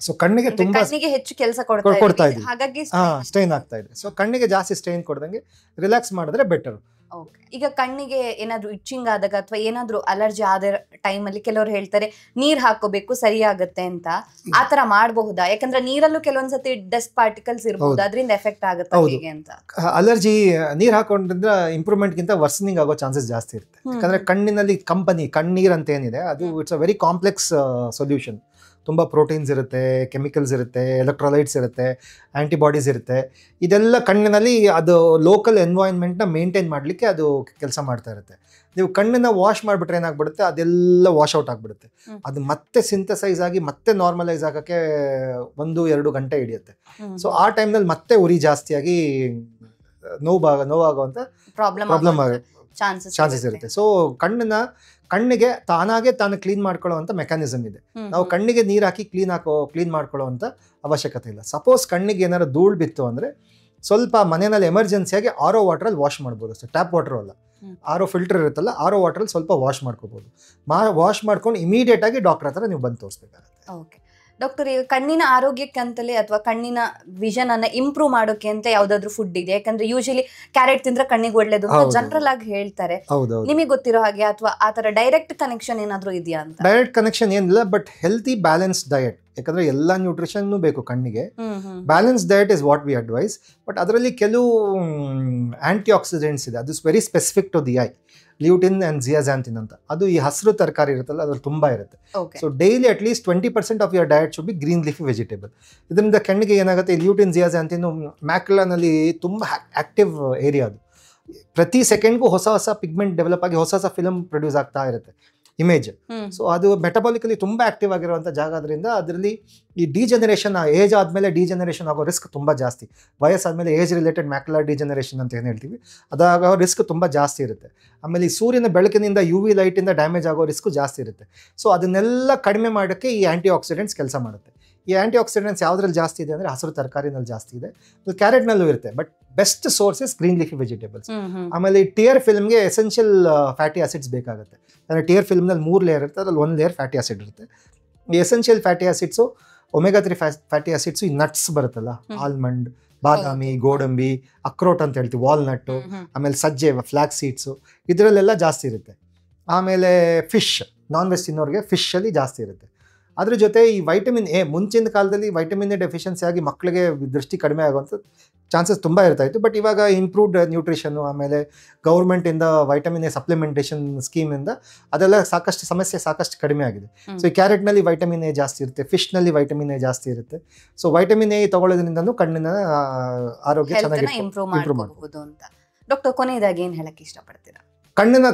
ಸೊ ಕಣ್ಣಿಗೆ ತುಂಬಾ ಹೆಚ್ಚು ಕೆಲಸ ಕೊಡ್ತಾ ಇದೀವಿ, ಹಾಗಾಗಿ ಸ್ಟ್ರೈನ್ ಆಗ್ತಾ ಇದೆ. ಸೊ ಕಣ್ಣಿಗೆ ಜಾಸ್ತಿ ಸ್ಟ್ರೈನ್ ಕೊಡ್ದಂಗೆ ರಿಲ್ಯಾಕ್ಸ್ ಮಾಡಿದ್ರೆ ಬೆಟರ್. ಈಗ ಕಣ್ಣಿಗೆ ಏನಾದ್ರು ಇಚ್ಚಿಂಗ್ ಆದಾಗ ಅಥವಾ ಏನಾದ್ರು ಅಲರ್ಜಿ ಆದ ಟೈಮ್ ಅಲ್ಲಿ ಕೆಲವರು ಹೇಳ್ತಾರೆ ನೀರ್ ಹಾಕೋಬೇಕು ಸರಿ ಆಗತ್ತೆ ಅಂತ, ಆತರ ಮಾಡಬಹುದಾ? ಯಾಕಂದ್ರೆ ನೀರಲ್ಲೂ ಕೆಲವೊಂದ್ಸತಿ ಡಸ್ಟ್ ಪಾರ್ಟಿಕಲ್ಸ್ ಇರಬಹುದು, ಅದರಿಂದ ಎಫೆಕ್ಟ್ ಆಗುತ್ತೆ ಹೇಗೆ ಅಂತ? ಅಲರ್ಜಿ ನೀರ್ ಹಾಕೊಂಡ್ರಿಂದ ಇಂಪ್ರೂವ್ಮೆಂಟ್ ಗಿಂತ ವರ್ಸನಿಂಗ್ ಆಗೋ ಚಾನ್ಸಸ್ ಜಾಸ್ತಿ ಇರುತ್ತೆ. ಯಾಕಂದ್ರೆ ಕಣ್ಣಿನಲ್ಲಿ ಕಣ್ಣೀರ್ ಅಂತ ಏನಿದೆ ಅದು it's a very complex solution. ತುಂಬ ಪ್ರೋಟೀನ್ಸ್ ಇರುತ್ತೆ, ಕೆಮಿಕಲ್ಸ್ ಇರುತ್ತೆ, ಎಲೆಕ್ಟ್ರೋಲೈಟ್ಸ್ ಇರುತ್ತೆ, ಆ್ಯಂಟಿಬಾಡೀಸ್ ಇರುತ್ತೆ. ಇದೆಲ್ಲ ಕಣ್ಣಿನಲ್ಲಿ ಅದು ಲೋಕಲ್ ಎನ್ವೈರ್ನ್ಮೆಂಟ್ನ ಮೇಂಟೈನ್ ಮಾಡಲಿಕ್ಕೆ ಅದು ಕೆಲಸ ಮಾಡ್ತಾ ಇರುತ್ತೆ. ನೀವು ಕಣ್ಣನ್ನು ವಾಶ್ ಮಾಡಿಬಿಟ್ರೆ ಏನಾಗ್ಬಿಡುತ್ತೆ, ಅದೆಲ್ಲ ವಾಶ್ ಔಟ್ ಆಗಿಬಿಡುತ್ತೆ. ಅದು ಮತ್ತೆ ಸಿಂಥಸೈಸ್ ಆಗಿ ಮತ್ತೆ ನಾರ್ಮಲೈಸ್ ಆಗೋಕ್ಕೆ 1-2 ಗಂಟೆ ಹಿಡಿಯುತ್ತೆ. ಸೊ ಆ ಟೈಮ್ನಲ್ಲಿ ಮತ್ತೆ ಉರಿ ಜಾಸ್ತಿಯಾಗಿ ನೋವಾಗುವಂಥ ಪ್ರಾಬ್ಲಮ್ ಚಾನ್ಸಸ್ ಇರುತ್ತೆ. ಸೊ ಕಣ್ಣಿಗೆ ತಾನು ಕ್ಲೀನ್ ಮಾಡ್ಕೊಳ್ಳೋವಂಥ ಮೆಕ್ಯಾನಿಸಮ್ ಇದೆ. ನಾವು ಕಣ್ಣಿಗೆ ನೀರು ಹಾಕಿ ಕ್ಲೀನ್ ಮಾಡ್ಕೊಳ್ಳೋವಂಥ ಅವಶ್ಯಕತೆ ಇಲ್ಲ. ಸಪೋಸ್ ಕಣ್ಣಿಗೆ ಏನಾದ್ರು ಧೂಳು ಬಿತ್ತು ಅಂದರೆ ಸ್ವಲ್ಪ ಮನೆಯಲ್ಲಿ ಎಮರ್ಜೆನ್ಸಿಯಾಗಿ ಆರೋ ವಾಟ್ರಲ್ಲಿ ವಾಶ್ ಮಾಡ್ಬೋದು ಅಷ್ಟೇ. ಟ್ಯಾಪ್ ವಾಟರ್ ಅಲ್ಲ, ಆರೋ ಫಿಲ್ಟರ್ ಇರುತ್ತಲ್ಲ, ಆರೋ ವಾಟ್ರಲ್ಲಿ ಸ್ವಲ್ಪ ವಾಶ್ ಮಾಡ್ಕೋಬೋದು. ವಾಶ್ ಮಾಡ್ಕೊಂಡು ಇಮಿಡಿಯೇಟ್ ಆಗಿ ಡಾಕ್ಟರ್ ಹತ್ರ ನೀವು ಬಂದು ತೋರಿಸ್ಬೇಕಾಗುತ್ತೆ. ಓಕೆ ಡಾಕ್ಟರ್, ಈಗ ಕಣ್ಣಿನ ಆರೋಗ್ಯಕ್ಕಂತಲೇ ಅಥವಾ ಕಣ್ಣಿನ ವಿಷನ್ ಅನ್ನ ಇಂಪ್ರೂವ್ ಮಾಡೋಕೆ ಅಂತ ಯಾವ್ದಾದ್ರು ಫುಡ್ ಇದೆ? ಯಾಕಂದ್ರೆ ಯೂಶಲಿ ಕ್ಯಾರೆಟ್ ತಿಂದ್ರೆ ಕಣ್ಣಿಗೆ ಒಳ್ಳೇದು ಅಂತ ಜನರಲ್ ಆಗಿ ಹೇಳ್ತಾರೆ. ನಿಮಗೆ ಗೊತ್ತಿರೋ ಹಾಗೆ ಅಥವಾ ಆತರ ಡೈರೆಕ್ಟ್ ಕನೆಕ್ಷನ್ ಏನಾದ್ರು ಇದೆಯಾ ಅಂತ? ಡೈರೆಕ್ಟ್ ಕನೆಕ್ಷನ್ ಏನಿಲ್ಲ, ಬಟ್ ಹೆಲ್ತಿ ಬ್ಯಾಲೆನ್ಸ್ ಡಯಟ್. ಯಾಕಂದ್ರೆ ಎಲ್ಲ ನ್ಯೂಟ್ರಿಷನ್ ಬೇಕು ಕಣ್ಣಿಗೆ. Balance diet is what we advise. But ಅದರಲ್ಲಿ ಕೆಲವು ಆಂಟಿ ಆಕ್ಸಿಡೆಂಟ್ಸ್ ಇದೆ, ಅದು very specific to the eye. Lutein and zeaxanthin ಅಂತ, ಅದು ಈ ಹಸಿರು ತರಕಾರಿ ಇರುತ್ತಲ್ಲ ಅದ್ರಲ್ಲಿ ತುಂಬ ಇರುತ್ತೆ. So daily at least 20% of your diet should be green leafy vegetable. ಇದರಿಂದ ಕಣ್ಣಿಗೆ ಏನಾಗುತ್ತೆ, ಲ್ಯೂಟಿನ್ ಜಿಯಾಜಾಂತಿನ್ ಮ್ಯಾಕ್ಯುಲಾನಲ್ಲಿ ತುಂಬ ಆಕ್ಟಿವ್ ಏರಿಯಾ. ಅದು ಪ್ರತಿ ಸೆಕೆಂಡ್ಗೂ ಹೊಸ ಪಿಗ್ಮೆಂಟ್ ಡೆವಲಪ್ ಆಗಿ ಹೊಸ ಫಿಲಮ್ ಪ್ರೊಡ್ಯೂಸ್ ಆಗ್ತಾ ಇರುತ್ತೆ, ಇಮೇಜ್. ಸೊ ಅದು ಮೆಟಬಾಲಿಕಲಿ ತುಂಬ ಆಕ್ಟಿವ್ ಆಗಿರುವಂಥ ಜಾಗ. ಅದರಿಂದ ಅದರಲ್ಲಿ ಈ ಡಿಜೆನರೇಷನ್, ಏಜ್ ಆದಮೇಲೆ ಡಿಜೆನರೇಷನ್ ಆಗೋ ರಿಸ್ಕ್ ತುಂಬ ಜಾಸ್ತಿ. ವಯಸ್ಸಾದಮೇಲೆ ಏಜ್ ರಿಲೇಟೆಡ್ ಮ್ಯಾಕ್ಯುಲರ್ ಡಿಜೆನರೇಷನ್ ಅಂತ ಏನು ಹೇಳ್ತೀವಿ, ಅದಾಗೋ ರಿಸ್ಕ್ ತುಂಬ ಜಾಸ್ತಿ ಇರುತ್ತೆ. ಆಮೇಲೆ ಈ ಸೂರ್ಯನ ಬೆಳಕಿನಿಂದ UV ಲೈಟಿಂದ ಡ್ಯಾಮೇಜ್ ಆಗೋ ರಿಸ್ಕ್ ಜಾಸ್ತಿ ಇರುತ್ತೆ. ಸೊ ಅದನ್ನೆಲ್ಲ ಕಡಿಮೆ ಮಾಡೋಕ್ಕೆ ಈ ಆ್ಯಂಟಿ ಆಕ್ಸಿಡೆಂಟ್ಸ್ ಕೆಲಸ ಮಾಡುತ್ತೆ. ಈ ಆ್ಯಂಟಿ ಆಕ್ಸಿಡೆಂಟ್ಸ್ ಯಾವುದ್ರಲ್ಲಿ ಜಾಸ್ತಿ ಇದೆ ಅಂದರೆ ಹಸಿರು ತರಕಾರಿನಲ್ಲಿ ಜಾಸ್ತಿ ಇದೆ, ಕ್ಯಾರೆಟ್ನಲ್ಲೂ ಇರುತ್ತೆ. But best source is green leafy vegetables. ಆಮೇಲೆ ಈ ಟಿಯರ್ ಫಿಲ್ಮ್ಗೆ ಎಸೆನ್ಷಿಯಲ್ ಫ್ಯಾಟಿ ಆಸಿಡ್ಸ್ ಬೇಕಾಗುತ್ತೆ. ಅಂದರೆ ಟಿಯರ್ ಫಿಲ್ಮ್ನಲ್ಲಿ 3 ಲೇಯರ್ ಇರುತ್ತೆ, ಅದ್ರಲ್ಲಿ 1 ಲೇಯರ್ ಫ್ಯಾಟಿ ಆಸಿಡ್ ಇರುತ್ತೆ. ಈ essential fatty acids omega 3 fatty acids ಈ ನಟ್ಸ್ ಬರುತ್ತಲ್ಲ, ಆಲ್ಮಂಡ್, ಬಾದಾಮಿ, ಗೋಡಂಬಿ, ಅಕ್ರೋಟ್ ಅಂತ ಹೇಳ್ತೀವಿ, ವಾಲ್ನಟ್ಟು, ಆಮೇಲೆ ಸಜ್ಜೆ, ಫ್ಲಾಕ್ಸ್ ಸೀಡ್ಸು, ಇದರಲ್ಲೆಲ್ಲ ಜಾಸ್ತಿ ಇರುತ್ತೆ. ಆಮೇಲೆ ಫಿಶ್, ನಾನ್ ವೆಜ್ ತಿನ್ನೋರಿಗೆ ಫಿಶಲ್ಲಿ ಜಾಸ್ತಿ ಇರುತ್ತೆ. ಅದ್ರ ಜೊತೆ ಈ ವೈಟಮಿನ್ ಎ, ಮುಂಚಿನ ಕಾಲದಲ್ಲಿ ವೈಟಮಿನ್ ಎ ಡೆಫಿಷಿಯನ್ಸಿ ಆಗಿ ಮಕ್ಕಳಿಗೆ ದೃಷ್ಟಿ ಕಡಿಮೆ ಆಗುವಂಥ ಚಾನ್ಸಸ್ ತುಂಬ ಇರ್ತಾಯಿತ್ತು. ಬಟ್ ಇವಾಗ ಇಂಪ್ರೂವ್ಡ್ ನ್ಯೂಟ್ರಿಷನ್ನು, ಆಮೇಲೆ ಗೌರ್ಮೆಂಟಿಂದ ವೈಟಮಿನ್ ಎ ಸಪ್ಲಿಮೆಂಟೇಷನ್ ಸ್ಕೀಮಿಂದ ಅದೆಲ್ಲ ಸಾಕಷ್ಟು ಕಡಿಮೆ ಆಗಿದೆ. ಸೊ ಈ ಕ್ಯಾರೆಟ್ನಲ್ಲಿ ವೈಟಮಿನ್ ಎ ಜಾಸ್ತಿ ಇರುತ್ತೆ, ಫಿಶ್ನಲ್ಲಿ ವೈಟಮಿನ್ ಎ ಜಾಸ್ತಿ ಇರುತ್ತೆ. ಸೊ ವೈಟಮಿನ್ ಎ ತಗೊಳ್ಳೋದ್ರಿಂದನೂ ಕಣ್ಣಿನ ಆರೋಗ್ಯ ಚೆನ್ನಾಗಿ ಇಂಪ್ರೂವ್ ಮಾಡಬಹುದು ಅಂತ. ಡಾಕ್ಟರ್, ಕೊನೆಯದಾಗಿ ಏನು ಹೇಳಕ್ಕೆ ಇಷ್ಟಪಡ್ತೀರಾ?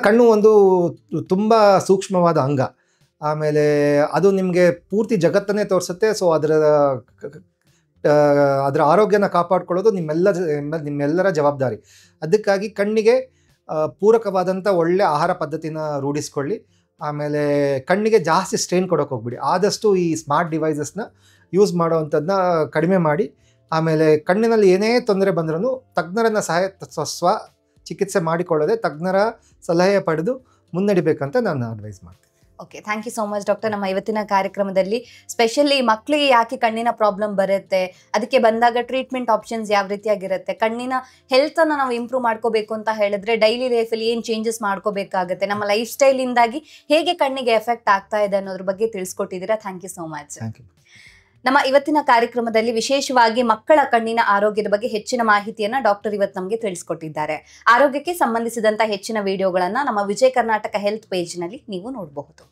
ಕಣ್ಣು ಒಂದು ತುಂಬ ಸೂಕ್ಷ್ಮವಾದ ಅಂಗ. ಆಮೇಲೆ ಅದು ನಿಮಗೆ ಪೂರ್ತಿ ಜಗತ್ತನ್ನೇ ತೋರಿಸುತ್ತೆ. ಸೊ ಅದರ ಆರೋಗ್ಯನ ಕಾಪಾಡ್ಕೊಳ್ಳೋದು ನಿಮ್ಮೆಲ್ಲರ ಜವಾಬ್ದಾರಿ. ಅದಕ್ಕಾಗಿ ಕಣ್ಣಿಗೆ ಪೂರಕವಾದಂಥ ಒಳ್ಳೆ ಆಹಾರ ಪದ್ಧತಿನ ರೂಢಿಸ್ಕೊಳ್ಳಿ. ಆಮೇಲೆ ಕಣ್ಣಿಗೆ ಜಾಸ್ತಿ ಸ್ಟ್ರೈನ್ ಕೊಡೋಕೆ ಹೋಗ್ಬಿಡಿ. ಆದಷ್ಟು ಈ ಸ್ಮಾರ್ಟ್ ಡಿವೈಸಸ್ನ ಯೂಸ್ ಮಾಡೋವಂಥದ್ದನ್ನ ಕಡಿಮೆ ಮಾಡಿ. ಆಮೇಲೆ ಕಣ್ಣಿನಲ್ಲಿ ಏನೇ ತೊಂದರೆ ಬಂದ್ರೂ ತಜ್ಞರನ್ನು ಸ್ವ ಚಿಕಿತ್ಸೆ ಮಾಡಿಕೊಳ್ಳದೆ ತಜ್ಞರ ಸಲಹೆ ಪಡೆದು ಮುನ್ನಡಿಬೇಕಂತ ನಾನು ಅಡ್ವೈಸ್ ಮಾಡ್ತೀನಿ. Okay, thank you so much doctor. ನಮ್ಮ ಇವತ್ತಿನ ಕಾರ್ಯಕ್ರಮದಲ್ಲಿ ಸ್ಪೆಷಲಿ ಮಕ್ಕಳಿಗೆ ಯಾಕೆ ಕಣ್ಣಿನ ಪ್ರಾಬ್ಲಮ್ ಬರುತ್ತೆ, ಅದಕ್ಕೆ ಬಂದಾಗ ಟ್ರೀಟ್ಮೆಂಟ್ ಆಪ್ಷನ್ಸ್ ಯಾವ ರೀತಿಯಾಗಿರುತ್ತೆ, ಕಣ್ಣಿನ ಹೆಲ್ತನ್ನು ನಾವು ಇಂಪ್ರೂವ್ ಮಾಡ್ಕೋಬೇಕು ಅಂತ ಹೇಳಿದ್ರೆ ಡೈಲಿ ಲೈಫಲ್ಲಿ ಏನು ಚೇಂಜಸ್ ಮಾಡ್ಕೋಬೇಕಾಗುತ್ತೆ, ನಮ್ಮ ಲೈಫ್ ಸ್ಟೈಲಿಂದಾಗಿ ಹೇಗೆ ಕಣ್ಣಿಗೆ ಎಫೆಕ್ಟ್ ಆಗ್ತಾ ಇದೆ ಅನ್ನೋದ್ರ ಬಗ್ಗೆ ತಿಳಿಸ್ಕೊಟ್ಟಿದ್ದೀರಾ. Thank you so much. ನಮ್ಮ ಇವತ್ತಿನ ಕಾರ್ಯಕ್ರಮದಲ್ಲಿ ವಿಶೇಷವಾಗಿ ಮಕ್ಕಳ ಕಣ್ಣಿನ ಆರೋಗ್ಯದ ಬಗ್ಗೆ ಹೆಚ್ಚಿನ ಮಾಹಿತಿಯನ್ನ ಡಾಕ್ಟರ್ ಇವತ್ತು ನಮಗೆ ತಿಳಿಸ್ಕೊಟ್ಟಿದ್ದಾರೆ. ಆರೋಗ್ಯಕ್ಕೆ ಸಂಬಂಧಿಸಿದಂತ ಹೆಚ್ಚಿನ ವಿಡಿಯೋಗಳನ್ನ ನಮ್ಮ ವಿಜಯ ಕರ್ನಾಟಕ ಹೆಲ್ತ್ ಪೇಜ್ ನಲ್ಲಿ ನೀವು ನೋಡಬಹುದು.